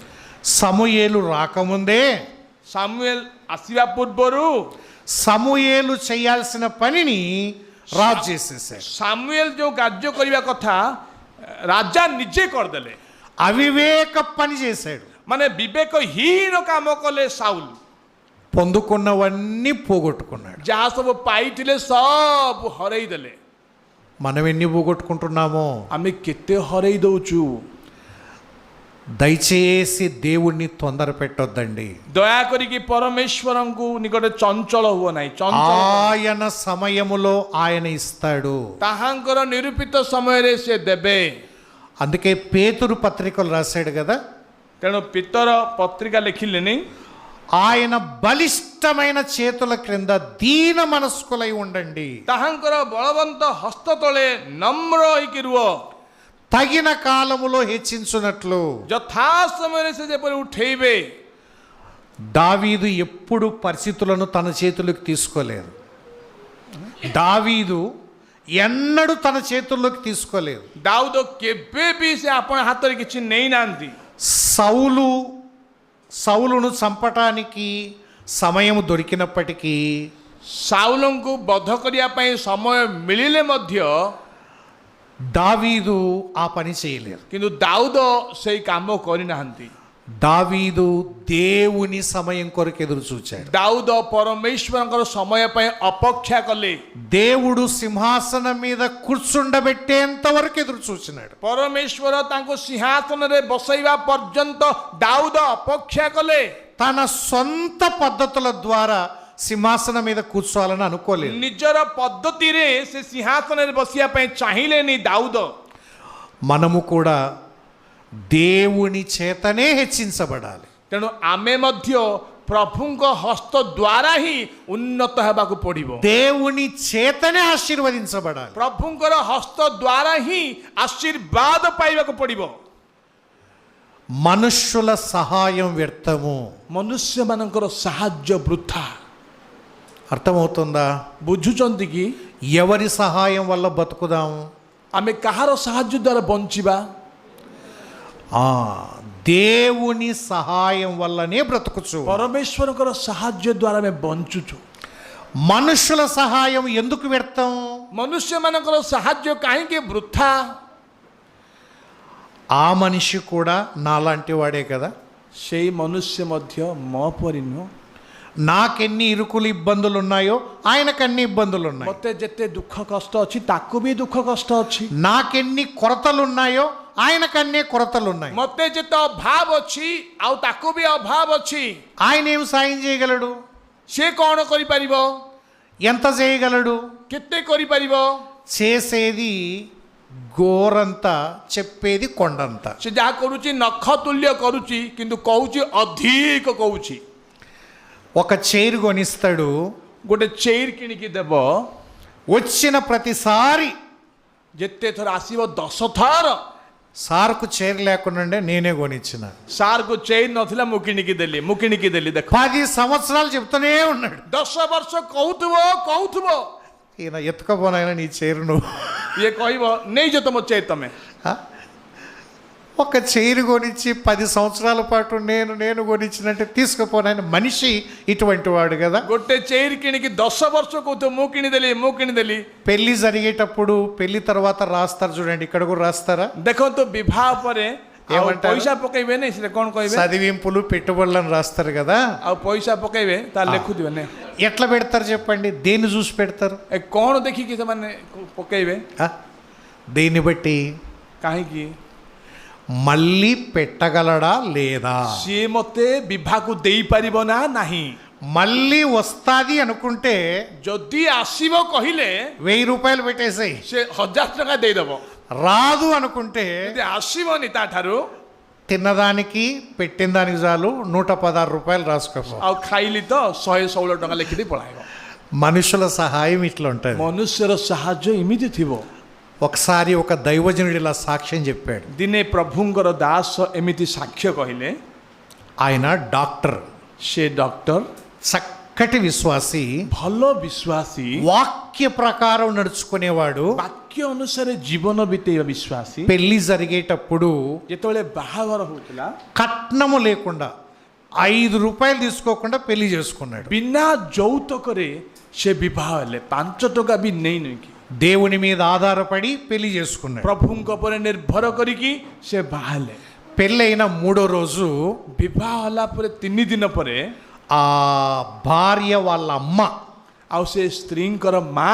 సమూయేలు రాకముందే ସାମୁଏଲ ଆସିବା ପୂର୍ବରୁ సమూయేలు చేయాల్సిన పనిని రాజు చేసేసాడు. ସାମୁଏଲ ଯୋଉ କାର୍ଯ୍ୟ କରିବା କଥା ରାଜା ନିଜେ କରିଦେଲେ। అవివేక పని చేశాడు. ମାନେ ବିବେକହୀନ କାମ କଲେ ସାଉଲ। పొందుకున్నవన్నీ పోగొట్టుకున్నాడు. ଯାହା ସବୁ ପାଇଥିଲେ ସବୁ ହରେଇ ଦେଲେ। మనం ఎన్ని పోగొట్టుకుంటున్నామో. ଆମେ କେତେ ହରେଇ ଦଉଛୁ। దయచేసి దేవుణ్ణి తొందర పెట్టొద్దండి. ଦୟା କରିକି ପରମେଶ୍ୱରଙ୍କୁ ନିକଟରେ ଚଞ୍ଚଳ ହୁଅ ନାହିଁ। ଚଞ୍ଚଳ ఆయన సమయములో ఆయన ఇస్తాడు. ତାହାଙ୍କର ନିରୂପିତ ସମୟରେ ସେ ଦେବେ। అందుకే పేతురు పత్రికలు రాశాడు కదా. ତେଣୁ ପିତର ପତ୍ରିକା ଲେଖିଲେନି, ఆయన బలిష్టమైన చేతుల క్రింద దీన మనస్కులై ఉండండి. ତାହାଙ୍କର ବଳବନ୍ତ ହସ୍ତ ତଳେ ନମ୍ର ହେଇକି ରୁହ। తగిన కాలములో హెచ్చించునట్లు. ଯଥା ସମୟରେ ସେ ଯେପରି ଉଠେଇବେ। దావీదు ఎప్పుడు పరిస్థితులను తన చేతులకు తీసుకోలేదు. దావీదు ఎన్నడూ తన చేతుల్లోకి తీసుకోలేదు. ଦାଉଦ କେବେ ବି ସେ ଆପଣ ହାତରେ କିଛି ନେଇନାହାନ୍ତି। సౌలును చంపటానికి సమయం దొరికినప్పటికీ, ସାଉଲଙ୍କୁ ବଧ କରିବା ପାଇଁ ସମୟ ମିଳିଲେ ମଧ୍ୟ దావీదు ఆ పని చేయలేదు. କିନ୍ତୁ ଦାଉଦ ସେଇ କାମ କରିନାହାନ୍ତି। దావీదు దేవుని సమయం కొరకు ఎదురు చూచాడు. ଦାଉଦ ପରମେଶ୍ୱରଙ୍କର ସମୟ ପାଇଁ ଅପେକ୍ଷା କଲେ। దేవుడు సింహాసనం మీద కూర్చుండబెట్టేంత వరకు ఎదురు చూచినాడు. ପରମେଶ୍ୱର ତାଙ୍କୁ ସିଂହାସନରେ ବସାଇବା ପର୍ଯ୍ୟନ୍ତ ଦାଉଦ ଅପେକ୍ଷା କଲେ। తన సొంత పద్ధతుల ద్వారా సింహాసనం మీద కూర్చోవాలని అనుకోలేదు. ନିଜର ପଦ୍ଧତିରେ ସେ ସିଂହାସନରେ ବସିବା ପାଇଁ ଚାହିଁଲେନି ଦାଉଦ। మనము కూడా దేవుని చేతనే హెచ్చించబడాలి. ତେଣୁ ଆମେ ମଧ୍ୟ ପ୍ରଭୁଙ୍କ ହସ୍ତ ଦ୍ୱାରା ହିଁ ଉନ୍ନତ ହେବାକୁ ପଡ଼ିବ. దేవుని చేతనే ఆశీర్వదించబడాలి. ପ୍ରଭୁଙ୍କର ହସ୍ତ ଦ୍ୱାରା ହିଁ ଆଶୀର୍ବାଦ ପାଇବାକୁ ପଡ଼ିବ. మనుష్యుల సహాయం వ్యర్థము. ମନୁଷ୍ୟମାନଙ୍କର ସାହାଯ୍ୟ ବୃଥା. అర్థమవుతుందా? ବୁଝୁଛନ୍ତି କି? ఎవరి సహాయం వల్ల బతుకుదాము? ଆମେ କାହାର ସାହାଯ୍ୟ ଦ୍ୱାରା ବଞ୍ଚିବା? దేవుని సహాయం వల్లనే బ్రతుకుచు. ପରମେଶ୍ୱରଙ୍କର ସାହାଯ୍ୟ ଦ୍ୱାରା ଆମେ ବଞ୍ଚୁଛୁ. మనుషుల సహాయం ఎందుకు వ్యర్థం? ମନୁଷ୍ୟମାନଙ୍କର ସାହାଯ୍ୟ କାହିଁକି ବୃଥା? ఆ మనిషి కూడా నాలాంటి వాడే కదా. ସେଇ ମନୁଷ୍ୟ ମଧ୍ୟ ମୋ ପରି ନୁହଁ. నాకెన్ని ఇరుకులు ఇబ్బందులు ఉన్నాయో ఆయనకన్ని ఇబ్బందులు ఉన్నాయి. ମୋତେ ଯେତେ ଦୁଃଖ କଷ୍ଟ ଅଛି ତାକୁ ବି ଦୁଃଖ କଷ୍ଟ ଅଛି. నాకెన్ని కొరతలు ఉన్నాయో ఆయనకన్నే కొరతలు ఉన్నాయి. ମୋତେ ଯେତେ ଅଭାବ ଅଛି ଆଉ ତାକୁ ବି ଅଭାବ ଅଛି. ఆయన ఏం సాయం చేయగలడు? ସେ କ'ଣ କରିପାରିବ? ఎంత చేయగలడు? କେତେ କରିପାରିବ? చేసేది గోరంత, చెప్పేది కొండంత. ସେ ଯାହା କରୁଛି ନଖ ତୁଲ୍ୟ କରୁଛି, କିନ୍ତୁ କହୁଛି ଅଧିକ କହୁଛି. ఒక చైర్ కొనిస్తాడు, ଗୋଟେ ଚେୟାର କିଣିକି ଦେବ, వచ్చిన ప్రతిసారి ଯେତେ ଥର ଆସିବ 10 ଥର సార్కు చైర్ లేకుండా నేనే కొనిచ్చిన. ସାର୍କୁ ଚେୟାର ନଥିଲା, ମୁଁ କିଣିକି ଦେଲି ଦେଖ. 10 సంవత్సరాలు చెప్తూనే ఉన్నాడు. 10 ବର୍ଷ କହୁଥିବ. ఈయన ఎత్తుకపోనైనా నీ చైర్ నువ్వు. ଇଏ କହିବ ନେଇଯ ତମ ଚେୟାର ତମେ. ఒక చైర్ కొనిచ్చి 10 సంవత్సరాల పాటు నేను కొనిచ్చినట్టే తీసుకుపోనైనా మనిషి ఇటువంటి వాడు కదా. ଗୋଟେ ଚେୟାର କିଣିକି 10 ବର୍ଷ କହୁଥିବ ମୁଁ କିଣିଦେଲି. పెళ్లి జరిగేటప్పుడు పెళ్లి తర్వాత రాస్తారు చూడండి, ఇక్కడ కూడా రాస్తారా? ଦେଖନ୍ତୁ ବିବାହ ପରେ ఏమంటారు? ପଇସା ପକେଇବେନି, ସେଟା କ'ଣ କହିବେ? చదివింపులు పెట్టుబడులను రాస్తారు కదా. ଆଉ ପଇସା ପକେଇବେ, ତା ଲେଖୁଥିବେ. ఎట్లా పెడతారు చెప్పండి? దేన్ని చూసి పెడతారు? କ'ଣ ଦେଖିକି ସେମାନେ ପକେଇବେ? దేన్ని బట్టి? କାହିଁକି? మళ్ళీ పెట్టగలడా లేదా? ସିଏ ମୋତେ ବିବାହକୁ ଦେଇପାରିବ ନା ନାହିଁ? మళ్ళీ వస్తాది అనుకుంటే ଯଦି ଆସିବ କହିଲେ 1000 రూపాయలు పెట్టేసాయి. ସେ 1000 ଟଙ୍କା ଦେଇଦବ. రాదు అనుకుంటే ଯଦି ଆସିବନି ତାଠାରୁ తిన్నదానికి పెట్టిన దానికి చాలు 116 రూపాయలు రాసుకోపో. ଆଉ ଖାଇଲି ତ 116 ଟଙ୍କା ଲେଖିଦେଇ ପଳାଇବ. మనుషుల సహాయం ఇట్లా ఉంటుంది. ମନୁଷ୍ୟର ସାହାଯ୍ୟ ଏମିତି ଥିବ. ఒకసారి ఒక దైవజనుడు ఇలా సాక్ష్యం చెప్పాడు. ଦିନେ ପ୍ରଭୁଙ୍କର ଦାସ ଏମିତି ସାକ୍ଷ୍ୟ କହିଲେ. ఆయన డాక్టర్, ସେ ଡକ୍ଟର, చక్కటి విశ్వాసి, ଭଲ ବିଶ୍ୱାସୀ, వాక్య ప్రకారం నడుచుకునేవాడు. ବାକ୍ୟ ଅନୁସାରେ ଜୀବନ ବିତେଇବା ବିଶ୍ୱାସୀ. పెళ్లి జరిగేటప్పుడు ଯେତେବେଳେ ବାହାଘର ହଉଥିଲା కట్నము లేకుండా 5 రూపాయలు తీసుకోకుండా పెళ్లి చేసుకున్నాడు. ବିନା ଯୌତୁକରେ ସେ ବିବାହ ହେଲେ. 5 ଟଙ୍କା ବି ନେଇକି దేవుని మీద ఆధారపడి పెళ్లి చేసుకున్నాడు. ପ୍ରଭୁଙ୍କ ଉପରେ ନିର୍ଭର କରିକି ସେ ବାହା ହେଲେ. పెళ్ళైన 3వ రోజు ବିବାହ ହେଲା ପରେ 3 ଦିନ ପରେ ఆ భార్య వాళ్ళ అమ్మ, ଆଉ ସେ ସ୍ତ୍ରୀଙ୍କର ମା,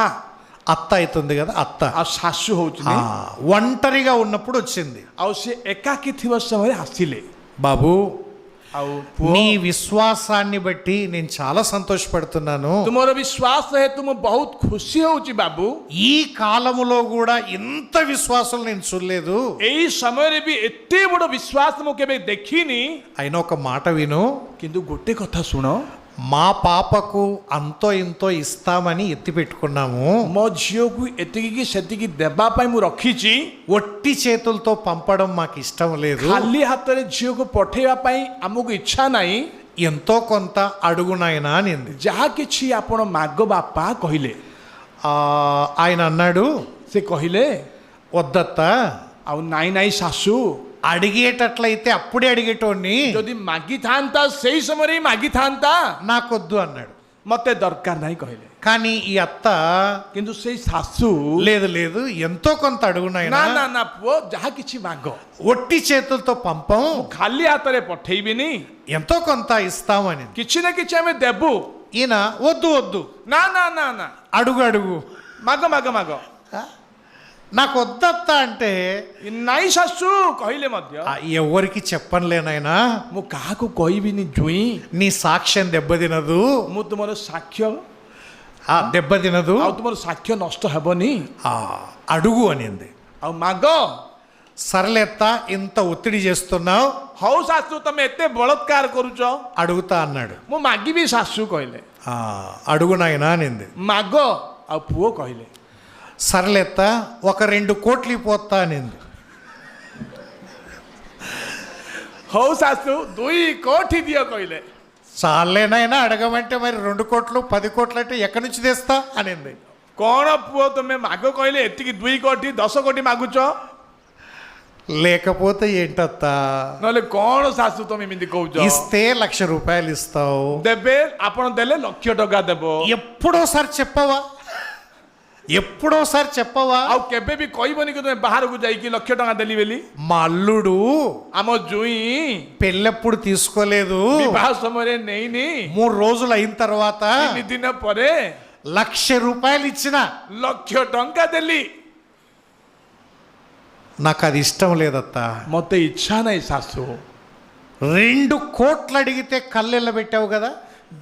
అత్త అవుతుంది కదా, అత్త ଆଉ ଶାଶୁ ହଉଛନ୍ତି, ఒంటరిగా ఉన్నప్పుడు వచ్చింది. ଆଉ ସେ ଏକାକୀ ଥିବା ସମୟରେ ଆସିଲେ. బాబు, ଆଉ నీ విశ్వాసాన్ని బట్టి నేను చాలా సంతోషపడుతున్నాను. ତୁମର ବିଶ୍ୱାସ ହେତୁ ମୁଁ ବହୁତ ଖୁସି ହଉଛି ବାବୁ. ఈ కాలములో కూడా ఇంత విశ్వాసం నేను చూడలేదు. ଏଇ ସମୟରେ ବି ଏତେ ବଡ଼ ବିଶ୍ୱାସ ମୁଁ କେବେ ଦେଖିନି. అయినా ఒక మాట విను, କିନ୍ତୁ ଗୋଟେ କଥା ଶୁଣ. మా పాపకు అంతో ఇంతో ఇస్తామని ఎత్తి పెట్టుకున్నాము. ମୋ ଝିଅକୁ ଏତିକି ସେତିକି ଦେବା ପାଇଁ ମୁଁ ରଖିଛି. ఒట్టి చేతులతో పంపడం మాకు ఇష్టం లేదు. ଖାଲି ହାତରେ ଝିଅକୁ ପଠେଇବା ପାଇଁ ଆମକୁ ଇଚ୍ଛା ନାହିଁ. ఎంతో కొంత అడుగునాయనా అనింది. ଯାହା କିଛି ଆପଣ ମାଗ ବାପା କହିଲେ. ఆయన అన్నాడు, ସେ କହିଲେ వద్దత్త, ଆଉ ନାଇଁ ଶାଶୁ, అడిగేటట్లయితే అప్పుడే అడిగేటోడిని, ଯଦି ମାଗିଥାନ୍ତା ସେଇ ସମୟରେ ହିଁ ମାଗିଥାନ୍ତା. నాకొద్దు అన్నాడు. ମତେ ଦରକାର ନାହିଁ କହିଲେ. కానీ ఈ అత్త କିନ୍ତୁ ସେଇ ଶାଶୁ లేదు ఎంతో కొంత అడుగునాయనా, ନା ପୁଅ, ଯାହା କିଛି ମାଗ, ఒట్టి చేతులతో పంపం, ଖାଲି ହାତରେ పଠେଇବିନି, ఎంతో కొంత ఇస్తామని. କିଛି ନା କିଛି ଆମେ ଦେବୁ. ఈయన వద్దు ନା అడుగు ମାଗ. నాకు వద్దత్త అంటే ନାଇଁ ଶାଶୁ କହିଲେ ମଧ୍ୟ ఎవరికి చెప్పనులేనాయనా, ମୁଁ କାହାକୁ କହିବିନି ଜୁଇଁ. నీ సాక్ష్యం దెబ్బతినదు, ମୁଁ ତୁମର ସାକ୍ଷ୍ୟ దెబ్బతినదు, ଆଉ ତୁମର ସାକ୍ଷ୍ୟ ନଷ୍ଟ ହେବନି. అడుగు అనింది. ଆଉ ମାଗ. సర్లేత్తా ఇంత ఒత్తిడి చేస్తున్నావు ହଉ ଶାଶୁ ତମେ ଏତେ ବଳତ୍କାର କରୁଛ అడుగుతా అన్నాడు. ମୁଁ ମାଗିବି ଶାଶୁ କହିଲେ ఆ, అడుగు నాయనా అనింది. ମାଗ ଆଉ ପୁଅ କହିଲେ సర్లేత్తా ఒక 2 కోట్లు పోతా అనింది. ହଉ ଶାଶୁ 2 କୋଟି ଦିଅ କହିଲେ చాలేనాయనా అడగమంటే మరి 2 కోట్లు 10 కోట్లు అంటే ఎక్కడి నుంచి తెస్తా అనింది. କ'ଣ ପୁଅ ତମେ ମାଗ କହିଲେ ଏତିକି 2 କୋଟି 10 କୋଟି ମାଗୁଛ లేకపోతే ఏంటత్తా, ନହେଲେ କ'ଣ ଶାଶୁ ତମେ ଏମିତି କହୁଛ ఇస్తే 1,00,000 రూపాయలు ఇస్తావు. ଦେବେ ଆପଣ ଦେଲେ 1,00,000 ଟଙ୍କା ଦେବ ఎప్పుడోసారి చెప్పవా, ఎప్పుడోసారి చెప్పవా? ଆଉ କେବେ ବି କହିବନି କି ତମେ ବାହାରକୁ ଯାଇକି 1,00,000 ଟଙ୍କା ଦେଲି ବୋଲି మా అల్లుడు ଆମ ଜୁଇଁ పెళ్ళెప్పుడు తీసుకోలేదు, ବିବାହ ସମୟରେ ନେଇନି 3 రోజులు అయిన తర్వాత 3 ଦିନ ପରେ 1,00,000 రూపాయలు ఇచ్చిన. 1,00,000 ଟଙ୍କା ଦେଲି నాకు అది ఇష్టం లేదత్తా. ମତେ ଇଚ୍ଛା ନାହିଁ ଶାଶୁ 2 కోట్లు అడిగితే కళ్ళెళ్ళ పెట్టావు కదా.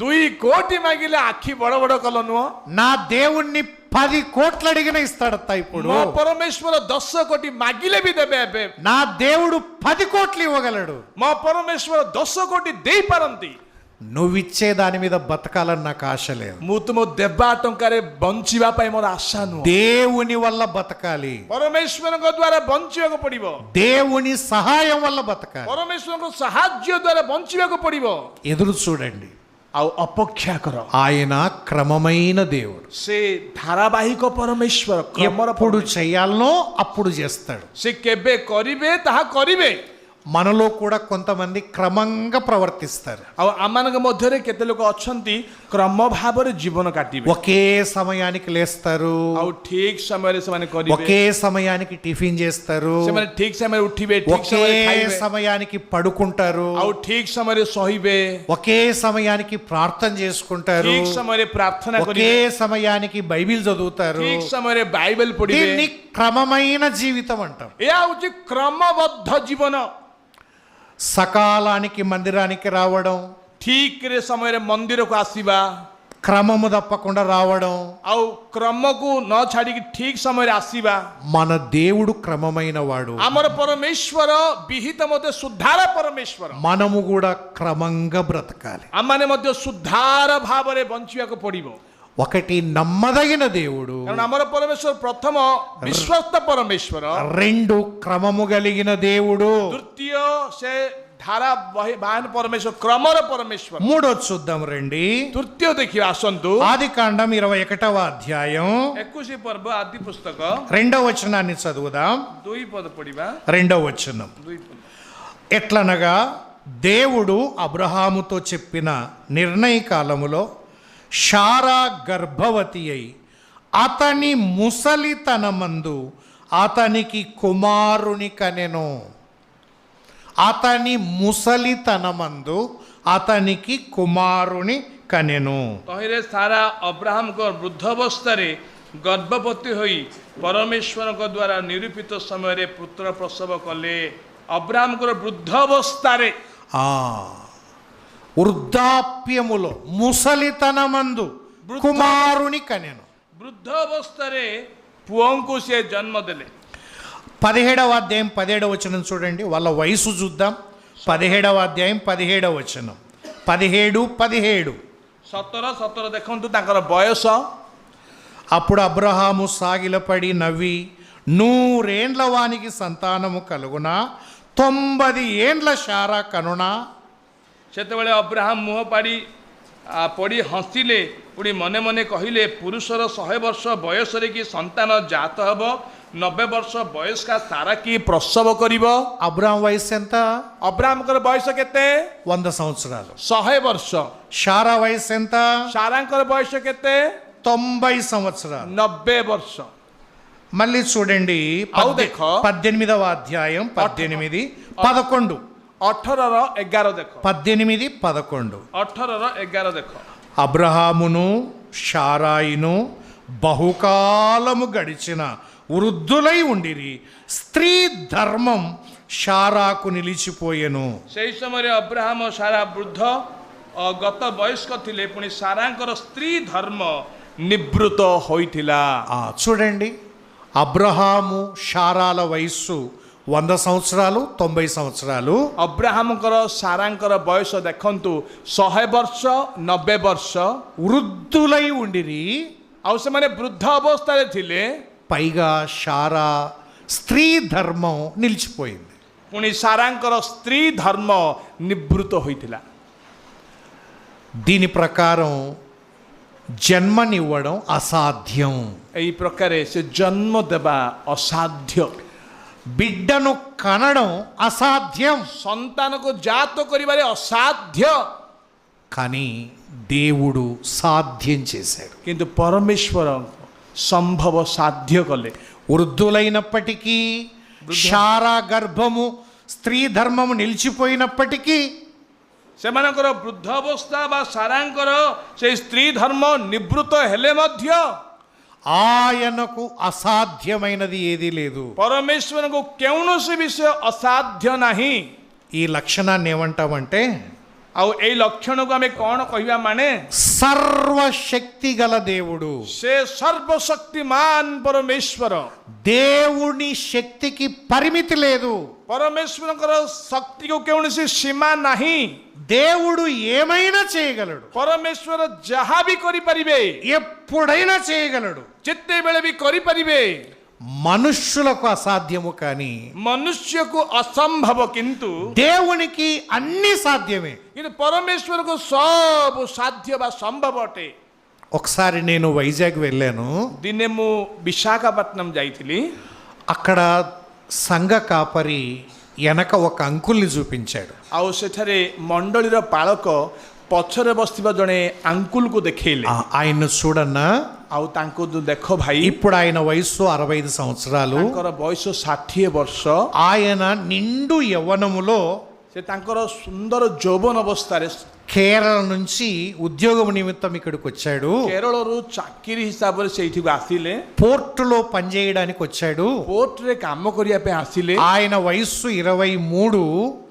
2 କୋଟି ମାଗିଲେ ଆଖି ବଡ ବଡ କଲ ନୁହଁ నా దేవుణ్ణి 10 కోట్లు అడిగినా ఇస్తాడత్తా. ఇప్పుడు ମୋ ପରମେଶ୍ୱର 10 କୋଟି ମାଗିଲେ ବି ଦେବେ ଏବେ నా దేవుడు 10 కోట్లు ఇవ్వగలడు. ମୋ ପରମେଶ୍ୱର 10 କୋଟି ଦେଇପାରନ୍ତି నువ్విచ్చే దాని మీద బతకాలని నాకు ఆశ లేదు. ମୁଁ ତୁମ ଦେବା ଟଙ୍କାରେ ବଞ୍ଚିବା ପାଇଁ ମୋର ଆଶା ନୁହଁ దేవుని వల్ల బతకాలి, ପରମେଶ୍ୱରଙ୍କ ଦ୍ୱାରା ବଞ୍ଚିବାକୁ ପଡିବ దేవుని సహాయం వల్ల బతకాలి. ପରମେଶ୍ୱରଙ୍କ ସାହାଯ୍ୟ ଦ୍ୱାରା ବଞ୍ଚିବାକୁ ପଡିବ ఎదురు చూడండి. ଆଉ ଅପେକ୍ଷା କର ఆయన క్రమమైన దేవుడు. ସେ ଧାରାବାହିକ ପରମେଶ୍ୱର କ୍ରମର ఎప్పుడు ପରମେଶ୍ୱର। చేయాలనో అప్పుడు చేస్తాడు. ସେ କେବେ କରିବେ ତାହା କରିବେ మనలో కూడా కొంతమంది క్రమంగా ప్రవర్తిస్తారు. ଆଉ ଆମମାନଙ୍କ ମଧ୍ୟରେ କେତେ ଲୋକ ଅଛନ୍ତି କ୍ରମ ଭାବରେ ଜୀବନ କାଟିବେ ఒకే సమయానికి లేస్తారు, ଆଉ ଠିକ ସମୟରେ ସେମାନେ କରିବେ ఒకే సమయానికి టిఫిన్ చేస్తారు, ସେମାନେ ଠିକ ସମୟରେ ଉଠିବେ ଠିକ ఒకే ସମୟରେ ଖାଇବେ సమయానికి పడుకుంటారు, ଆଉ ଠିକ ସମୟରେ ସହିବେ ఒకే సమయానికి ప్రార్థన చేసుకుంటారు, ଠିକ ସମୟରେ ପ୍ରାର୍ଥନା ఒకే କରିବେ సమయానికి బైబిల్ చదువుతారు. ଠିକ ସମୟରେ ବାଇବେଲ ପଢିବେ దీన్ని క్రమమైన జీవితం అంటాం. ଏହା ହେଉଛି କ୍ରମବଦ୍ଧ ଜୀବନ సకాలానికి మందిరానికి రావడం, ଠିକରେ ସମୟରେ ମନ୍ଦିରକୁ ଆସିବା క్రమము తప్పకుండా రావడం. ଆଉ କ୍ରମକୁ ନ ଛାଡିକି ଠିକ ସମୟରେ ଆସିବା మన దేవుడు క్రమమైన వాడు, ଆମର ପରମେଶ୍ୱର ବିହିତ ମଧ୍ୟ ସୁଧାର ପରମେଶ୍ୱର మనము కూడా క్రమంగా బ్రతకాలి. ଆମମାନେ ମଧ୍ୟ ସୁଧାର ଭାବରେ ବଞ୍ଚିବାକୁ ପଡିବ ఒకటి నమ్మదగిన దేవుడు, କାରଣ ଆମର ପରମେଶ୍ୱର ପ୍ରଥମ ବିଶ୍ୱସ୍ତ ପରମେଶ୍ୱର 2 క్రమము కలిగిన దేవుడు, ତୃତୀୟ ସେ ଧାରା ବାହନ ପରମେଶ୍ୱର କ୍ରମର ପରମେଶ୍ୱର 3 చూద్దాం రండి. ତୃତୀୟ ଦେଖିବା ଆସନ୍ତୁ ఆదికాండం 21వ అధ్యాయం 21 ପର୍ବ ଆଦି ପୁସ୍ତକ 2వ వచనాన్ని చదువుదాం. 2 ପଦ ପଢିବା 2వ వచనం. 2 ପଦ ఎట్లనగా దేవుడు అబ్రహాముతో చెప్పిన నిర్ణయ కాలములో శారా గర్భవతి అయి అతని ముసలితనమందు అతనికి కుమారుని కనెను. అతని ముసలితనమందు అతనికి కుమారుని కనెను. ତହିଁରେ ସାରା ଅବ୍ରାହମଙ୍କ ବୃଦ୍ଧ ଅବସ୍ଥାରେ ଗର୍ଭବତୀ ହୋଇ ପରମେଶ୍ୱରଙ୍କ ଦ୍ୱାରା ନିରୂପିତ ସମୟରେ ପୁତ୍ର ପ୍ରସବ କଲେ। ଅବ୍ରାହମଙ୍କର ବୃଦ୍ଧ ଅବସ୍ଥାରେ ఆ వృద్ధాప్యములో ముసలితనమందు కుమారుని కనెను. ବୃଦ୍ଧ ଅବସ୍ଥାରେ ପୁଅଙ୍କୁ ସେ ଜନ୍ମ ଦେଲେ। 17వ అధ్యాయం 17వ వచనం చూడండి. వాళ్ళ వయసు చూద్దాం. 17వ అధ్యాయం 17వ వచనం. 17 17. 17 ଦେଖନ୍ତୁ ତାଙ୍କର ବୟସ అప్పుడు అబ్రహాము సాగిలపడి నవ్వి 100 ఏండ్ల వానికి సంతానము కలుగునా, 90 ఏండ్ల శారా కనునా. ସେତେବେଳେ ଅବ୍ରାହମ ମୁହଁ ପଡ଼ି ହସିଲେ, ପୁଣି ମନେ ମନେ କହିଲେ, ପୁରୁଷର 100 ବର୍ଷ ବୟସରେ କି ସନ୍ତାନ ଜାତ ହେବ, 90 ବର୍ଷ ବୟସ୍କା ସାରା କି ପ୍ରସବ କରିବ। అబ్రహాం వయసు ఎంత? ଅବ୍ରାହମଙ୍କର ବୟସ କେତେ? 100 సంవత్సరాలు. 100 ବର୍ଷ। శారా వయసు ఎంత? ସାରାଙ୍କର ବୟସ କେତେ? 90 సంవత్సరాలు. 90 ବର୍ଷ। మళ్ళీ చూడండి. ଆଉ ଦେଖ 18వ అధ్యాయం 18 11. 18ର 11 ଦେଖ। 18 11. 18ର 11 ଦେଖ। అబ్రహామును శారాయిను బహుకాలము గడిచిన వృద్ధులై ఉండిరి, స్త్రీ ధర్మం శారాకు నిలిచిపోయెను. ସେହି ସମୟରେ ଅବ୍ରାହମ ସାରା ବୃଦ୍ଧ ଗତ ବୟସ୍କ ଥିଲେ, ପୁଣି ସାରାଙ୍କର ସ୍ତ୍ରୀ ଧର୍ମ ନିବୃତ ହୋଇଥିଲା। చూడండి, అబ్రహాము శారాల వయస్సు 100 సంవత్సరాలు 90 సంవత్సరాలు ଅବ୍ରାହମଙ୍କର ସାରାଙ୍କର ବୟସ ଦେଖନ୍ତୁ 100 ବର୍ଷ 90 ବର୍ଷ వృద్ధులై ఉండిరి. ଆଉ ସେମାନେ ବୃଦ୍ଧ ଅବସ୍ଥାରେ ଥିଲେ. పైగా శారా స్త్రీ ధర్మం నిలిచిపోయింది. ପୁଣି ସାରାଙ୍କର ସ୍ତ୍ରୀ ଧର୍ମ ନିବୃତ ହୋଇଥିଲା. దీని ప్రకారం జన్మనివ్వడం అసాధ్యం. ଏହି ପ୍ରକାରେ ସେ ଜନ୍ମ ଦେବା ଅସାଧ୍ୟ. బిడ్డను కనడం అసాధ్యం. ସନ୍ତାନକୁ ଜାତ କରିବାରେ ଅସାଧ୍ୟ. కానీ దేవుడు సాధ్యం చేశాడు. କିନ୍ତୁ ପରମେଶ୍ୱର ସମ୍ଭବ ସାଧ୍ୟ କଲେ. వృద్ధులైనప్పటికీ శారా గర్భము స్త్రీ ధర్మము నిలిచిపోయినప్పటికీ ସେମାନଙ୍କର ବୃଦ୍ଧ ଅବସ୍ଥା ବା ସାରାଙ୍କର ସେଇ ସ୍ତ୍ରୀ ଧର୍ମ ନିବୃତ ହେଲେ ମଧ୍ୟ ఆయనకు అసాధ్యమైనది ఏదీ లేదు. ପରମେଶ୍ୱରଙ୍କୁ କୌଣସି ବିଷୟ ଅସାଧ୍ୟ ନାହିଁ. ఈ లక్షణాన్ని ఏమంటామంటే ଆଉ ଏଇ ଲକ୍ଷଣକୁ ଆମେ କ'ଣ କହିବା ମାନେ సర్వశక్తి గల దేవుడు. ସେ ସର୍ବଶକ୍ତିମାନ ପରମେଶ୍ୱର. దేవుని శక్తికి పరిమితి లేదు. ପରମେଶ୍ୱରଙ୍କର ଶକ୍ତିକୁ କୌଣସି ସୀମା ନାହିଁ. దేవుడు ఏమైనా చేయగలడు. ପରମେଶ୍ୱର ଯାହା ବି କରିପାରିବେ, ఎప్పుడైనా చేయగలడు. ଯେତେବେଳେ ବି କରିପାରିବେ. మనుష్యులకు అసాధ్యము కానీ ମନୁଷ୍ୟକୁ ଅସମ୍ଭବ କିନ୍ତୁ దేవునికి అన్ని సాధ్యమే. କିନ୍ତୁ ପରମେଶ୍ୱରକୁ ସବୁ ସାଧ୍ୟ ବା ସମ୍ଭବ ଅଟେ. ఒకసారి నేను వైజాగ్ వెళ్ళాను. ଦିନେ ମୁଁ ବିଶାଖାପଟ୍ଟନମ ଯାଇଥିଲି. అక్కడ సంఘ కాపరి వెనక ఒక అంకుల్ని చూపించాడు. ଆଉ ସେଠାରେ ମଣ୍ଡଳୀର ପାଳକ ପଛରେ ବସିଥିବା ଜଣେ ଆଙ୍କୁଲକୁ ଦେଖେଇଲେ. ఆయన్ను చూడన్నా, ଆଉ ତାଙ୍କୁ ଦେଖ ଭାଇ, ఇప్పుడు ఆయన వయస్సు 65 సంవత్సరాలు. ତାଙ୍କର ବୟସ 60 ବର୍ଷ. ఆయన నిండు యవ్వనములో ସେ ତାଙ୍କର ସୁନ୍ଦର ଯୌବନ ଅବସ୍ଥାରେ కేరళ నుంచి ఉద్యోగం నిమిత్తం ఇక్కడికి వచ్చాడు. କେରଳରୁ ଚାକିରି ହିସାବରେ ସେଇଠିକୁ ଆସିଲେ. పోర్టులో పనిచేయడానికి వచ్చాడు. ପୋର୍ଟରେ କାମ କରିବା ପାଇଁ ଆସିଲେ. ఆయన వయస్సు 23.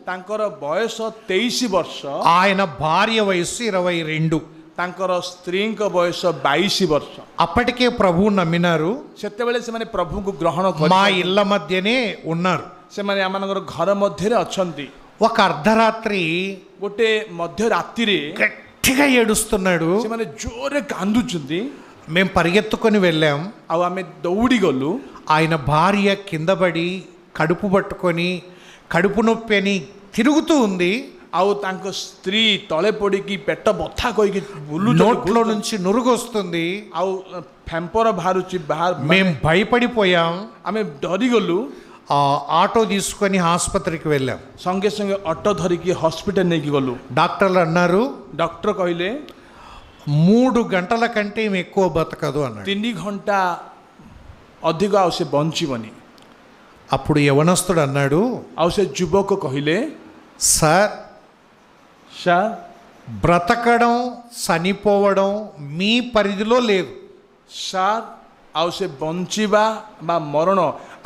ତାଙ୍କର ବୟସ 23 ବର୍ଷ. ఆయన భార్య వయస్సు 22. ତାଙ୍କର ସ୍ତ୍ରୀଙ୍କ ବୟସ 22 ବର୍ଷ. అప్పటికే ప్రభువు నమ్మినారు. ସେତେବେଳେ ସେମାନେ ପ୍ରଭୁଙ୍କୁ ଗ୍ରହଣ మా କରି ఇళ్ళ మధ్యనే ఉన్నారు. ସେମାନେ ଆମମାନଙ୍କର ଘର ମଧ୍ୟରେ ଅଛନ୍ତି. ఒక అర్ధరాత్రి ଗୋଟେ ମଧ୍ୟ ରାତିରେ గట్టిగా ఏడుస్తున్నాడు. ସେମାନେ ଜୋରରେ କାନ୍ଦୁଛନ୍ତି. మేము పరిగెత్తుకొని వెళ్ళాం. ଆଉ ଆମେ ଦୌଡ଼ି ଗଲୁ. ఆయన భార్య కింద పడి కడుపు పట్టుకొని కడుపు నొప్పి అని తిరుగుతూ ఉంది. ଆଉ ତାଙ୍କ ସ୍ତ୍ରୀ ତଳେ ପଡ଼ିକି ପେଟ ବଥା କହିକି నోట్లో ବୁଲୁଛନ୍ତି. నుంచి నురుగు వస్తుంది. ଆଉ ଫେମ୍ପର ବାହାରୁଛି ବାହାର. మేము భయపడిపోయాం. ଆମେ ଡରିଗଲୁ. ఆటో తీసుకొని ఆసుపత్రికి వెళ్ళాం. ସଙ୍ଗେ ସଙ୍ଗେ ଅଟୋ ଧରିକି ହସ୍ପିଟାଲ ନେଇକି ଗଲୁ. డాక్టర్లు అన్నారు ଡକ୍ଟର କହିଲେ 3 గంటల కంటే ఎక్కువ బతకదు అన్నాడు. 3 ଘଣ୍ଟା ଅଧିକ ଆଉ ସେ ବଞ୍ଚିବନି. అప్పుడు యవనస్తుడు అన్నాడు, ଆଉ ସେ ଯୁବକ କହିଲେ సార్ ସାର୍ బ్రతకడం చనిపోవడం మీ పరిధిలో లేదు. ସାର୍ ଆଉ ସେ ବଞ୍ଚିବା ବା ମରଣ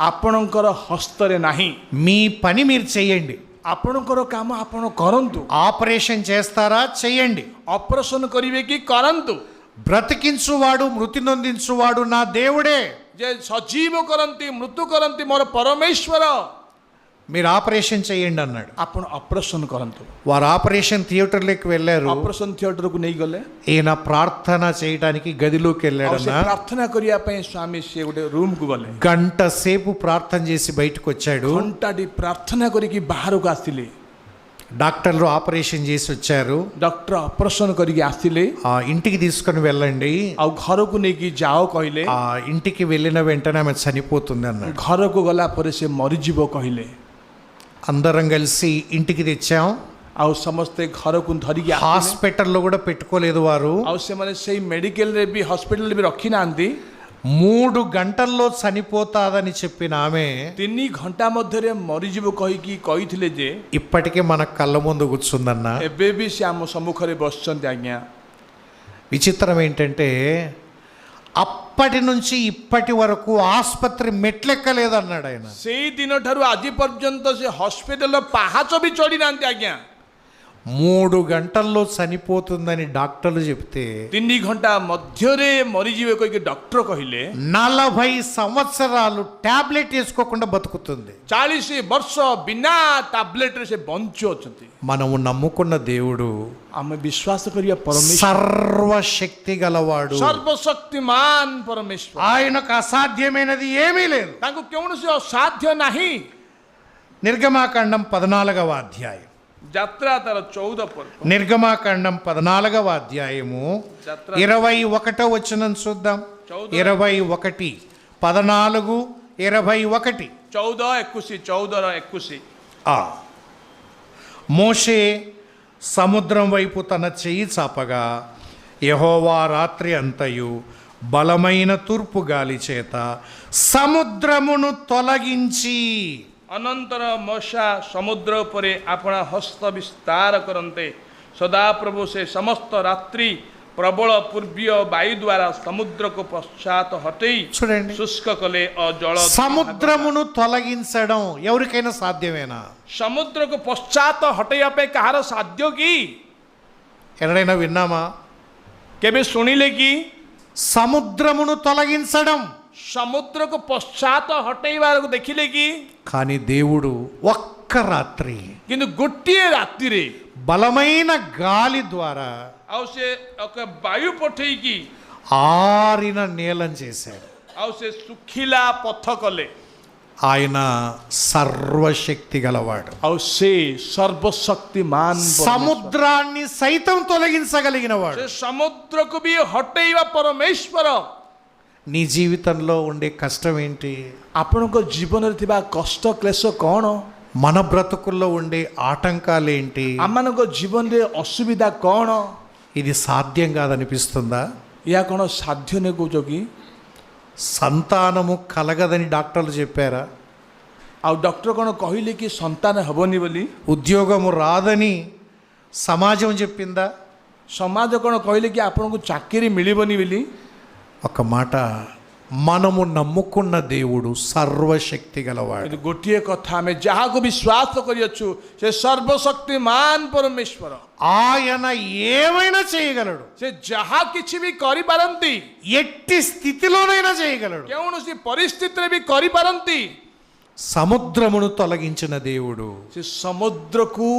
ଆପଣଙ୍କର ହସ୍ତରେ ନାହିଁ. మీ పని మీరు చెయ్యండి. ଆପଣଙ୍କର କାମ ଆପଣ କରନ୍ତୁ. ఆపరేషన్ చేస్తారా చెయ్యండి. ଅପରେସନ କରିବେ କି କରନ୍ତୁ. బ్రతికించువాడు మృతి నొందించువాడు నా దేవుడే. ଯେ ସଜୀବ କରନ୍ତି ମୃତ୍ୟୁ କରନ୍ତି ମୋର ପରମେଶ୍ୱର. మీరు ఆపరేషన్ చెయ్యండి అన్నాడు. ଆପଣ ଅପରେସନ କରନ୍ତୁ. వారు ఆపరేషన్ థియేటర్లోకి వెళ్ళారు. ଅପରେସନ ଥିଏଟରକୁ ନେଇଗଲେ. ఈయన ప్రార్థన చేయడానికి గదిలోకి ଆଉ ସେ వెళ్ళాడన్నా. ପ୍ରାର୍ଥନା କରିବା ପାଇଁ ସ୍ୱାମୀ ସେ ଗୋଟେ ରୁମକୁ ଗଲେ. గంట సేపు ప్రార్థన చేసి బయటకు వచ్చాడు. ଘଣ୍ଟାଟି ପ୍ରାର୍ଥନା କରିକି ବାହାରକୁ ଆସିଲେ. డాక్టర్లు ఆపరేషన్ చేసి వచ్చారు. ଡକ୍ଟର ଅପରେସନ କରିକି ଆସିଲେ. ఇంటికి తీసుకొని వెళ్ళండి. ଆଉ ଘରକୁ ନେଇକି ଯାଅ କହିଲେ. ఇంటికి వెళ్ళిన వెంటనే ఆమె చనిపోతుంది అన్నాడు. ଘରକୁ ଗଲା ପରେ ସେ ମରିଯିବ କହିଲେ. అందరం కలిసి ఇంటికి తెచ్చాం. ଆଉ ସମସ୍ତେ ଘରକୁ ଧରିକି ଆସିଲେ. హాస్పిటల్లో కూడా పెట్టుకోలేదు వారు. ଆଉ ସେମାନେ ସେଇ ମେଡିକାଲରେ ବି ହସ୍ପିଟାଲରେ ବି ରଖିନାହାନ୍ତି. 3 గంటల్లో చనిపోతాదని చెప్పిన ఆమె 3 ଘଣ୍ଟା ମଧ୍ୟରେ ମରିଯିବ କହିକି କହିଥିଲେ ଯେ ఇప్పటికే మన కళ్ళ ముందు కూర్చుందన్న. ଏବେ ବି ସେ ଆମ ସମ୍ମୁଖରେ ବସିଛନ୍ତି ଆଜ୍ଞା. విచిత్రం ఏంటంటే అప్పటి నుంచి ఇప్పటి వరకు ఆసుపత్రి మెట్లెక్కలేదన్నాడు ఆయన. ସେଇ ଦିନ ଠାରୁ ଆଜି ପର୍ଯ୍ୟନ୍ତ ସେ ହସ୍ପିଟାଲର ପାହାଚ ବି ଚଢି ନାହାନ୍ତି ଆଜ୍ଞା. 3 గంటల్లో చనిపోతుందని డాక్టర్లు చెప్తే 3 ଘଣ୍ଟା ମଧ୍ୟରେ ମରିଯିବେ କହିକି ଡକ୍ଟର କହିଲେ 40 సంవత్సరాలు టాబ్లెట్ వేసుకోకుండా బతుకుతుంది. 40 ବର୍ଷ ବିନା ଟାବଲେଟରେ ସେ ବଞ୍ଚୁ ଅଛନ୍ତି. మనము నమ్ముకున్న దేవుడు ଆମେ ବିଶ୍ୱାସ କରିବା ପରମେଶ୍ୱର సర్వశక్తి గలవాడు. ସର୍ବଶକ୍ତିମାନ ପରମେଶ୍ୱର. ఆయనకు అసాధ్యమైనది ఏమీ లేదు. ତାଙ୍କୁ କୌଣସି ଅସାଧ୍ୟ ନାହିଁ. నిర్గమాకాండం 14వ అధ్యాయం. ଯାତ୍ରା ତାର 14 ପର୍ବ. నిర్గమాకాండం 14వ అధ్యాయము 21వ వచనం చూద్దాం. 21 14 21. 14:21. మోషే సముద్రం వైపు తన చెయ్యి చాపగా యెహోవా రాత్రి అంతయు బలమైన తూర్పు గాలి చేత సముద్రమును తొలగించి ଅନନ୍ତର ମଶା ସମୁଦ୍ର ଉପରେ ଆପଣା ହସ୍ତ ବିସ୍ତାର କରନ୍ତେ ସଦାପ୍ରଭୁ ସେ ସମସ୍ତ ରାତ୍ରି ପ୍ରବଳ ପୂର୍ବୀୟ ବାୟୁ ଦ୍ୱାରା ସମୁଦ୍ରକୁ ପଶ୍ଚାତ ହଟେଇ చూడండి, ଶୁଷ୍କ କଲେ ଅଜଳ. సముద్రమును తొలగించడం ఎవరికైనా సాధ్యమేనా? ସମୁଦ୍ରକୁ ପଶ୍ଚାତ ହଟେଇବା ପାଇଁ କାହାର ସାଧ୍ୟ କି? ఎక్కడైనా విన్నామా? କେବେ ଶୁଣିଲେ କି సముద్రమును తొలగించడం? ସମୁଦ୍ରକୁ ପଶ୍ଚାତ ହଟେଇବାକୁ ଦେଖିଲେ କି? కానీ దేవుడు ఒక్క రాత్రి କିନ୍ତୁ ଗୋଟିଏ ରାତିରେ బలమైన గాలి ద్వారా ଆଉ ସେ ଏକ ବାୟୁ ପଠେଇକି ఆరిన నీలం చేశాడు. ଆଉ ସେ ଶୁଖିଲା ପଥ କଲେ. ఆయన సర్వశక్తి గలవాడు. ଆଉ ସେ ସର୍ବଶକ୍ତିମାନ సముద్రాన్ని సైతం తొలగించగలిగిన వాడు. ସେ ସମୁଦ୍ରକୁ ବି ହଟେଇବା ପରମେଶ୍ୱର. నీ జీవితంలో ఉండే కష్టం ఏంటి? ଆପଣଙ୍କ ଜୀବନରେ ଥିବା କଷ୍ଟ କ୍ଲେଶ କ'ଣ? మన బ్రతుకుల్లో ఉండే ఆటంకాలేంటి? ଆମମାନଙ୍କ ଜୀବନରେ ଅସୁବିଧା କ'ଣ? ఇది సాధ్యం కాదనిపిస్తుందా? ଏହା କ'ଣ ସାଧ୍ୟ ନେ କହୁଛ କି? సంతానము కలగదని డాక్టర్లు చెప్పారా? ଆଉ ଡକ୍ଟର କ'ଣ କହିଲେ କି ସନ୍ତାନ ହେବନି ବୋଲି? ఉద్యోగము రాదని సమాజం చెప్పిందా? ସମାଜ କ'ଣ କହିଲେ କି ଆପଣଙ୍କୁ ଚାକିରି ମିଳିବନି ବୋଲି? ఒక మాట, మనము నమ్ముకున్న దేవుడు సర్వశక్తి గలవాడు. କିନ୍ତୁ ଗୋଟିଏ କଥା, ଆମେ ଯାହାକୁ ବିଶ୍ୱାସ କରିଅଛୁ ସେ ସର୍ବଶକ୍ତିମାନ ପରମେଶ୍ୱର. ఆయన ఏమైనా చేయగలడు. ସେ ଯାହା କିଛି ବି କରିପାରନ୍ତି, ఎట్టి స్థితిలోనైనా చేయగలడు. କୌଣସି ପରିସ୍ଥିତିରେ ବି କରିପାରନ୍ତି. సముద్రమును తొలగించిన దేవుడు ସେ ସମୁଦ୍ରକୁ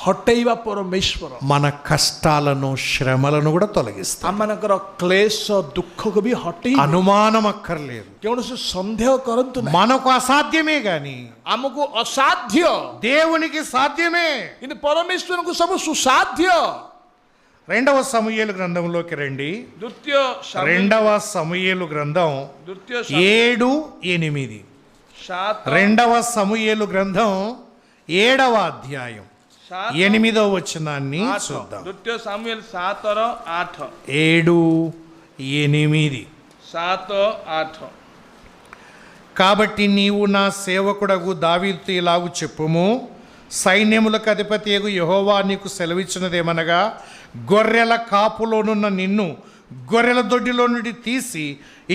ହଟେଇବା ପରମେଶ୍ୱର మన కష్టాలను శ్రమలను కూడా తొలగిస్తాడు. ଆମମାନଙ୍କର କ୍ଲେଶ ଦୁଃଖକୁ ବି ହଟେଇ, అనుమానం అక్కర్లేదు. କୌଣସି ସନ୍ଦେହ କରନ୍ତୁ ନାହିଁ. మనకు అసాధ్యమే గాని ଆମକୁ ଅସାଧ୍ୟ, దేవునికి సాధ్యమే. କିନ୍ତୁ పరమేశ్వରଙ୍କୁ ସବୁ ସୁସାଧ୍ୟ. 2వ సమూయేలు గ్రంథంలోకి రండి. ଦ୍ୱିତୀୟ 2వ సమూయేలు గ్రంథం 7:8. 2వ సమూయేలు గ్రంథం 7వ అధ్యాయం 8వ వచనాన్ని చూద్దాం. ଦ୍ୱିତୀୟ ସାମୁଏଲ 7:8. 7:8. 7:8. కాబట్టి నీవు నా సేవకుడగు దావీదుతో ఇలాగు చెప్పుము, సైన్యములకు అధిపతియగు యెహోవా నీకు సెలవిచ్చినదేమనగా, గొర్రెల కాపులోనున్న నిన్ను గొర్రెల దొడ్డిలో నుండి తీసి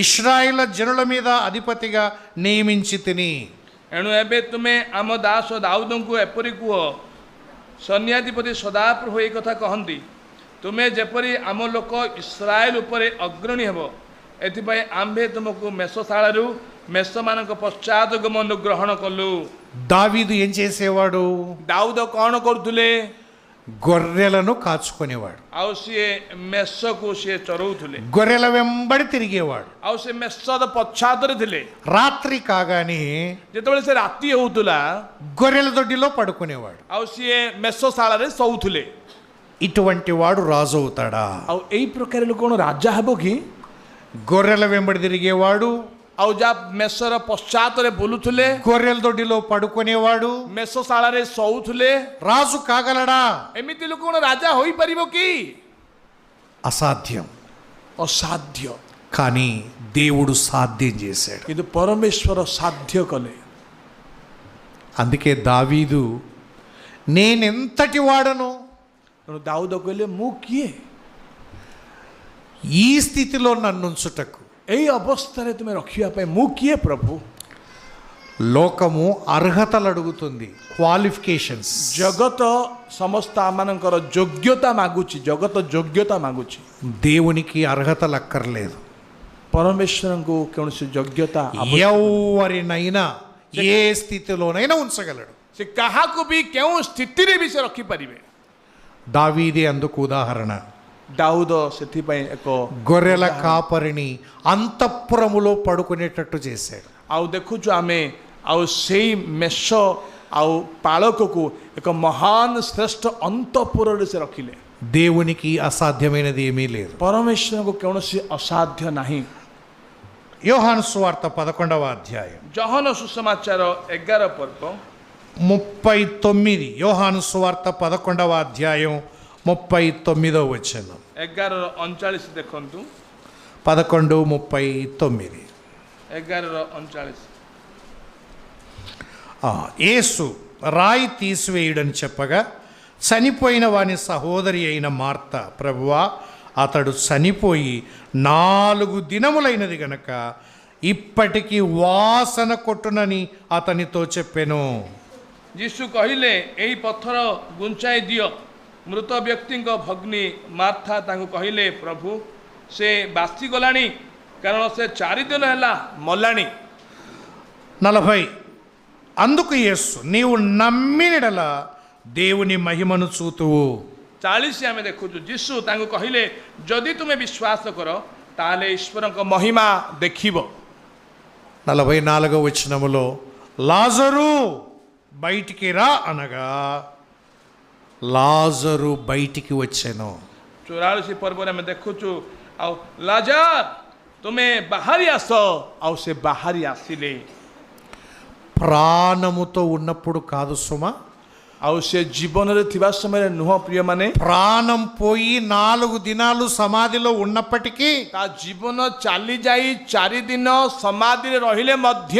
ఇశ్రాయేలు జనుల మీద అధిపతిగా నియమించి తిని. ଏଣୁ ଏବେ ତୁମେ ଆମ ଦାସ ଦାଉଦଙ୍କୁ ଏପରି କୁହ, ସୈନ୍ୟାଧିପତି ସଦାପ୍ରଭୁ ଏହି କଥା କହନ୍ତି, ତୁମେ ଯେପରି ଆମ ଲୋକ ଇସ୍ରାଏଲ ଉପରେ ଅଗ୍ରଣୀ ହେବ, ଏଥିପାଇଁ ଆମ୍ଭେ ତୁମକୁ ମେଷଶାଳାରୁ ମେଷମାନଙ୍କ ପଶ୍ଚାତ ଗମନ ଗ୍ରହଣ କଲୁ. దావీదు ఏం చేసేవాడు? ଦାଉଦ କ'ଣ କରୁଥିଲେ? గొర్రెలను కాచుకునేవాడు. ଆଉ ସିଏ ମେଷକୁ ସିଏ ଚରଉଥିଲେ. గొర్రెల వెంబడి తిరిగేవాడు. ଆଉ ସେ ମେଷର పశ్చాତରେ ଥିଲେ. రాత్రి కాగానే ଯେତେବେଳେ ସେ ରାତି ହେଉଥିଲା, గొర్రెల దొడ్డిలో పడుకునేవాడు. ଆଉ ସିଏ ମେଷଶାଳାରେ ଶୋଉଥିଲେ. ఇటువంటి వాడు రాజు అవుతాడా? ଆଉ ଏଇ ପ୍ରକାର ଲୋକ କ'ଣ ରାଜା ହେବ କି? గొర్రెల వెంబడి తిరిగేవాడు, ଆଉ ଯାହା ମେଷର ପଶ୍ଚାତରେ ବୁଲୁଥିଲେ, గొర్రెల దొడ్డిలో పడుకునేవాడు ମେଷଶାଳାରେ ଶୋଉଥିଲେ, రాజు కాగలడా? ଏମିତି ଲୋକ କ'ଣ ରାଜା ହୋଇପାରିବ କି? అసాధ్యం. ଅସାଧ୍ୟ. కానీ దేవుడు సాధ్యం చేశాడు. କିନ୍ତୁ ପରମେଶ୍ୱର ସାଧ୍ୟ କଲେ. అందుకే దావీదు నేనెంతటి వాడను? ତେଣୁ ଦାଉଦ କହିଲେ, ମୁଁ କିଏ ఈ స్థితిలో నన్నుంచుటకు? ଏଇ ଅବସ୍ଥାରେ ତୁମେ ରଖିବା ପାଇଁ ମୁଁ କିଏ ପ୍ରଭୁ? లోకము అర్హతలు అడుగుతుంది, క్వాలిఫికేషన్స్. ଜଗତ ସମସ୍ତ ଆମମାନଙ୍କର ଯୋଗ୍ୟତା ମାଗୁଛି, ଜଗତ ଯୋଗ୍ୟତା ମାଗୁଛି. దేవునికి అర్హతలు అక్కర్లేదు. ପରମେଶ୍ୱରଙ୍କୁ କୌଣସି ଯୋଗ୍ୟତା ఎవరినైనా ఏ స్థితిలోనైనా ఉంచగలడు. ସେ କାହାକୁ ବି କେଉଁ ସ୍ଥିତିରେ ବି ସେ ରଖିପାରିବେ. దావీదే అందుకు ఉదాహరణ. ଦାଉଦ ସେଥିପାଇଁ ଏକ గొర్రెల కాపరిని అంతఃపురములో పడుకునేటట్టు చేశాడు. ଆଉ ଦେଖୁଛୁ ଆମେ ଆଉ ସେଇ ମେଷ ଆଉ ପାଳକକୁ ଏକ ମହାନ ଶ୍ରେଷ୍ଠ ଅନ୍ତଃପୁରରେ ସେ ରଖିଲେ. దేవునికి అసాధ్యమైనది ఏమీ లేదు. ପରମେଶ୍ୱରଙ୍କୁ କୌଣସି ଅସାଧ୍ୟ ନାହିଁ. యోహాను సువార్త 11వ అధ్యాయం ଜହନ ସୁସମାଚାର 11 ପର୍ବ 39. యోహాను సువార్త 11వ అధ్యాయం 39వ వచనం. 11:39 ଦେଖନ୍ତୁ. 11:39. 11:39. యేసు రాయి తీసివేయుడని చెప్పగా చనిపోయిన వాని సహోదరి అయిన మార్త, ప్రభువా అతడు చనిపోయి 4 దినములైనది గనక ఇప్పటికీ వాసన కొట్టునని అతనితో చెప్పెను. ଯୀଶୁ କହିଲେ ଏହି ପଥର ଗୁଞ୍ଚାଇ ଦିଅ. ମୃତ ବ୍ୟକ୍ତିଙ୍କ ଭଗ୍ନୀ ମାର୍ଥା ତାଙ୍କୁ କହିଲେ, ପ୍ରଭୁ ସେ ବାସିଗଲାଣି, କାରଣ ସେ 4 ଦିନ ହେଲା ମଲାଣି. 40. అందుకు యేసు, నీవు నమ్మినడల దేవుని మహిమను చూతువు. 40 ଆମେ ଦେଖୁଛୁ. ଯୀଶୁ ତାଙ୍କୁ କହିଲେ, ଯଦି ତୁମେ ବିଶ୍ୱାସ କର ତାହେଲେ ଈଶ୍ୱରଙ୍କ ମହିମା ଦେଖିବ. 44వ వచనములో లాజరు బయటికి రా అనగా లాజరు బయటికి వచ్చెను. 44 ପର୍ବରେ ଆମେ ଦେଖୁଛୁ, ଆଉ ଲାଜାର ତୁମେ ବାହାରି ଆସ, ଆଉ ସେ ବାହାରି ଆସିଲେ. ప్రాణముతో ఉన్నప్పుడు కాదు సుమా, ଆଉ ସେ ଜୀବନରେ ଥିବା ସମୟରେ ନୁହଁ ପ୍ରିୟମାନେ, ప్రాణం పోయి 4 దినాలు సమాధిలో ఉన్నప్పటికీ ତା ଜୀବନ ଚାଲିଯାଇ 4 ଦିନ ସମାଧିରେ ରହିଲେ ମଧ୍ୟ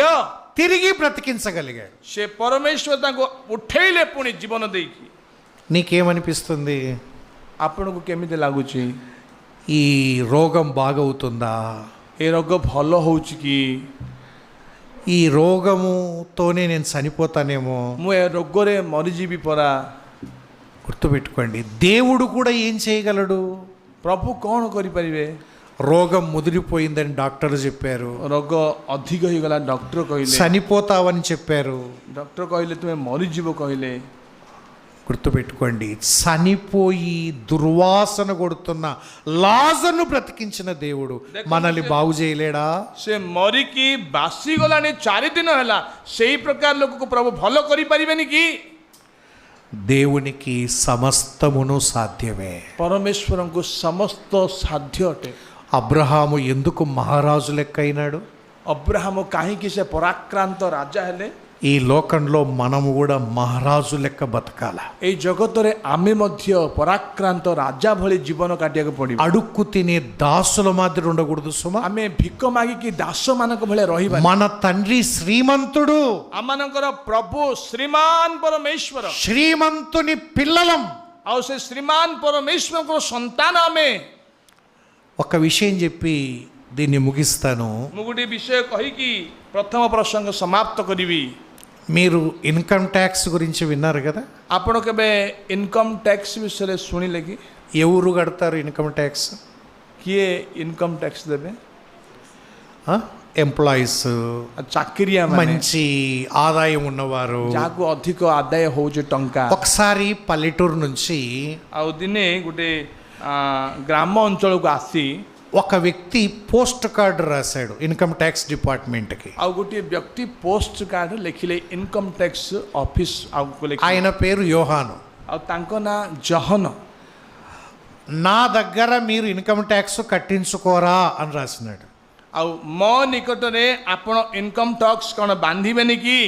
తిరిగి బ్రతికించగలిగాడు. ସେ ପରମେଶ୍ୱର ତାଙ୍କୁ ଉଠେଇଲେ ପୁଣି ଜୀବନ ଦେଇକି. నీకేమనిపిస్తుంది? ଆପଣଙ୍କୁ କେମିତି ଲାଗୁଛି? ఈ రోగం బాగవుతుందా? ଏ ରୋଗ ଭଲ ହେଉଛି କି? ఈ రోగముతోనే నేను చనిపోతానేమో? ମୁଁ ଏ ରୋଗରେ ମରିଯିବି ପରା. గుర్తుపెట్టుకోండి, దేవుడు కూడా ఏం చేయగలడు? ପ୍ରଭୁ କ'ଣ କରିପାରିବେ? రోగం ముదిరిపోయిందని డాక్టర్ చెప్పారు, ରୋଗ ଅଧିକ ହେଇଗଲା ଡକ୍ଟର କହିଲେ, చనిపోతావని చెప్పారు. ଡକ୍ଟର କହିଲେ ତୁମେ ମରିଯିବ କହିଲେ. గుర్తుపెట్టుకోండి, చనిపోయి దుర్వాసన కొడుతున్న లాజరును బ్రతికించిన దేవుడు మనల్ని బాగు చేయలేడా? ସେ ମରିକି ବାସିଗଲାଣି 4 ଦିନ ହେଲା, ସେଇ ପ୍ରକାର ଲୋକକୁ ପ୍ରଭୁ ଭଲ କରିପାରିବେନି କି? దేవునికి సమస్తమును సాధ్యమే. ପରମେଶ୍ୱରଙ୍କୁ ସମସ୍ତ ସାଧ୍ୟ ଅଟେ. అబ్రహాము ఎందుకు మహారాజు లెక్క అయినాడు? ଅବ୍ରାହମ କାହିଁକି ସେ ପରାକ୍ରାନ୍ତ ରାଜା ହେଲେ? ఈ లోకంలో మనము కూడా మహారాజు లెక్క బతకాల. ଏଇ ଜଗତରେ ଆମେ ମଧ୍ୟ ପରାକ୍ରାନ୍ତ ରାଜା ଭଳି ଜୀବନ କାଟିବାକୁ ପଡ଼ିବ. అడుక్కు తినే దాసుల మాదిరి ఉండకూడదు సుమా. ଆମେ ଭିକ ମାଗିକି ଦାସମାନଙ୍କ ଭଳି ରହିବା. మన తండ్రి శ్రీమంతుడు, ଆମମାନଙ୍କର ପ୍ରଭୁ ଶ୍ରୀମାନ ପରମେଶ୍ୱର, శ్రీమంతుని పిల్లలం. ଆଉ ସେ ଶ୍ରୀମାନ ପରମେଶ୍ୱରଙ୍କର ସନ୍ତାନ ଆମେ. ఒక విషయం చెప్పి దీన్ని ముగిస్తాను. ମୁଁ ଗୋଟିଏ ବିଷୟ କହିକି ପ୍ରଥମ ପ୍ରସଙ୍ଗ ସମାପ୍ତ କରିବି. మీరు ఇన్కమ్ ట్యాక్స్ గురించి విన్నారు కదా? ଆପଣ କେବେ ଇନକମ୍ ଟ୍ୟାକ୍ସ ବିଷୟରେ ଶୁଣିଲେ କି? ఎవరు కడతారు ఇన్కమ్ ట్యాక్స్? କିଏ ଇନକମ୍ ଟ୍ୟାକ୍ସ ଦେବେ? ఎంప్లాయీస్, ଚାକିରିଆ ମାନେ, మంచి ఆదాయం ఉన్నవారు. ଯାହାକୁ ଅଧିକ ଆଦାୟ ହେଉଛି ଟଙ୍କା. ఒకసారి పల్లెటూరు నుంచి ଆଉ ଦିନେ ଗୋଟେ ଗ୍ରାମ ଅଞ୍ଚଳକୁ ଆସି ఒక వ్యక్తి పోస్ట్ కార్డు రాశాడు ఇన్కమ్ ట్యాక్స్ డిపార్ట్మెంట్కి. ଆଉ ଗୋଟିଏ ବ୍ୟକ୍ତି ପୋଷ୍ଟ କାର୍ଡ ଲେଖିଲେ ଇନକମ୍ ଟ୍ୟାକ୍ସ ଅଫିସ ଆଗକୁ ଲେଖିଲେ. ఆయన పేరు యోహాను. ଆଉ ତାଙ୍କ ନାଁ ଜହନ. నా దగ్గర మీరు ఇన్కమ్ ట్యాక్స్ కట్టించుకోరా అని రాసినాడు. ଆଉ ମୋ ନିକଟରେ ଆପଣ ଇନକମ୍ ଟ୍ୟାକ୍ସ କ'ଣ ବାନ୍ଧିବେନି କି?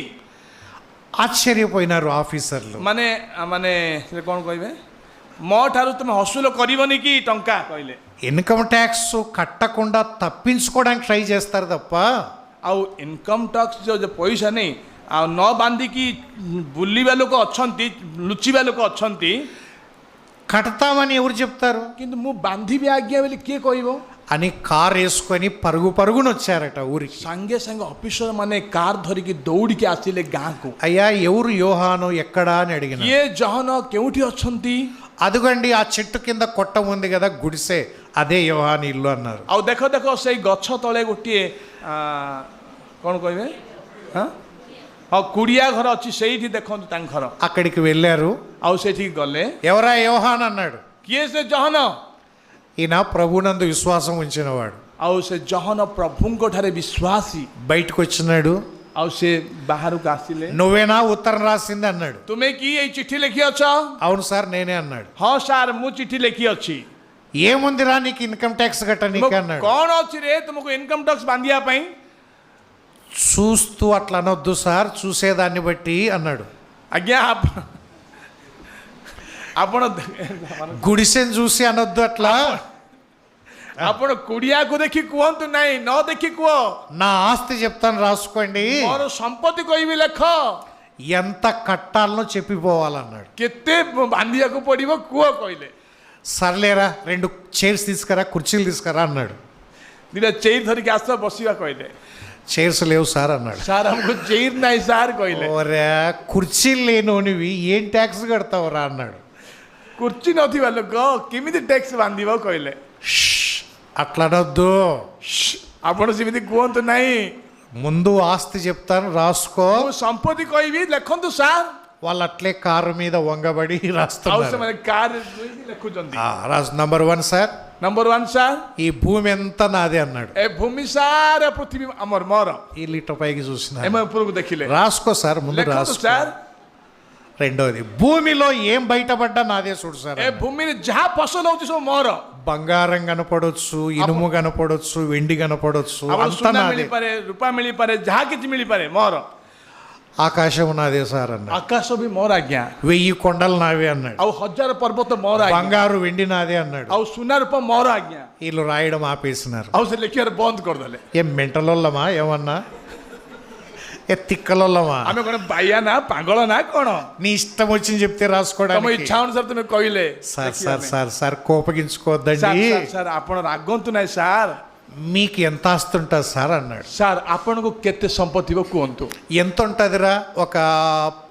ఆశ్చర్యపోయినారు ఆఫీసర్లు. ମାନେ ମାନେ ସେ କ'ଣ କହିବେ? ମୋ ଠାରୁ ତୁମେ ହସୁଲ କରିବନି କି ଟଙ୍କା କହିଲେ. ఇన్కమ్ ట్యాక్స్ కట్టకుండా తప్పించుకోవడానికి ట్రై చేస్తారు తప్ప ଆଉ ଇନକମ୍ ଟ୍ୟାକ୍ସ ଯେଉଁ ପଇସା ନେଇ ଆଉ ନ ବାନ୍ଧିକି ବୁଲିବା ଲୋକ ଅଛନ୍ତି, ଲୁଚିବା ଲୋକ ଅଛନ୍ତି, కడతామని ఎవరు చెప్తారు? କିନ୍ତୁ ମୁଁ ବାନ୍ଧିବି ଆଜ୍ଞା ବୋଲି କିଏ କହିବ? అని కారు వేసుకొని పరుగు పరుగున వచ్చారట ఊరికి. ସାଙ୍ଗେ ସାଙ୍ଗେ ଅଫିସର ମାନେ କାର୍ ଧରିକି ଦୌଡ଼ିକି ଆସିଲେ ଗାଁକୁ. అయ్యా ఎవరు యోహాను ఎక్కడా అని అడిగిన. କିଏ ଜହନ କେଉଁଠି ଅଛନ୍ତି? అదుగండి ఆ చెట్టు కింద కొట్ట ఉంది కదా గుడిసె, అదే యోహాను ఇల్లు అన్నారు. ଆଉ ଦେଖ ଦେଖ ସେଇ ଗଛ ତଳେ ଗୋଟିଏ କ'ଣ କହିବେ ହଁ କୁଡ଼ିଆ ଘର ଅଛି, ସେଇଠି ଦେଖନ୍ତୁ ତାଙ୍କ ଘର. అక్కడికి వెళ్ళారు. ଆଉ ସେଠିକି ଗଲେ ఎవరా యోహాన్ అన్నాడు. କିଏ ସେ ଜହନ? ఈయన ప్రభునందు విశ్వాసం ఉంచినవాడు. ଆଉ ସେ ଜହନ ପ୍ରଭୁଙ୍କ ଠାରେ ବିଶ୍ୱାସୀ. బయటకు వచ్చినాడు. ଆଉ ସେ ବାହାରକୁ ଆସିଲେ. నువ్వేనా ఉత్తరం రాసింది అన్నాడు. ତୁମେ କି ଏଇ ଚିଠି ଲେଖି ଅଛ? అవును సార్ నేనే అన్నాడు. ହଁ ସାର୍ ମୁଁ ଚିଠି ଲେଖି ଅଛି. ఏముందిరా నీకు ఇన్కమ్ ట్యాక్స్ కట్టనీకి అన్నాడు. କ'ଣ ଅଛି ରେ ତୁମକୁ ଇନକମ୍ ଟ୍ୟାକ୍ସ ବାନ୍ଧିବା ପାଇଁ? చూస్తూ అట్లా అనొద్దు సార్, చూసేదాన్ని బట్టి అన్నాడు. ଆଜ୍ଞା ଆପଣ గుడిసెని చూసి అనొద్దు అట్లా. ଆପଣ କୁଡ଼ିଆକୁ ଦେଖି କୁହନ୍ତୁ ନାହିଁ, ନ ଦେଖି କୁହ. నా ఆస్తి చెప్తాను రాసుకోండి, ମୋର ସମ୍ପତ୍ତି କହିବି ଲେଖ. ఎంత కట్టాలనో చెప్పిపోవాలన్నాడు. କେତେ ବାନ୍ଧିବାକୁ ପଡ଼ିବ କୁହ କହିଲେ. సర్లేరా 2 చైర్స్ తీసుకురా, కుర్చీలు తీసుకురా అన్నాడు. ଦିଟା ଚେଇର ଧରିକି ଆସ ବସିବା କହିଲେ. చైర్స్ లేవు సార్ అన్నాడు. ସାର୍ ଆମକୁ ଚେଇର ନାହିଁ ସାର୍ କହିଲେ. ఓరే కుర్చీలు లేనోనివి ఏం ట్యాక్స్ కడతావురా అన్నాడు. କୁର୍ଚୀ ନଥିବା ଲୋକ କେମିତି ଟ୍ୟାକ୍ସ ବାନ୍ଧିବ କହିଲେ. అట్లా అనొద్దు, ଆପଣ ସେମିତି କୁହନ୍ତୁ ନାହିଁ. ముందు ఆస్తి చెప్తాను రాసుకో. ମୁଁ ସମ୍ପତ୍ତି କହିବି ଲେଖନ୍ତୁ ସାର୍. వాళ్ళు అట్లే కారు మీద వంగబడి ଆଉ రాస్తున్నారు. ସେମାନେ କାର୍ ଲେଖୁଛନ୍ତି. నంబర్ 1 సార్, ନମ୍ବର 1 ସାର୍ ఈ భూమి ఎంత నాదే అన్నాడు. ଏ ଭୂମି ସାର୍ ପୃଥିବୀ ଆମର ମୋର. ఈ లీటర్ పైకి చూసిన ଏମାନେ ଉପରକୁ ଦେଖିଲେ. రాసుకో సార్, ముందు ଲେଖନ୍ତୁ రాసుకో. ସାର୍. రెండోది, భూమిలో ఏం బయటపడ్డా నాదే చూడు సార్. ଏ ଭୂମିରେ ଯାହା ଫସଲ ହଉଛି ସବୁ ମୋର. బంగారం కనపడొచ్చు, ఇనుము కనపడొచ్చు, వెండి కనపడొచ్చు, ଆମର అంతా ସୁନା నాదే. ମିଳିପାରେ, ରୂପା ମିଳିପାରେ, ଯାହା କିଛି ମିଳିପାରେ ମୋର. ఆకాశం నాదే సార్ అన్నాడు. ଆକାଶ ବି ମୋର ଆଜ୍ଞା. 1000 కొండలు నావే అన్నాడు. ଆଉ 1000 ପର୍ବତ ମୋର ଆଜ୍ଞା. బంగారు వెండి నాదే అన్నాడు. ଆଉ ସୁନା ରୂପ ମୋର ଆଜ୍ଞା. వీళ్ళు రాయడం ఆపేసినారు. ଆଉ ସେ ଲେଖିବାର ବନ୍ଦ କରିଦେଲେ. ఏం మెంటలోళ్ళమా ఏమన్నా, ఏ తిక్కలోళ్ళమా? ଆମେ କଣ ବାଇଆ ନା ପାଗଳ ନା କଣ? నీ ఇష్టం వచ్చింది చెప్తే ତମ రాసుకోవడానికి. ଇଚ୍ଛା ଅନୁସାରେ ତୁମେ କହିଲେ. సార్ సార్ సార్ సార్ కోపగించుకోవద్దండి. ସାର୍ ଆପଣ ରାଗନ୍ତୁ ନାହିଁ ସାର୍. మీకు ఎంత ఆస్తి ఉంటుంది సార్ అన్నాడు. ସାର୍ ଆପଣଙ୍କୁ କେତେ ସମ୍ପତ୍ତି ଥିବ କୁହନ୍ତୁ. ఎంత ఉంటుందిరా? ఒక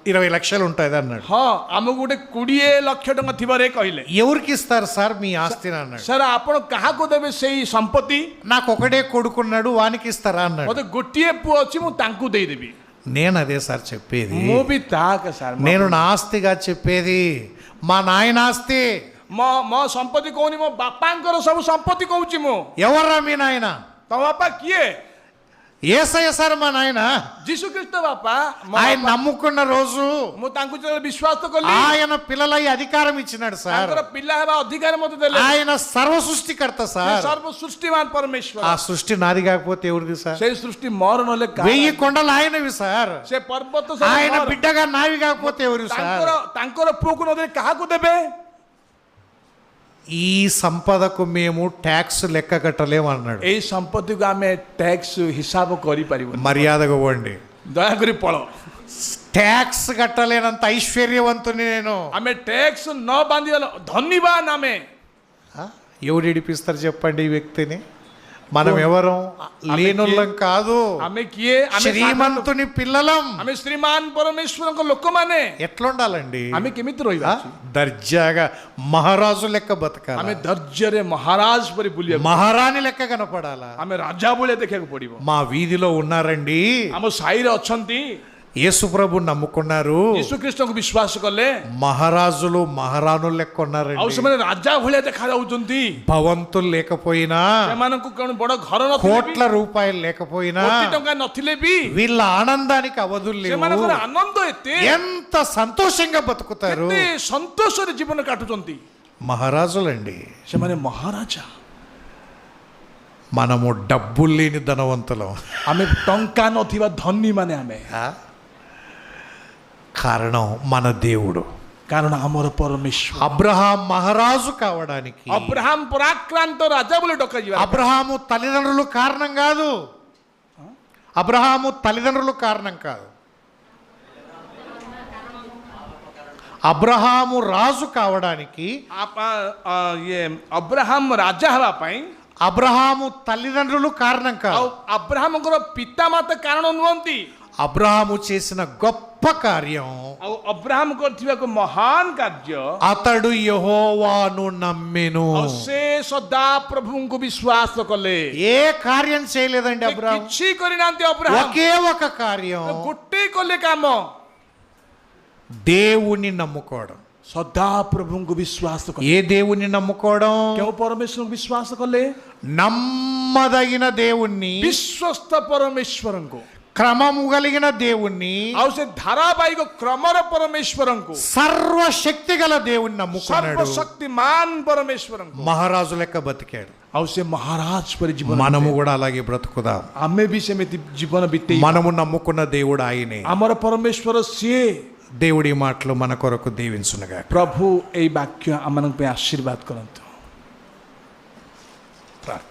20 లక్షలు ఉంటుంది అన్నాడు. ହଁ ଆମକୁ ଗୋଟେ 20 ଲକ୍ଷ ଟଙ୍କା ଥିବ ରେ କହିଲେ. ఎవరికి ఇస్తారు సార్ మీ ఆస్తిని అన్నాడు. ସାର୍ ଆପଣ କାହାକୁ ଦେବେ ସେଇ ସମ୍ପତ୍ତି? నాకు ఒకడే కొడుకున్నాడు, వానికి ఇస్తారా అన్నాడు. ମୋତେ ଗୋଟିଏ ପୁଅ ଅଛି, ମୁଁ ତାଙ୍କୁ ଦେଇଦେବି. నేను అదే సార్ చెప్పేది. ମୁଁ ବି ତାହା ସାର୍. నేను నా ఆస్తిగా చెప్పేది మా నాయన ఆస్తి. ମୋ ସମ୍ପତ୍ତି କହୁନି, ମୋ ବାପାଙ୍କର ସବୁ ସମ୍ପତ୍ତି କହୁଛି ମୁଁ. ఎవర్రా మీ నాయన? ତମ ବାପା କିଏ? యేసయ్య సార్ మా నాయన. ଯୀଶୁ ଖ୍ରୀଷ୍ଟ ବାପା. ఆయన నమ్ముకున్న రోజు ମୁଁ ତାଙ୍କୁ ଯେତେବେଳେ ବିଶ୍ୱାସ କଲି, ఆయన పిల్లలై అధికారం ఇచ్చినాడు సార్. ତାଙ୍କର ପିଲା ହେବା ଅଧିକାର ମୋତେ ଦେଲେ. ఆయన సర్వ సృష్టికర్త సార్. ସର୍ବ ସୃଷ୍ଟିମାନ ପରମେଶ୍ୱର. ఆ సృష్టి నాది కాకపోతే ఎవరిది సార్? ସେଇ ସୃଷ୍ଟି ମୋର ନହେଲେ 1000 కొండలు ఆయనవి సార్. ସେ ପର୍ବତ ఆయన బిడ్డగా నావి కాకపోతే ఎవరు సార్? ତାଙ୍କର ପୁଅକୁ ନଦେଲେ କାହାକୁ ଦେବେ? ఈ సంపదకు మేము ట్యాక్స్ లెక్క కట్టలేము అన్నాడు. ଏଇ ସମ୍ପତ୍ତିକୁ ଆମେ ଟ୍ୟାକ୍ସ ହିସାବ କରିପାରିବୁ. మర్యాదగా పోండి. ଦୟାକରି ପଳ. ట్యాక్స్ కట్టలేనంత ఐశ్వర్యవంతుని నేను. ଆମେ ଟ୍ୟାକ୍ସ ନ ବାନ୍ଧିବା ଧନ୍ୟବାଦ. ଆମେ ఎవరు ఇడిపిస్తారు చెప్పండి ఈ వ్యక్తిని? మనం ఎవరం? లేనుల్లం కాదు, ଆମେ କିଏ? శ్రీమంతుని పిల్లలం. ଆମେ ଶ୍ରୀମାନ ପରମେଶ୍ୱରଙ୍କ ଲୋକମାନେ. ఎట్లా ఉండాలండి? ଆମେ କେମିତି ରହିବା? దర్జాగా మహారాజు లెక్క బతకాలి. ଆମେ ଧୈର୍ଯ୍ୟରେ ମହାରାଜ ପରି ବୁଲିବାକୁ, మహారాణి లెక్క కనపడాలా. ଆମେ ରାଜା ଭଳିଆ ଦେଖିବାକୁ ପଡିବ. మా వీధిలో ఉన్నారండి, ଆମ ସାହିରେ ଅଛନ୍ତି, యేసు ప్రభు నమ్ముకున్నారు, ଯୀଶୁ ଖ୍ରୀଷ୍ଟଙ୍କୁ ବିଶ୍ୱାସ କଲେ, మహారాజులు మహారాణులు లెక్క ଆଉ ఉన్నారండి. ସେମାନେ ରାଜା ଭଳିଆ ଦେଖା ଯାଉଛନ୍ତି. భవంతులు లేకపోయినా, ସେମାନଙ୍କୁ କଣ ବଡ ଘର ନଥିଲେ, కోట్ల రూపాయలు లేకపోయినా, କୋଟି ଟଙ୍କା నଥିଲେ ବି వీళ్ళ ఆనందానికి అవధులు లేవు. ସେମାନଙ୍କର ଆନନ୍ଦ ଏତେ, ఎంత సంతోషంగా బతుకుతారు. କେତେ ସନ୍ତୋଷରେ ଜୀବନ କାଟୁଛନ୍ତି. మహారాజులండి. ସେମାନେ ମହାରାଜା. మనము డబ్బులు లేని ధనవంతులం. ଆମେ ଟଙ୍କା ନଥିବା ଧନୀ ମାନେ ଆମେ. కారణం మన దేవుడు. କାରଣ ଆମର ପରମେଶ୍ୱର. అబ్రహాం మహారాజు కావడానికి ଅବ୍ରାହମ ପରାକ୍ରାନ୍ତ ରାଜା ବୋଲି ଡକାଯିବା. అబ్రహాము తల్లిదండ్రులు కారణం కాదు. అబ్రహాము తల్లిదండ్రులు కారణం కాదు. అబ్రహాము రాజు కావడానికి ଅବ୍ରାହମ ରାଜା ହେବା ପାଇଁ అబ్రహాము తల్లిదండ్రులు కారణం ଆଉ కాదు. అబ్రహాముଙ୍କର ପିତାମାତା କାରଣ ନୁହନ୍ତି అబ్రహాము చేసిన గొప్ప కార్యం ଆଉ ଅବ୍ରାହମ କରିଥିବା ଏକ ମହାନ କାର୍ଯ୍ୟ అతడు యెహోవాను నమ్మెను. ଆଉ ସେ ସଦା ପ୍ରଭୁଙ୍କୁ ବିଶ୍ୱାସ କଲେ ఏ కార్యం చేయలేదండి ସେ అబ్రహాము. କିଛି କରିନାହାନ୍ତି ଅବ୍ରାହମ ఒకే ఒక కార్యం, ଗୋଟେ କଲେ କାମ దేవుని నమ్ముకోవడం. ସଦା ପ୍ରଭୁଙ୍କୁ ବିଶ୍ୱାସ କଲେ ఏ దేవుని నమ్ముకోవడం? କେଉଁ ପରମେଶ୍ୱରଙ୍କୁ ବିଶ୍ୱାସ କଲେ నమ్మదగిన దేవుణ్ణి, ବିଶ୍ୱସ୍ତ ପରମେଶ୍ୱରଙ୍କୁ క్రమము కలిగిన దేవుణ్ణి, ଆଉ ସେ ଧାରାବାହିକ କ୍ରମର ପରମେଶ୍ୱରଙ୍କୁ సర్వశక్తి గల దేవుణ్ణి నమ్ముకున్నాడు. ସର୍ବଶକ୍ତିମାନ ପରମେଶ୍ୱରଙ୍କୁ మహారాజు లెక్క బతికాడు. ଆଉ ସେ ମହାରାଜ ପରି ଜୀବନ మనము కూడా అలాగే బ్రతుకుదాం. ଆମେ ବି ସେମିତି ଜୀବନ ବିତେଇ మనము నమ్ముకున్న దేవుడు ఆయనే. ଆମର ପରମେଶ୍ୱର ସିଏ దేవుడి మాటలు మన కొరకు దీవించునుగా. ପ୍ରଭୁ ଏଇ ବାକ୍ୟ ଆମମାନଙ୍କ ପାଇଁ ଆଶୀର୍ବାଦ କରନ୍ତୁ।